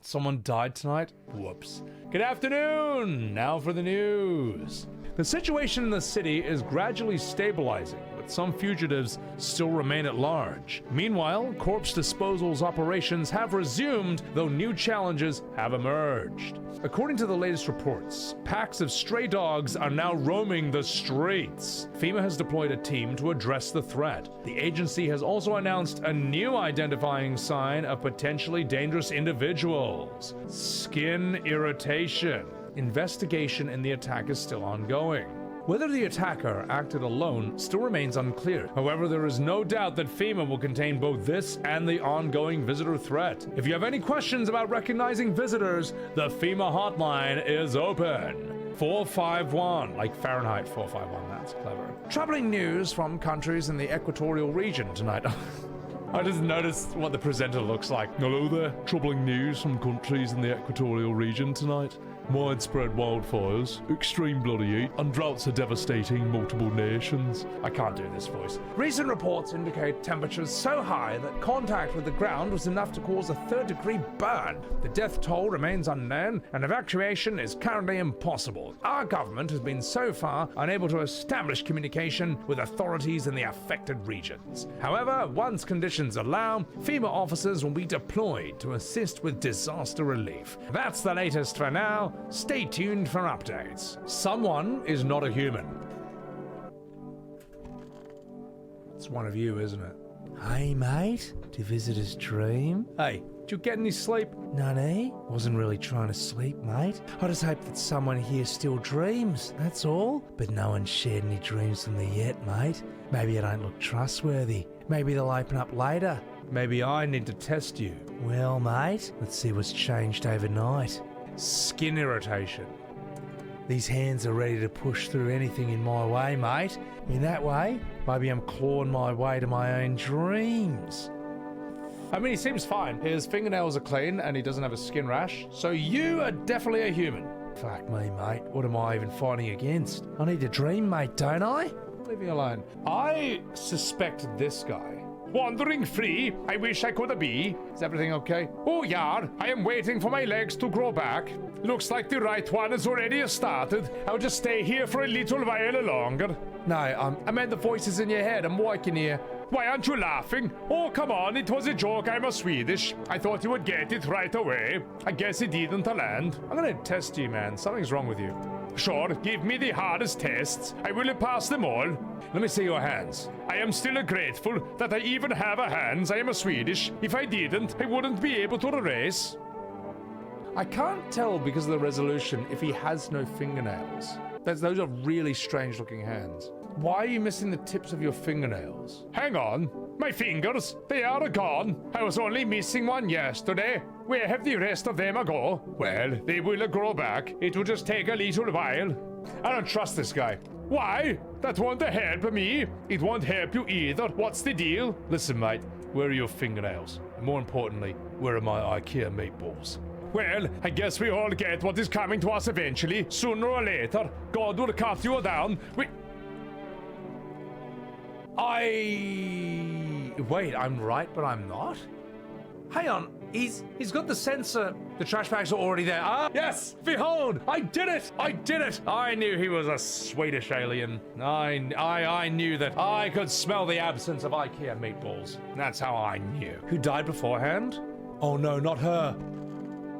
Someone died tonight? Whoops. Good afternoon! Now for the news. The situation in the city is gradually stabilizing, but some fugitives still remain at large. Meanwhile, corpse disposal's operations have resumed, though new challenges have emerged. According to the latest reports, packs of stray dogs are now roaming the streets. FEMA has deployed a team to address the threat. The agency has also announced a new identifying sign of potentially dangerous individuals: skin irritation. Investigation in the attack is still ongoing. Whether the attacker acted alone still remains unclear. However, there is no doubt that FEMA will contain both this and the ongoing visitor threat. If you have any questions about recognizing visitors, the FEMA hotline is open. 451, like Fahrenheit 451, that's clever. Troubling news from countries in the equatorial region tonight. I just noticed what the presenter looks like. Hello there. Troubling news from countries in the equatorial region tonight. Widespread wildfires, extreme bloody heat, and droughts are devastating multiple nations. I can't do this voice. Recent reports indicate temperatures so high that contact with the ground was enough to cause a third-degree burn. The death toll remains unknown, and evacuation is currently impossible. Our government has been so far unable to establish communication with authorities in the affected regions. However, once conditions allow, FEMA officers will be deployed to assist with disaster relief. That's the latest for now. Stay tuned for updates. Someone is not a human. It's one of you, isn't it? Hey, mate. Do visitors dream? Hey, did you get any sleep? None, Wasn't really trying to sleep, mate. I just hope that someone here still dreams, that's all. But no one's shared any dreams with me yet, mate. Maybe I don't look trustworthy. Maybe they'll open up later. maybe I need to test you. Well, mate, let's see what's changed overnight. Skin irritation. These hands are ready to push through anything in my way, mate. In that way, maybe I'm clawing my way to my own dreams. I mean, he seems fine. His fingernails are clean and he doesn't have a skin rash. So you are definitely a human. Fuck me, mate. What am I even fighting against? I need a dream, mate, don't I? Leave me alone. I suspect this guy. Wandering free, I wish I could be. Is everything okay? Oh, yeah, I am waiting for my legs to grow back. Looks like the right one has already started. I'll just stay here for a little while longer. No, I meant the voices in your head. I'm walking here. Why aren't you laughing? Oh, come on, it was a joke. I'm a Swedish. I thought you would get it right away. I guess it didn't land. I'm gonna test you, man. Something's wrong with you. Sure, give me the hardest tests. I will pass them all. Let me see your hands. I am still grateful that I even have a hands. I am a Swedish. If I didn't, I wouldn't be able to erase. I can't tell because of the resolution if he has no fingernails. Those are really strange looking hands. Why are you missing the tips of your fingernails? Hang on. My fingers, they are gone. I was only missing one yesterday. Where have the rest of them go? Well, they will grow back. It will just take a little while. I don't trust this guy. Why? That won't help me. It won't help you either. What's the deal? Listen, mate, where are your fingernails? And more importantly, where are my IKEA meatballs? Well, I guess we all get what is coming to us eventually. Sooner or later, God will cut you down. Wait, I'm right, but I'm not? Hang on, he's got the sensor. The trash bags are already there. Ah, yes, behold, I did it! I did it! I knew he was a Swedish alien. I knew that I could smell the absence of IKEA meatballs. That's how I knew. Who died beforehand? Oh no, not her.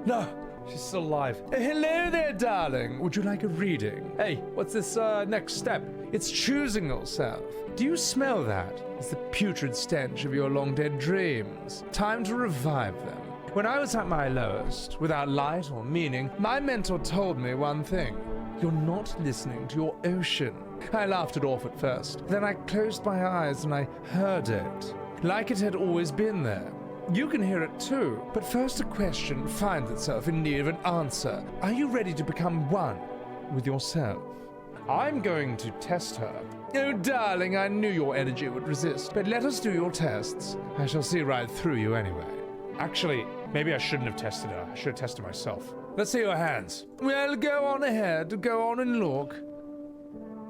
No, she's still alive. Hello there, darling. Would you like a reading? Hey, what's this next step? It's choosing yourself. Do you smell that? It's the putrid stench of your long-dead dreams. Time to revive them. When I was at my lowest, without light or meaning, my mentor told me one thing. You're not listening to your ocean. I laughed it off at first. Then I closed my eyes and I heard it. Like it had always been there. You can hear it too, but first a question finds itself in need of an answer. Are you ready to become one with yourself? I'm going to test her. Oh, darling, I knew your energy would resist, but let us do your tests. I shall see right through you anyway. Actually, maybe I shouldn't have tested her. I should have tested myself. Let's see your hands. Well, go on ahead. Go on and look.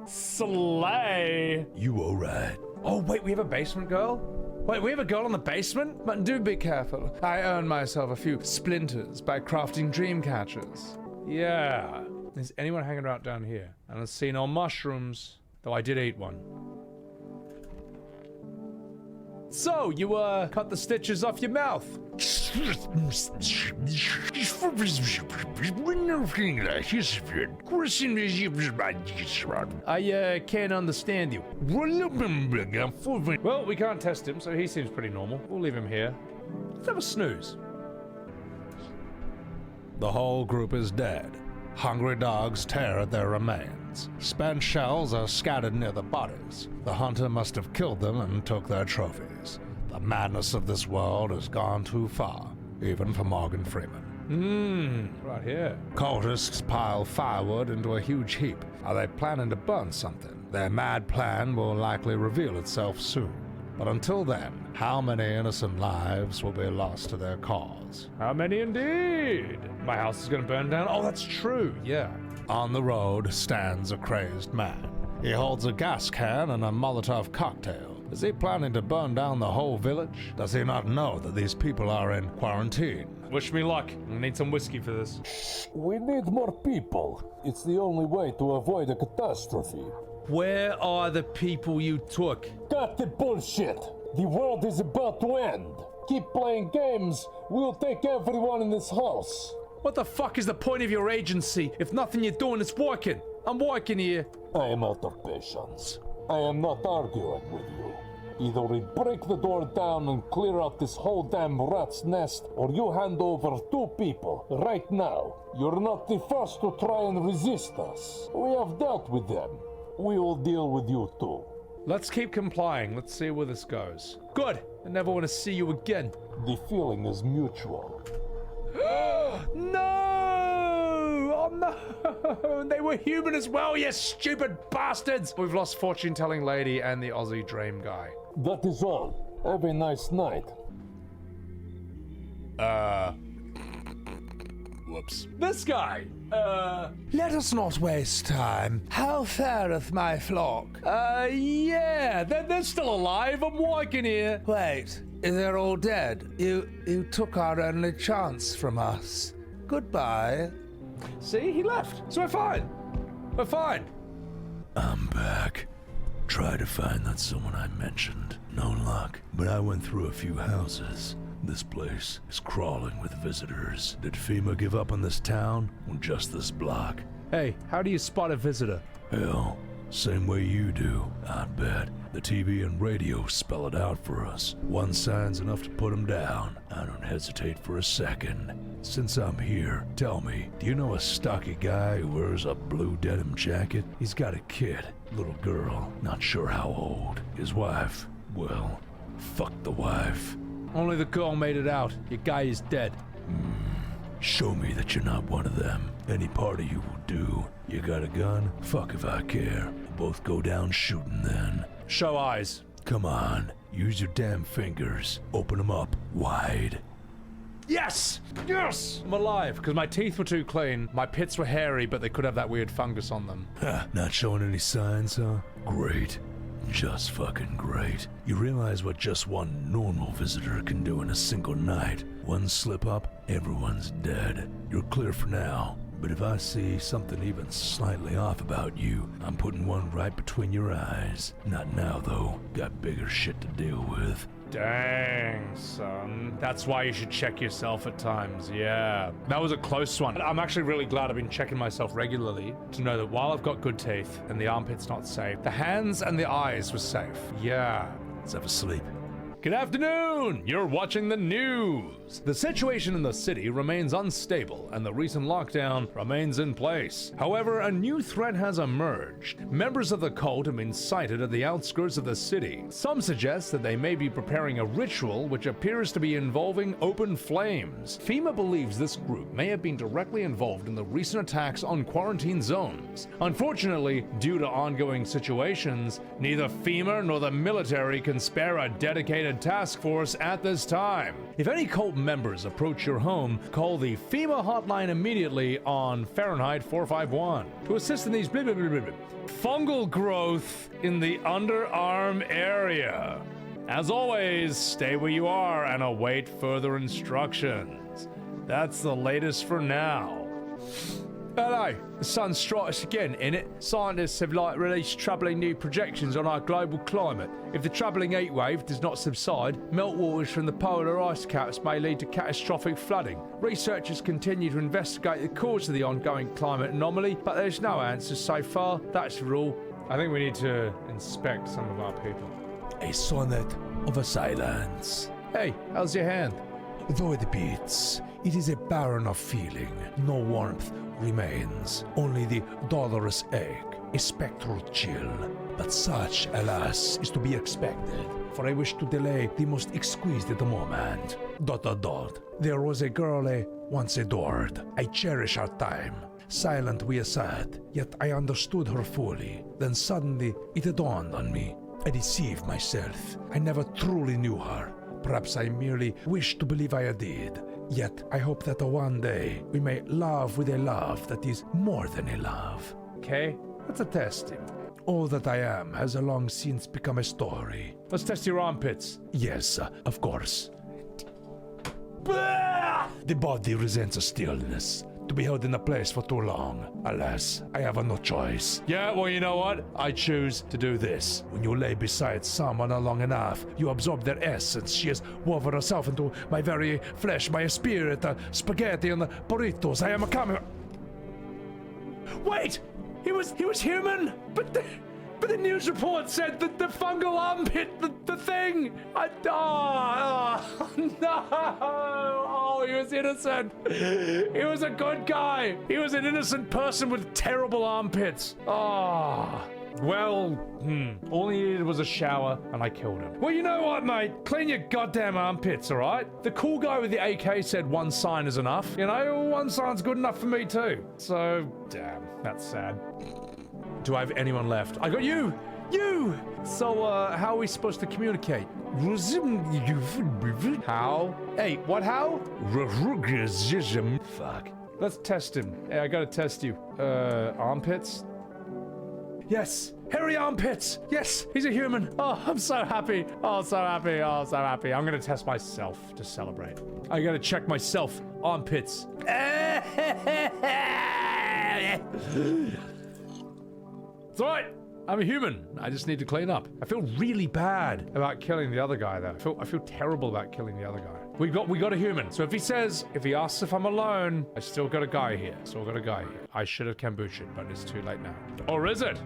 Slay. You alright? Oh, wait, we have a basement girl? Wait, we have a girl in the basement? But do be careful. I earned myself a few splinters by crafting dream catchers. Yeah. Is anyone hanging out down here? I don't see no mushrooms, though I did eat one. So, you, cut the stitches off your mouth. I can't understand you. Well, we can't test him, so he seems pretty normal. We'll leave him here. Let's have a snooze. The whole group is dead. Hungry dogs tear at their remains. Spent shells are scattered near the bodies. The hunter must have killed them and took their trophies. The madness of this world has gone too far, even for Morgan Freeman. Right here. Cultists pile firewood into a huge heap. Are they planning to burn something? Their mad plan will likely reveal itself soon. But until then, how many innocent lives will be lost to their cause? How many indeed? My house is gonna burn down? Oh, that's true, yeah. On the road stands a crazed man. He holds a gas can and a Molotov cocktail. Is he planning to burn down the whole village? Does he not know that these people are in quarantine? Wish me luck. I need some whiskey for this. We need more people. It's the only way to avoid a catastrophe. Where are the people you took? Cut the bullshit! The world is about to end. Keep playing games. We'll take everyone in this house. What the fuck is the point of your agency if nothing you're doing is working? I'm working here. I am out of patience. I am not arguing with you. Either we break the door down and clear out this whole damn rat's nest, or you hand over 2 people right now. You're not the first to try and resist us. We have dealt with them. We will deal with you too. Let's keep complying. Let's see where this goes. Good. I never want to see you again. The feeling is mutual. No! Oh no! They were human as well, you stupid bastards! We've lost fortune telling lady and the Aussie dream guy. That is all. Have a nice night. Whoops. This guy! Let us not waste time. How fareth my flock? Yeah, they're still alive. I'm walking here. Wait, they're all dead. You took our only chance from us. Goodbye. See, he left. So we're fine. We're fine. I'm back. Tried to find that someone I mentioned. No luck. But I went through a few houses. This place is crawling with visitors. Did FEMA give up on this town? Or just this block? Hey, how do you spot a visitor? Hell, same way you do, I bet. The TV and radio spell it out for us. One sign's enough to put 'em down. I don't hesitate for a second. Since I'm here, tell me, do you know a stocky guy who wears a blue denim jacket? He's got a kid, little girl, not sure how old. His wife, well, fuck the wife. Only the girl made it out. Your guy is dead. Show me that you're not one of them. Any part of you will do. You got a gun? Fuck if I care. We'll both go down shooting then. Show eyes. Come on, use your damn fingers. Open them up wide. Yes! Yes! I'm alive, because my teeth were too clean. My pits were hairy, but they could have that weird fungus on them. Not showing any signs, huh? Great. Just fucking great. You realize what just one normal visitor can do in a single night? One slip up, everyone's dead. You're clear for now. But if I see something even slightly off about you, I'm putting one right between your eyes. Not now, though. Got bigger shit to deal with. Dang, son. That's why you should check yourself at times, yeah. That was a close one. I'm actually really glad I've been checking myself regularly to know that while I've got good teeth and the armpit's not safe, the hands and the eyes were safe. Yeah. Let's have a sleep. Good afternoon! You're watching the news! The situation in the city remains unstable and the recent lockdown remains in place. However, a new threat has emerged. Members of the cult have been sighted at the outskirts of the city. Some suggest that they may be preparing a ritual which appears to be involving open flames. FEMA believes this group may have been directly involved in the recent attacks on quarantine zones. Unfortunately, due to ongoing situations, neither FEMA nor the military can spare a dedicated task force at this time. If any cult members approach your home, call the FEMA hotline immediately on Fahrenheit 451 to assist in these fungal growth in the underarm area. As always, stay where you are and await further instructions. That's the latest for now. Hello, the sun strikes again, innit? Scientists have released troubling new projections on our global climate. If the troubling heat wave does not subside, meltwaters from the polar ice caps may lead to catastrophic flooding. Researchers continue to investigate the cause of the ongoing climate anomaly, but there's no answers so far. That's the rule. I think we need to inspect some of our people. A sonnet of a silence. Hey, how's your hand? Though it beats, it is a barren of feeling. No warmth remains, only the dolorous ache, a spectral chill. But such, alas, is to be expected, for I wish to delay the most exquisite moment. ... There was a girl I once adored. I cherish our time. Silent we sat, yet I understood her fully. Then suddenly it dawned on me. I deceived myself. I never truly knew her. Perhaps I merely wished to believe I did. Yet I hope that one day we may love with a love that is more than a love. Okay, let's test him. All that I am has long since become a story. Let's test your armpits. Yes, of course. The body resents a stillness. To be held in a place for too long. Alas, I have no choice. Yeah, well, you know what? I choose to do this. When you lay beside someone long enough, you absorb their essence. She has woven herself into my very flesh, my spirit, spaghetti and burritos. I am a coming. Wait! He was human? But the news report said that the fungal armpit, the thing. No! Oh, he was innocent. He was a good guy. He was an innocent person with terrible armpits. Oh. Well, all he needed was a shower, and I killed him. Well, you know what, mate? Clean your goddamn armpits, all right? The cool guy with the AK said one sign is enough. You know, one sign's good enough for me too. So, damn, that's sad. Do I have anyone left? I got you! You! So, how are we supposed to communicate? How? Hey, what how? Fuck. Let's test him. Hey, I gotta test you. Armpits? Yes! Hairy armpits! Yes! He's a human! Oh, I'm so happy! Oh, so happy! Oh, so happy! I'm gonna test myself to celebrate. I gotta check myself. Armpits. It's alright! I'm a human. I just need to clean up. I feel really bad about killing the other guy, though. I feel terrible about killing the other guy. We got a human. So if he asks if I'm alone, I still got a guy here. I should have kombucha, but it's too late now. Or is it?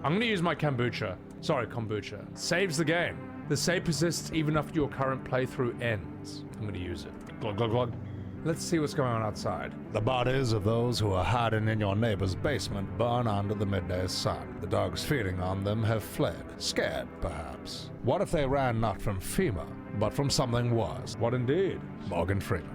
I'm gonna use my kombucha. Sorry, kombucha. Saves the game. The save persists even after your current playthrough ends. I'm gonna use it. Glug, glug, glug. Let's see what's going on outside. The bodies of those who are hiding in your neighbor's basement burn under the midday sun. The dogs feeding on them have fled, scared, perhaps. What if they ran not from FEMA, but from something worse? What indeed? Morgan Freeman.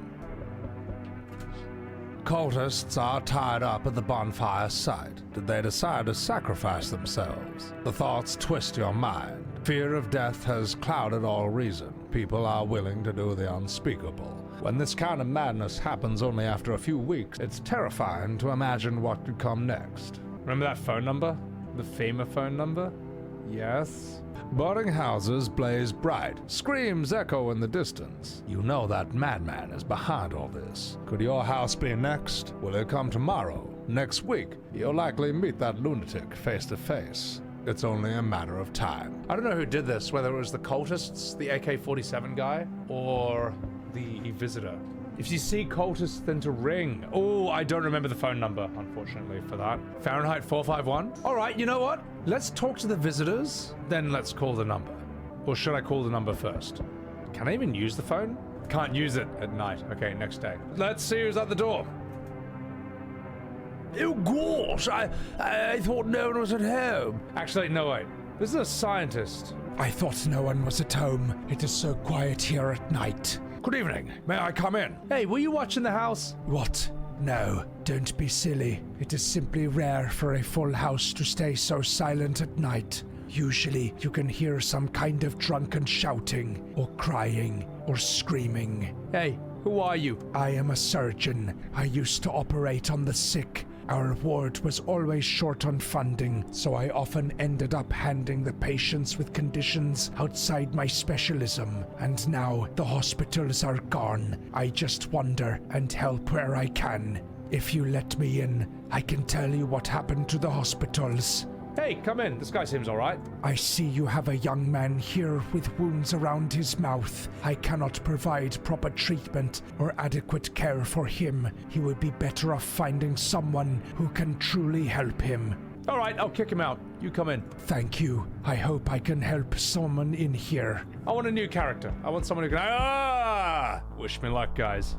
Cultists are tied up at the bonfire site. Did they decide to sacrifice themselves? The thoughts twist your mind. Fear of death has clouded all reason. People are willing to do the unspeakable. When this kind of madness happens only after a few weeks, it's terrifying to imagine what could come next. Remember that phone number? The FEMA phone number? Yes? Burning houses blaze bright. Screams echo in the distance. You know that madman is behind all this. Could your house be next? Will it come tomorrow? Next week? You'll likely meet that lunatic face to face. It's only a matter of time. I don't know who did this, whether it was the cultists, the AK-47 guy, or the visitor. If you see cultists, then to ring. Oh, I don't remember the phone number, unfortunately, for that. Fahrenheit 451? All right, you know what? Let's talk to the visitors, then let's call the number. Or should I call the number first? Can I even use the phone? Can't use it at night. Okay, next day. Let's see who's at the door. Oh gosh, I thought no one was at home. Actually, no, wait. This is a scientist. I thought no one was at home. It is so quiet here at night. Good evening. May I come in? Hey, were you watching the house? What? No, don't be silly. It is simply rare for a full house to stay so silent at night. Usually, you can hear some kind of drunken shouting, or crying, or screaming. Hey, who are you? I am a surgeon. I used to operate on the sick. Our ward was always short on funding, so I often ended up handling the patients with conditions outside my specialism. And now the hospitals are gone. I just wander and help where I can. If you let me in, I can tell you what happened to the hospitals. Hey, come in. This guy seems all right. I see you have a young man here with wounds around his mouth. I cannot provide proper treatment or adequate care for him. He would be better off finding someone who can truly help him. All right, I'll kick him out. You come in. Thank you. I hope I can help someone in here. I want a new character. I want someone who can... Wish me luck, guys.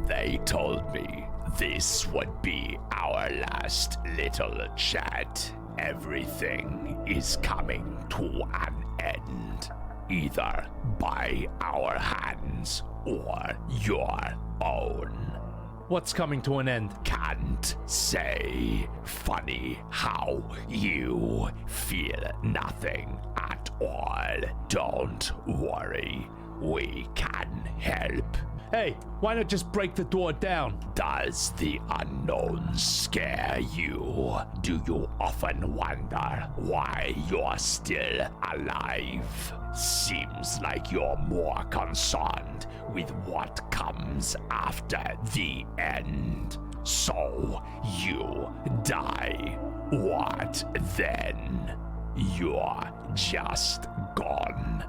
They told me this would be our last little chat. Everything is coming to an end, either by our hands or your own. What's coming to an end? Can't say. Funny how you feel nothing at all. Don't worry, we can help. Hey, why not just break the door down? Does the unknown scare you? Do you often wonder why you're still alive? Seems like you're more concerned with what comes after the end. So you die. What then? You're just gone.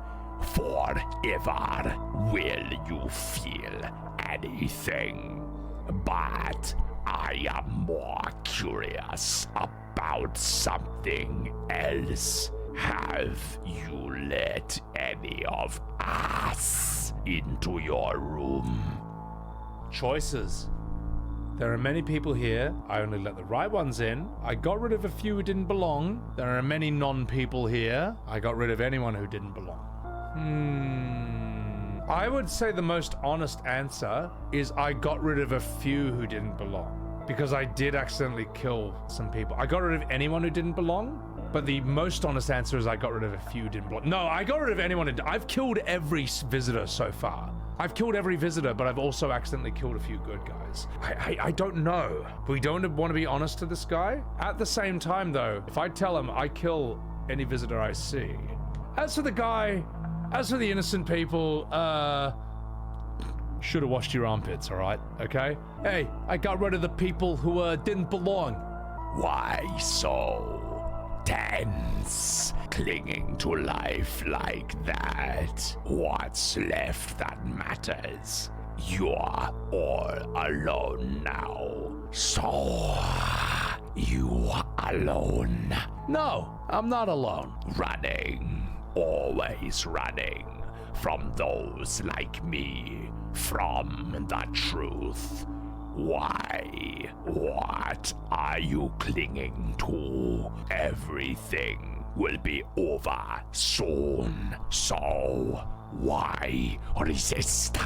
Forever. Will you feel anything? But I am more curious about something else. Have you let any of us into your room? Choices. There are many people here. I only let the right ones in. I got rid of a few who didn't belong. There are many non-people here. I got rid of anyone who didn't belong. I would say the most honest answer is I got rid of a few who didn't belong. Because I did accidentally kill some people. I got rid of anyone who didn't belong. But the most honest answer is I got rid of a few who didn't belong. No, I got rid of anyone. I've killed every visitor so far. I've killed every visitor, but I've also accidentally killed a few good guys. I don't know. We don't want to be honest to this guy. At the same time, though, if I tell him I kill any visitor I see. As for the guy, as for the innocent people, should have washed your armpits, all right? Okay? Hey, I got rid of the people who didn't belong. Why so tense, clinging to life like that? What's left that matters? You're all alone now. So, you alone? No, I'm not alone. Running, always running from those like me, from the truth. Why? What are you clinging to? Everything will be over soon. So, why resist?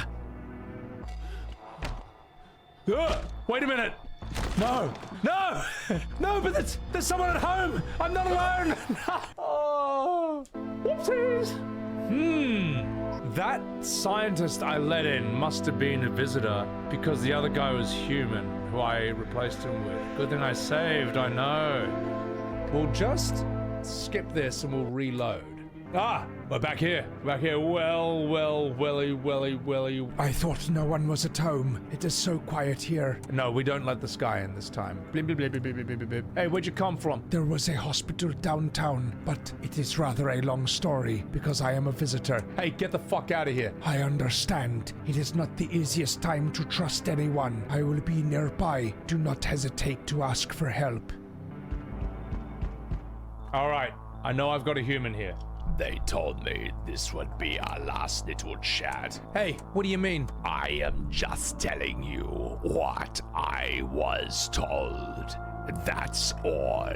Wait a minute. No, no, no, but there's someone at home. I'm not alone. Oh, whoopsies. That scientist I let in must have been a visitor because the other guy was human, who I replaced him with. Good thing I saved, I know. We'll just skip this and we'll reload. Ah, we're back here. Back here. Well, welly. I thought no one was at home. It is so quiet here. No, we don't let this guy in this time. Blip, blip, blip, blip, blip, blip, blip. Hey, where'd you come from? There was a hospital downtown, but it is rather a long story because I am a visitor. Hey, get the fuck out of here. I understand. It is not the easiest time to trust anyone. I will be nearby. Do not hesitate to ask for help. All right, I know I've got a human here. They told me this would be our last little chat. Hey, what do you mean? I am just telling you what I was told. That's all.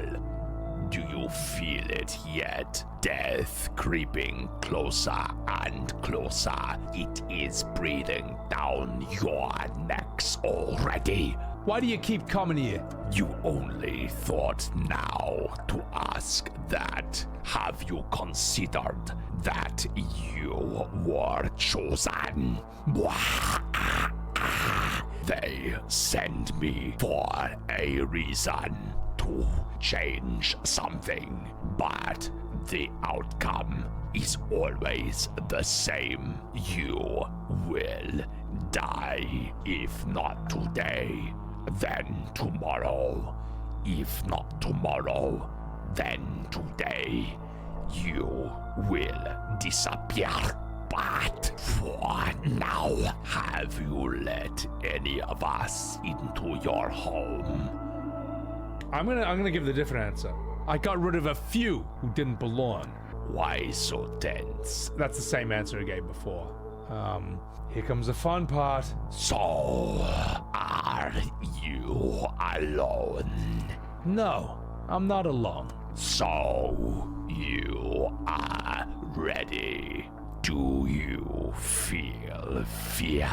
Do you feel it yet? Death creeping closer and closer. It is breathing down your necks already. Why do you keep coming here? You only thought now to ask that. Have you considered that you were chosen? They sent me for a reason, to change something, but the outcome is always the same. You will die, if not today, then tomorrow. If not tomorrow, then today. You will disappear. But for now, have you let any of us into your home? I'm gonna give the different answer. I got rid of a few who didn't belong. Why so tense? That's the same answer I gave before. Here comes the fun part. So, are you alone? No, I'm not alone. So, you are ready. Do you feel fear?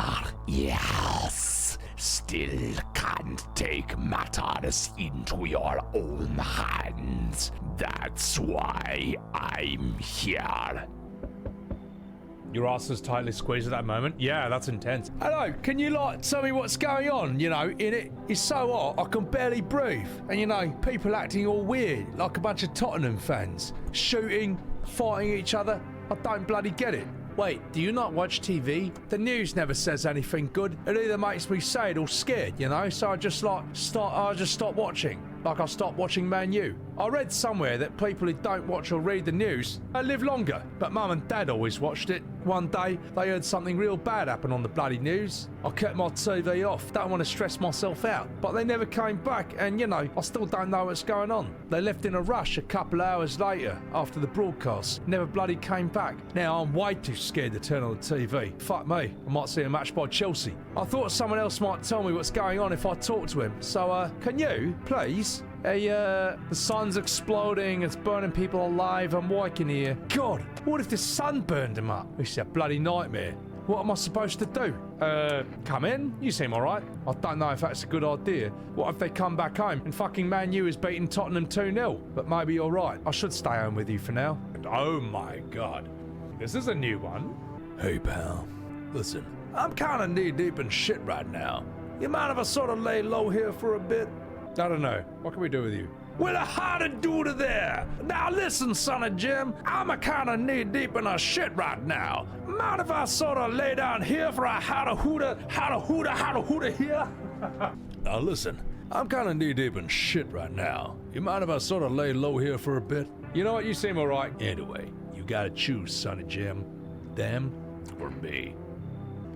Yes. Still can't take matters into your own hands. That's why I'm here. Your ass is tightly squeezed at that moment. Yeah, that's intense. Hello, can you tell me what's going on? You know, in it. It's so hot, I can barely breathe. And you know, people acting all weird, like a bunch of Tottenham fans. Shooting, fighting each other. I don't bloody get it. Wait, do you not watch TV? The news never says anything good. It either makes me sad or scared, you know? So I just stop watching. Like I stopped watching Man U. I read somewhere that people who don't watch or read the news live longer, but Mum and Dad always watched it. One day, they heard something real bad happen on the bloody news. I kept my TV off, don't want to stress myself out, but they never came back, and you know, I still don't know what's going on. They left in a rush a couple hours later after the broadcast, never bloody came back. Now I'm way too scared to turn on the TV. Fuck me, I might see a match by Chelsea. I thought someone else might tell me what's going on if I talk to him, so can you, please? Hey, the sun's exploding, it's burning people alive, I'm waking here. God, what if the sun burned him up? It's a bloody nightmare. What am I supposed to do? Come in? You seem alright. I don't know if that's a good idea. What if they come back home and fucking Man U is beating Tottenham 2-0? But maybe you're right. I should stay home with you for now. And oh my god, this is a new one. Hey, pal. Listen, I'm kinda knee-deep in shit right now. You mind if I sort of lay low here for a bit? I don't know. What can we do with you? Well, how to do to there? Now listen, son of Jim, I'm a kinda knee-deep in a shit right now. Mind if I sort of lay down here for a how-to-hooter here? Now listen, I'm kinda knee-deep in shit right now. You mind if I sort of lay low here for a bit? You know what? You seem alright. Anyway, you gotta choose, son of Jim. Them or me.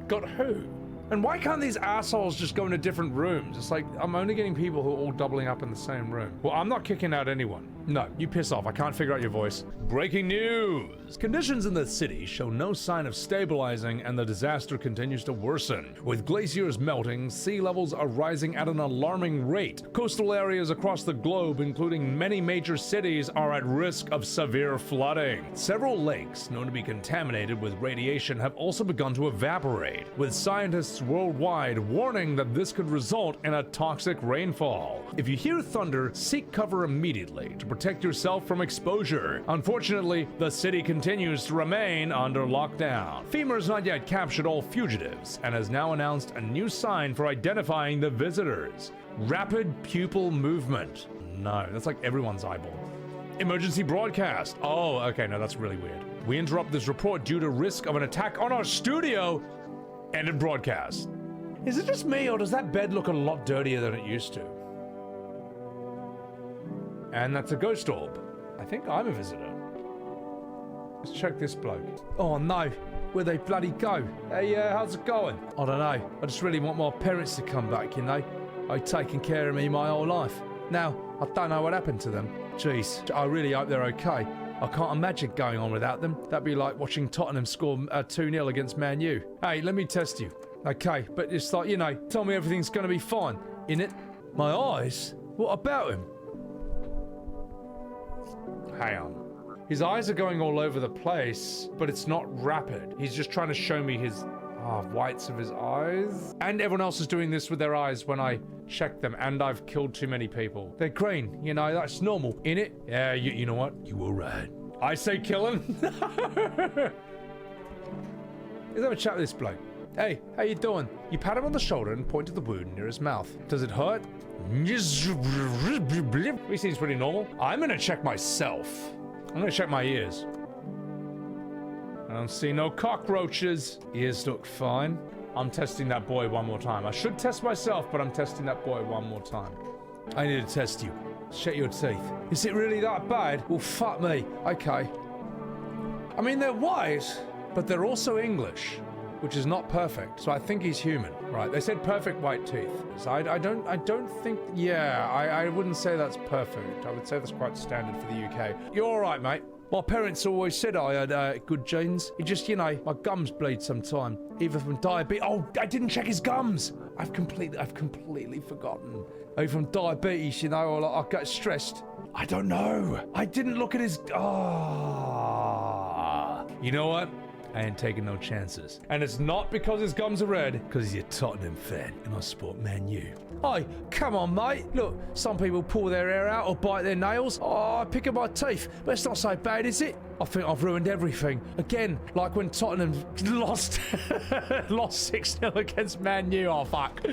Got who? And why can't these assholes just go into different rooms? It's like, I'm only getting people who are all doubling up in the same room. Well, I'm not kicking out anyone. No, you piss off. I can't figure out your voice. Breaking news! Conditions in the city show no sign of stabilizing, and the disaster continues to worsen. With glaciers melting, sea levels are rising at an alarming rate. Coastal areas across the globe, including many major cities, are at risk of severe flooding. Several lakes, known to be contaminated with radiation, have also begun to evaporate, with scientists worldwide warning that this could result in a toxic rainfall. If you hear thunder, seek cover immediately to protect yourself from exposure. Unfortunately, the city continues to remain under lockdown. FEMA has not yet captured all fugitives and has now announced a new sign for identifying the visitors. Rapid pupil movement. No, that's like everyone's eyeball. Emergency broadcast. Oh, okay, no, that's really weird. We interrupt this report due to risk of an attack on our studio. Ended broadcast. Is it just me, or does that bed look a lot dirtier than it used to? And that's a ghost orb. I think I'm a visitor. Let's check this bloke. Oh no, where'd they bloody go? Hey, how's it going? I don't know. I just really want my parents to come back, you know? They've taken care of me my whole life. Now, I don't know what happened to them. Jeez, I really hope they're okay. I can't imagine going on without them. That'd be like watching Tottenham score 2-0 against Man U. Hey, let me test you. Okay, but it's like, you know, tell me everything's gonna be fine. In it? My eyes? What about him? Hang on. His eyes are going all over the place, but it's not rapid. He's just trying to show me his whites of his eyes. And everyone else is doing this with their eyes when I check them, and I've killed too many people. They're green, you know, that's normal. In it? Yeah, you know what? You were right. I say kill him. Let's have a chat with this bloke. Hey, how you doing? You pat him on the shoulder and point to the wound near his mouth. Does it hurt? He seems pretty normal. I'm gonna check myself. I'm gonna check my ears. I don't see no cockroaches. Ears look fine. I'm testing that boy one more time. I should test myself, but I'm testing that boy one more time. I need to test you. Check your teeth. Is it really that bad? Well, fuck me. Okay. I mean, they're white, but they're also English, which is not perfect. So I think he's human, right? They said perfect white teeth. So I don't think. Yeah, I wouldn't say that's perfect. I would say that's quite standard for the UK. You're all right, mate. My parents always said I had good genes. It just, you know, my gums bleed sometime, either from diabetes. Oh, I didn't check his gums. I've completely forgotten. Either from diabetes, you know, or like I get stressed. I don't know. I didn't look at his. You know what? I ain't taking no chances. And it's not because his gums are red, because he's a Tottenham fan and I support Man U. Hey, come on, mate. Look, some people pull their hair out or bite their nails. Oh, I pick up my teeth. But it's not so bad, is it? I think I've ruined everything. Again, like when Tottenham lost 6-0 against Man U. Oh, fuck.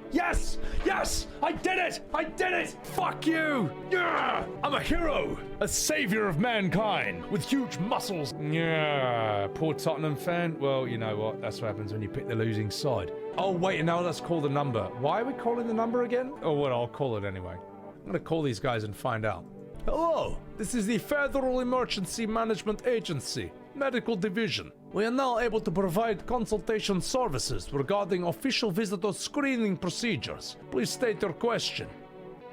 Yes! Yes! I did it! I did it! Fuck you! Yeah! I'm a hero! A savior of mankind with huge muscles. Yeah. Poor Tottenham fan. Well, you know what? That's what happens when you pick the losing side. Oh, wait, now let's call the number. Why are we calling the number again? Oh, well, I'll call it anyway. gonna call these guys and find out. Hello, this is the Federal Emergency Management Agency, Medical Division. We are now able to provide consultation services regarding official visitor screening procedures. Please state your question.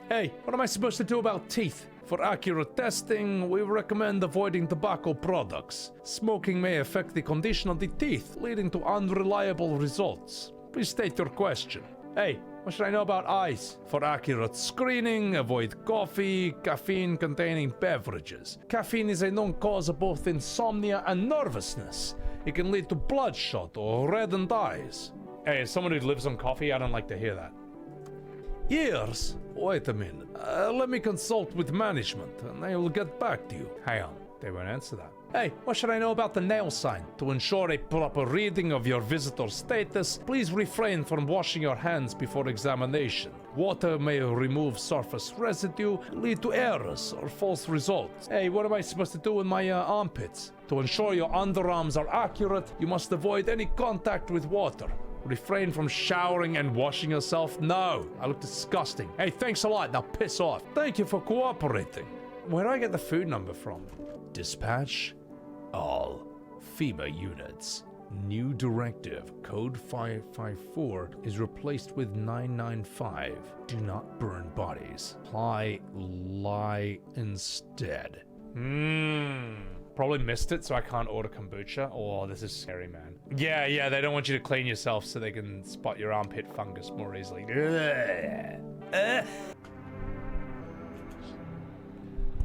Hey, what am I supposed to do about teeth? For accurate testing, we recommend avoiding tobacco products. Smoking may affect the condition of the teeth, leading to unreliable results. Please state your question. Hey, what should I know about eyes? For accurate screening, avoid coffee, caffeine-containing beverages. Caffeine is a known cause of both insomnia and nervousness. It can lead to bloodshot or reddened eyes. Hey, as someone who lives on coffee, I don't like to hear that. Ears? Wait a minute. Let me consult with management, and they will get back to you. Hang on, they won't answer that. Hey, what should I know about the nail sign? To ensure a proper reading of your visitor status, please refrain from washing your hands before examination. Water may remove surface residue, lead to errors or false results. Hey, what am I supposed to do with my armpits? To ensure your underarms are accurate, you must avoid any contact with water. Refrain from showering and washing yourself? No, I look disgusting. Hey, thanks a lot, now piss off. Thank you for cooperating. Where do I get the food number from? Dispatch all FEMA units. New directive, code 554, is replaced with 995. Do not burn bodies. Lie instead. Probably missed it, so I can't order kombucha. Oh, this is scary, man. Yeah, they don't want you to clean yourself so they can spot your armpit fungus more easily.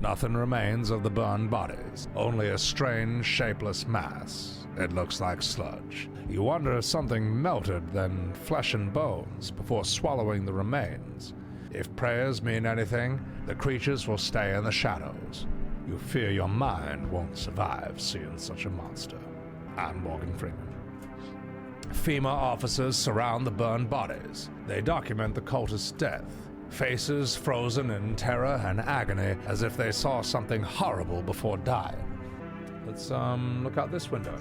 Nothing remains of the burned bodies, only a strange, shapeless mass. It looks like sludge. You wonder if something melted, then flesh and bones, before swallowing the remains. If prayers mean anything, the creatures will stay in the shadows. You fear your mind won't survive seeing such a monster. I'm Morgan Freeman. FEMA officers surround the burned bodies. They document the cultist's death. Faces frozen in terror and agony as if they saw something horrible before dying. Let's look out this window.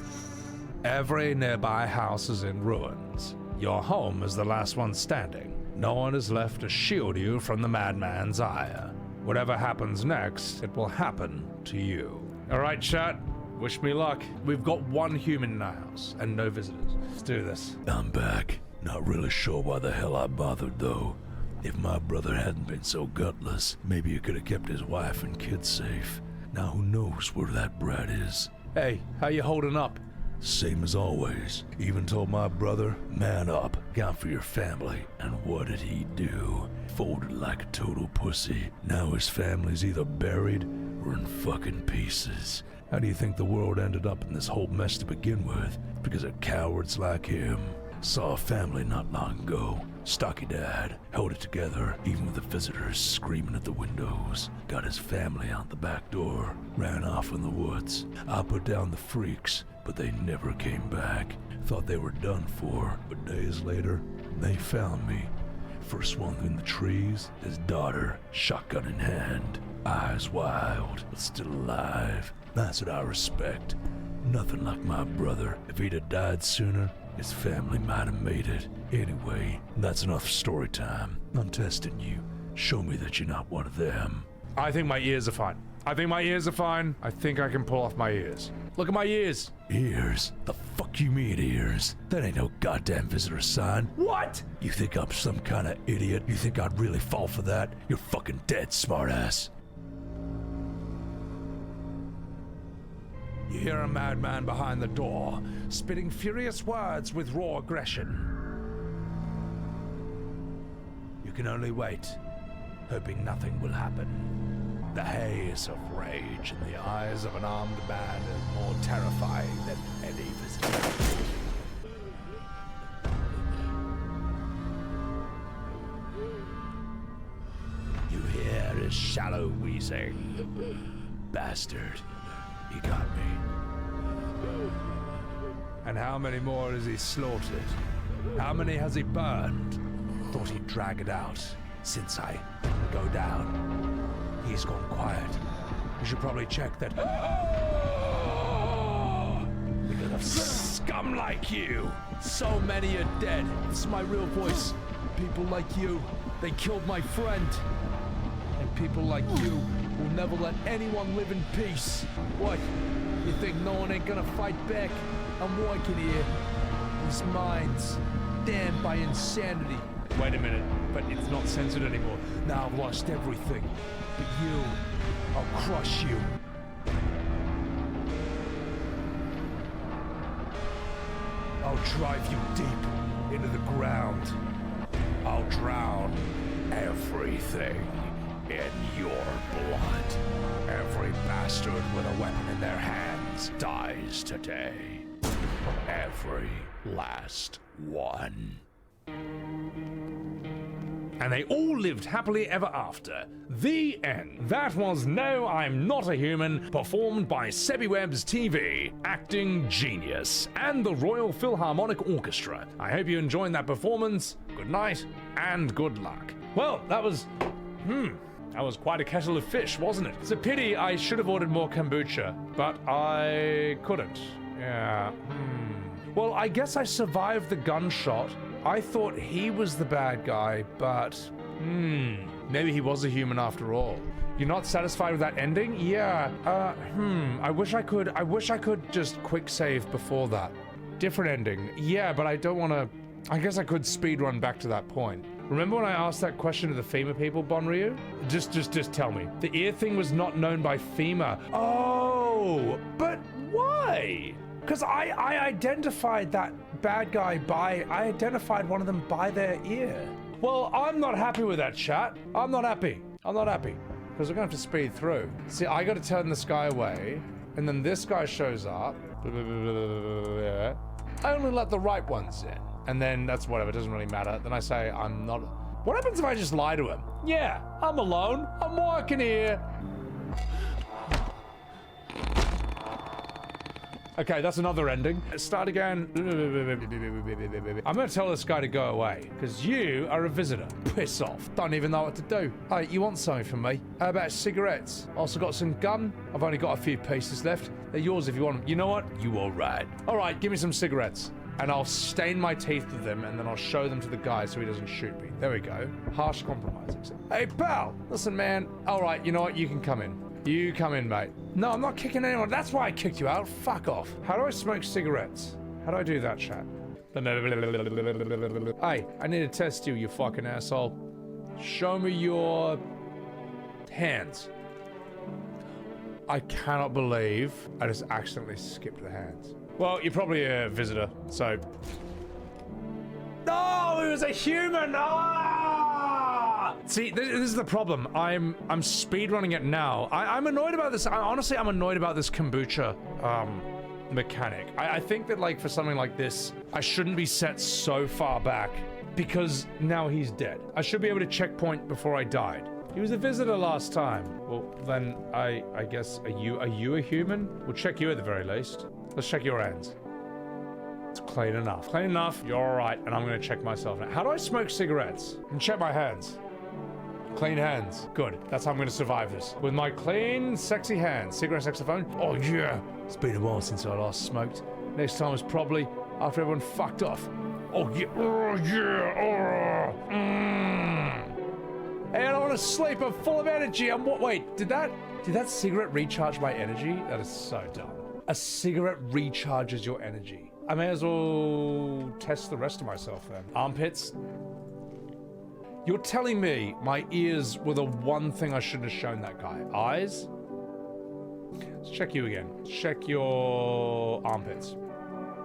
Every nearby house is in ruins. Your home is the last one standing. No one is left to shield you from the madman's ire. Whatever happens next, it will happen to you. All right, chat. Wish me luck. We've got one human in our house and no visitors. Let's do this. I'm back. Not really sure why the hell I bothered, though. If my brother hadn't been so gutless, maybe he could have kept his wife and kids safe. Now who knows where that brat is? Hey, how you holding up? Same as always. Even told my brother, man up, count for your family. And what did he do? Folded like a total pussy. Now his family's either buried or in fucking pieces. How do you think the world ended up in this whole mess to begin with? Because of cowards like him. Saw a family not long ago. Stocky dad, held it together, even with the visitors screaming at the windows. Got his family out the back door, ran off in the woods. I put down the freaks, but they never came back. Thought they were done for, but days later, they found me. First one in the trees, his daughter, shotgun in hand. Eyes wild, but still alive. That's what I respect. Nothing like my brother. If he'd have died sooner, his family might have made it. Anyway, that's enough story time. I'm testing you. Show me that you're not one of them. I think my ears are fine. I think I can pull off my ears. Look at my ears. Ears? The fuck you mean ears? That ain't no goddamn visitor sign. What? You think I'm some kind of idiot? You think I'd really fall for that? You're fucking dead, smartass. You hear a madman behind the door, spitting furious words with raw aggression. You can only wait, hoping nothing will happen. The haze of rage in the eyes of an armed man is more terrifying than any visitor. You hear his shallow wheezing. Bastard. He got me. And how many more has he slaughtered? How many has he burned? Thought he'd drag it out. Since I go down, he's gone quiet. You should probably check that. Because of scum like you. So many are dead. It's my real voice. People like you. They killed my friend. They people like you will never let anyone live in peace. What? You think no one ain't gonna fight back? I'm working here. These minds, damned by insanity. Wait a minute, but it's not censored anymore. Now I've lost everything. But you, I'll crush you. I'll drive you deep into the ground. I'll drown everything in your blood. Every bastard with a weapon in their hands dies today. Every last one. And they all lived happily ever after. The end. That was No, I'm Not a Human, performed by Sebbywebz TV, acting genius, and the Royal Philharmonic Orchestra. I hope you enjoyed that performance. Good night, and good luck. Well, that was quite a kettle of fish, wasn't it? It's a pity I should have ordered more kombucha, but I couldn't. Yeah, Well, I guess I survived the gunshot. I thought he was the bad guy, but maybe he was a human after all. You're not satisfied with that ending? Yeah. I wish I could just quick save before that. Different ending. Yeah, but I don't want to. I guess I could speedrun back to that point. Remember when I asked that question to the FEMA people, Bonryu? Just tell me. The ear thing was not known by FEMA. Oh, but why? Because I identified that bad guy I identified one of them by their ear. Well, I'm not happy with that, chat. I'm not happy. Because we're gonna have to speed through. See, I gotta turn this guy away, and then this guy shows up. I only let the right ones in. And then that's whatever, it doesn't really matter. Then I say I'm not. What happens if I just lie to him? Yeah, I'm alone. I'm working here. Okay, that's another ending. Start again. I'm gonna tell this guy to go away, because you are a visitor. Piss off. Don't even know what to do. Hey, you want something from me? How about cigarettes? Also got some gum. I've only got a few pieces left. They're yours if you want them. You know what? You alright. Alright, give me some cigarettes. And I'll stain my teeth with them, and then I'll show them to the guy so he doesn't shoot me. There we go. Harsh compromise. Hey, pal! Listen, man. Alright, you know what? You can come in. You come in, mate. No, I'm not kicking anyone. That's why I kicked you out. Fuck off. How do I smoke cigarettes? How do I do that, chat? Hey, I need to test you, you fucking asshole. Show me your hands. I cannot believe I just accidentally skipped the hands. Well, you're probably a visitor, so... No, it was a human! Ah! See, this is the problem. I'm speedrunning it now. I'm annoyed about this. Honestly, I'm annoyed about this kombucha mechanic. I think that, like, for something like this, I shouldn't be set so far back because now he's dead. I should be able to checkpoint before I died. He was a visitor last time. Well, then I guess, are you a human? We'll check you at the very least. Let's check your hands. It's clean enough. Clean enough. You're all right, and I'm gonna check myself now. How do I smoke cigarettes? And check my hands. Clean hands. Good. That's how I'm gonna survive this. With my clean, sexy hands. Cigarette saxophone? Oh yeah. It's been a while since I last smoked. Next time was probably after everyone fucked off. Oh yeah. Oh yeah. Oh. Hey, I don't want to sleep. I'm full of energy. Wait, did that cigarette recharge my energy? That is so dumb. A cigarette recharges your energy. I may as well test the rest of myself then. Armpits. You're telling me my ears were the one thing I shouldn't have shown that guy. Eyes? Let's check you again. Check your armpits.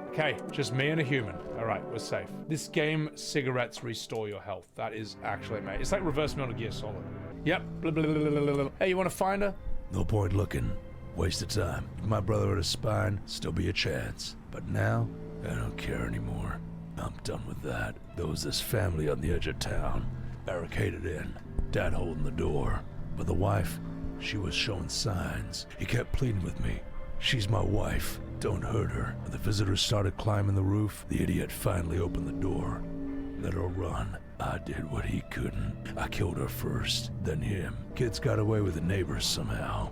Okay, just me and a human. All right, we're safe. This game, cigarettes restore your health. That is actually amazing. It's like reverse Metal Gear Solid. Yep. Blah, blah, blah, blah, blah. Hey, you want to find her? No point looking. Waste of time. If my brother had a spine, still be a chance. But now, I don't care anymore. I'm done with that. There was this family on the edge of town, barricaded in, Dad holding the door. But the wife, she was showing signs. He kept pleading with me. She's my wife. Don't hurt her. When the visitors started climbing the roof, the idiot finally opened the door. Let her run. I did what he couldn't. I killed her first, then him. Kids got away with the neighbors somehow.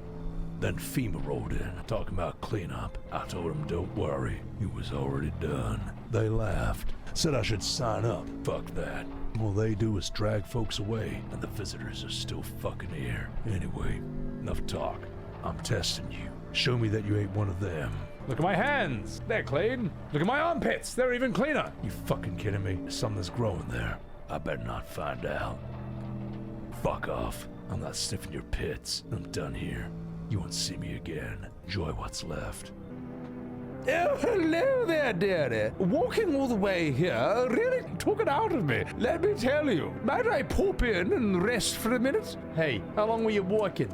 Then FEMA rolled in, talking about cleanup. I told them don't worry, it was already done. They laughed, said I should sign up. Fuck that. All they do is drag folks away, and the visitors are still fucking here. Anyway, enough talk. I'm testing you. Show me that you ain't one of them. Look at my hands. They're clean. Look at my armpits. They're even cleaner. You fucking kidding me? Something's growing there. I better not find out. Fuck off. I'm not sniffing your pits. I'm done here. You won't see me again. Enjoy what's left. Oh, hello there, dearie. Walking all the way here really took it out of me. Let me tell you. Might I pop in and rest for a minute? Hey, how long were you walking?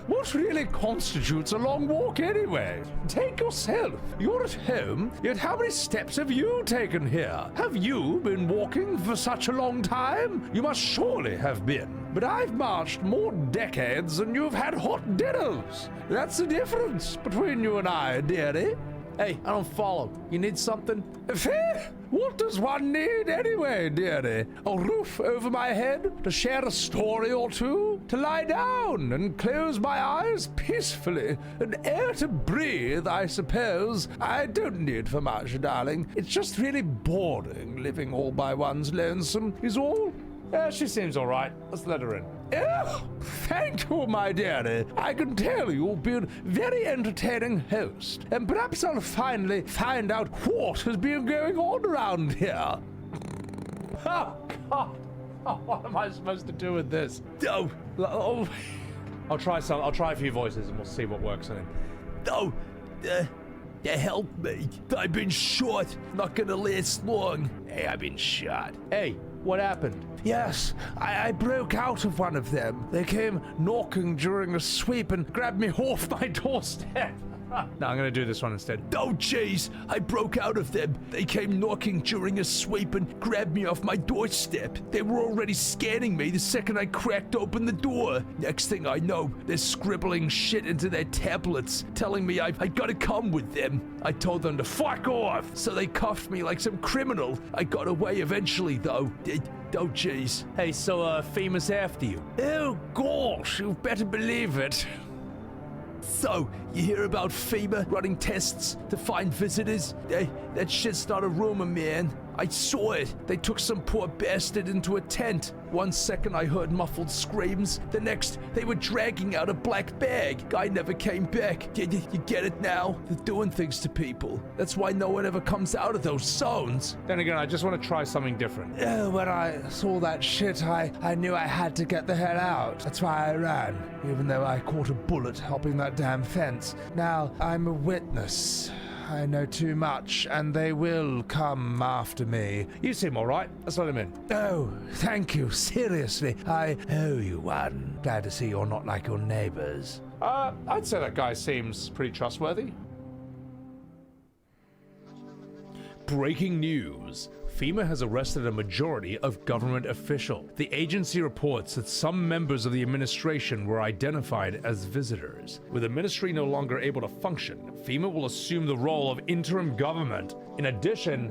What really constitutes a long walk anyway? Take yourself. You're at home, yet how many steps have you taken here? Have you been walking for such a long time? You must surely have been. But I've marched more decades than you've had hot dinners. That's the difference between you and I, dearie. Hey, I don't follow. You need something? What does one need anyway, dearie? A roof over my head? To share a story or two? To lie down and close my eyes peacefully? And air to breathe, I suppose. I don't need for much, darling. It's just really boring living all by one's lonesome, is all. She seems all right. Let's let her in. Oh, thank you, my dearie. I can tell you've been a very entertaining host, and perhaps I'll finally find out what has been going on around here. Oh, God. Oh, what am I supposed to do with this? No, I'll try a few voices and we'll see what works in it. no. Help me. I've been shot. Not gonna last long. Hey, I've been shot. Hey, what happened? Yes, I broke out of one of them. They came knocking during a sweep and grabbed me off my doorstep. No, I'm gonna do this one instead. Oh, jeez, I broke out of them. They came knocking during a sweep and grabbed me off my doorstep. They were already scanning me the second I cracked open the door. Next thing I know, they're scribbling shit into their tablets, telling me I gotta come with them. I told them to fuck off, so they cuffed me like some criminal. I got away eventually, though. Oh, jeez. Hey, so, FEMA's after you. Oh, gosh, you better believe it. So, you hear about FEMA running tests to find visitors? That shit's not a rumor, man. I saw it. They took some poor bastard into a tent. 1 second I heard muffled screams. The next, they were dragging out a black bag. Guy never came back. You get it now? They're doing things to people. That's why no one ever comes out of those zones. Then again, I just want to try something different. When I saw that shit, I knew I had to get the hell out. That's why I ran, even though I caught a bullet hopping that damn fence. Now, I'm a witness. I know too much, and they will come after me. You seem all right. Let's let him in. Oh, thank you. Seriously, I owe you one. Glad to see you're not like your neighbors. I'd say that guy seems pretty trustworthy. Breaking news. FEMA has arrested a majority of government officials. The agency reports that some members of the administration were identified as visitors. With the ministry no longer able to function, FEMA will assume the role of interim government. In addition,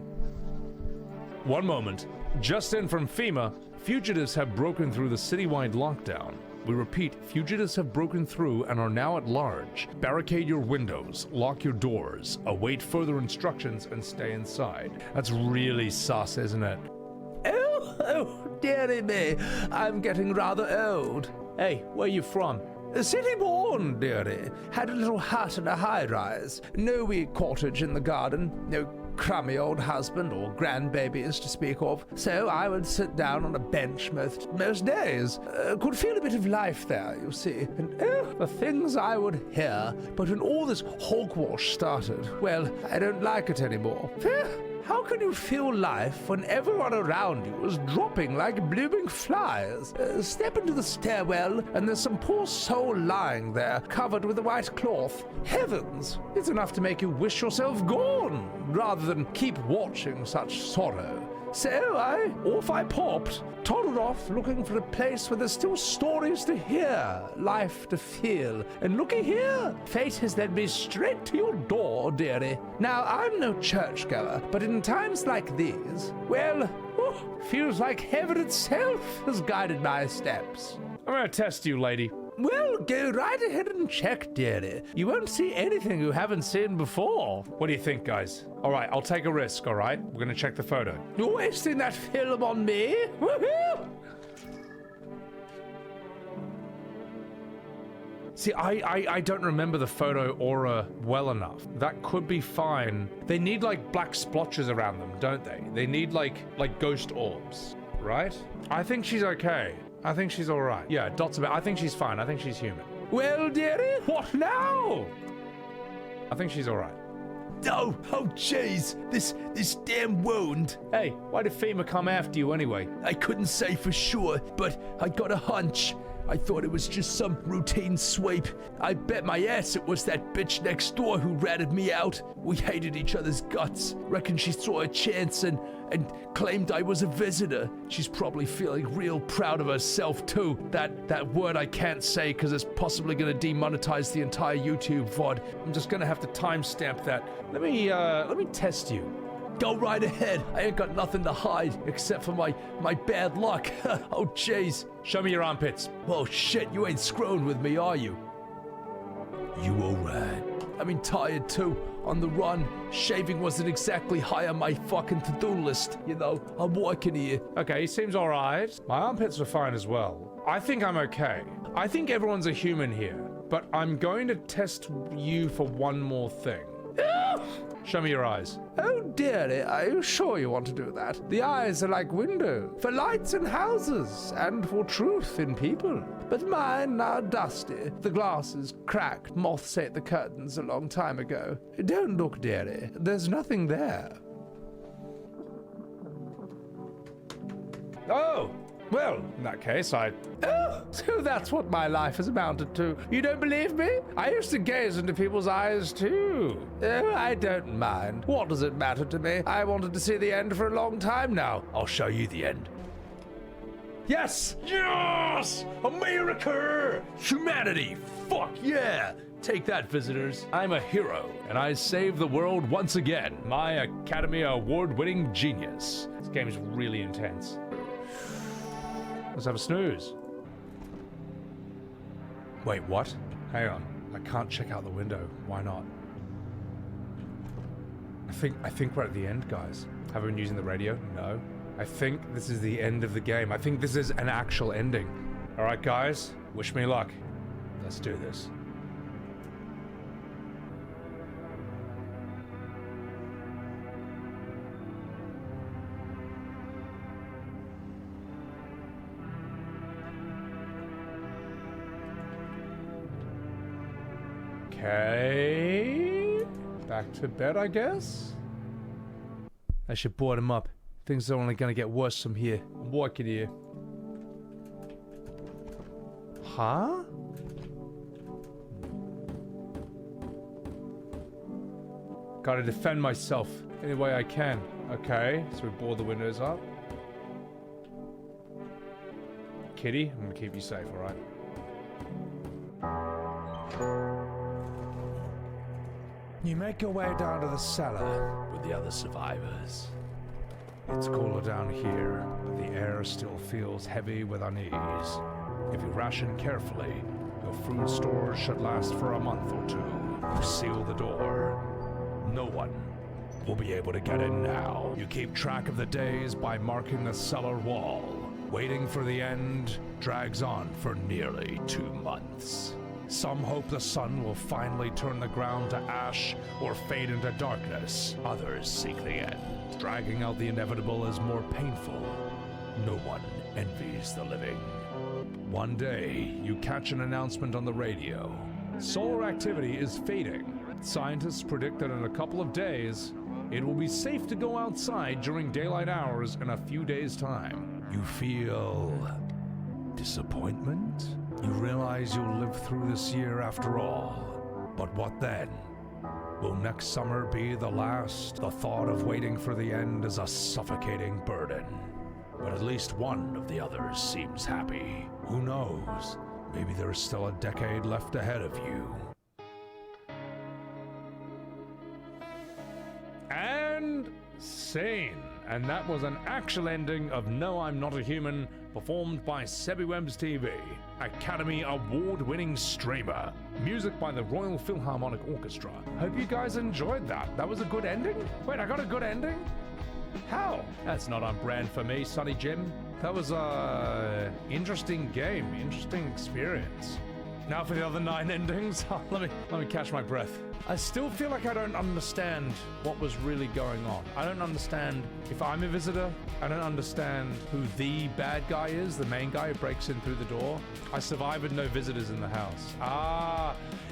one moment, just in from FEMA, fugitives have broken through the citywide lockdown. We repeat, fugitives have broken through and are now at large. Barricade your windows, lock your doors, await further instructions, and stay inside. That's really sus, isn't it? Oh, dearie me, I'm getting rather old. Hey, where you from? City born, dearie. Had a little hut and a high-rise. No wee cottage in the garden. No crummy old husband or grandbabies to speak of. So I would sit down on a bench most days. Could feel a bit of life there, you see. And the things I would hear. But when all this hogwash started, well, I don't like it anymore. How can you feel life when everyone around you is dropping like blooming flies? Step into the stairwell and there's some poor soul lying there, covered with a white cloth. Heavens! It's enough to make you wish yourself gone, rather than keep watching such sorrow. So off I popped, toddled off looking for a place where there's still stories to hear, life to feel. And looky here, fate has led me straight to your door, dearie. Now, I'm no churchgoer, but in times like these, well, feels like heaven itself has guided my steps. I'm gonna test you, lady. Well, go right ahead and check, dearie. You won't see anything you haven't seen before. What do you think, guys? All right, I'll take a risk, all right? We're gonna check the photo. You're wasting that film on me? Woohoo! See, I don't remember the photo aura well enough. That could be fine. They need like black splotches around them, don't they? They need like ghost orbs, right? I think she's okay. I think she's all right. Yeah, dots about. I think she's fine. I think she's human. Well, dearie, what now? I think she's all right. Oh jeez, this damn wound. Hey, why did FEMA come after you anyway? I couldn't say for sure, but I got a hunch. I thought it was just some routine sweep. I bet my ass it was that bitch next door who ratted me out. We hated each other's guts. Reckon she saw a chance and claimed I was a visitor. She's probably feeling real proud of herself too. That word I can't say because it's possibly gonna demonetize the entire YouTube VOD. I'm just gonna have to timestamp that. Let me test you. Go right ahead. I ain't got nothing to hide except for my bad luck. Oh jeez. Show me your armpits. Oh shit, you ain't screwing with me, are you? You alright? I'm tired too. On the run. Shaving wasn't exactly high on my fucking to-do list. You know, I'm working here. Okay, he seems alright. My armpits are fine as well. I think I'm okay. I think everyone's a human here. But I'm going to test you for one more thing. Show me your eyes. Oh, dearie, are you sure you want to do that? The eyes are like windows for lights in houses and for truth in people. But mine are dusty. The glass is cracked. Moths ate the curtains a long time ago. Don't look, dearie. There's nothing there. Oh! Well, in that case, Oh, so that's what my life has amounted to. You don't believe me? I used to gaze into people's eyes, too. Oh, I don't mind. What does it matter to me? I wanted to see the end for a long time now. I'll show you the end. Yes! Yes! America! Humanity! Fuck yeah! Take that, visitors. I'm a hero, and I saved the world once again. My Academy Award-winning genius. This game is really intense. Let's have a snooze. Wait, what? Hang on. I can't check out the window. Why not? I think we're at the end, guys. Have we been using the radio? No. I think this is the end of the game. I think this is an actual ending. All right, guys. Wish me luck. Let's do this. Okay. Back to bed, I guess? I should board him up. Things are only gonna get worse from here. I'm walking here. Huh? Gotta defend myself any way I can. Okay, so we board the windows up. Kitty, I'm gonna keep you safe, alright? You make your way down to the cellar with the other survivors. It's cooler down here, but the air still feels heavy with unease. If you ration carefully, your food storage should last for a month or two. You seal the door. No one will be able to get in now. You keep track of the days by marking the cellar wall. Waiting for the end drags on for nearly 2 months. Some hope the sun will finally turn the ground to ash or fade into darkness. Others seek the end. Dragging out the inevitable is more painful. No one envies the living. One day, you catch an announcement on the radio. Solar activity is fading. Scientists predict that in a couple of days, it will be safe to go outside during daylight hours in a few days' time. You feel disappointment? You realize you'll live through this year after all. But what then? Will next summer be the last? The thought of waiting for the end is a suffocating burden. But at least one of the others seems happy. Who knows? Maybe there's still a decade left ahead of you. And scene. And that was an actual ending of No, I'm Not a Human, performed by Sebbywebz TV, Academy Award-winning streamer. Music by the Royal Philharmonic Orchestra. Hope you guys enjoyed that. That was a good ending? Wait, I got a good ending? How? That's not on brand for me, Sonny Jim. That was a interesting game, interesting experience. Now for the other 9 endings. let me catch my breath. I still feel like I don't understand what was really going on. I don't understand if I'm a visitor. I don't understand who the bad guy is, the main guy who breaks in through the door. I survived with no visitors in the house. Ah,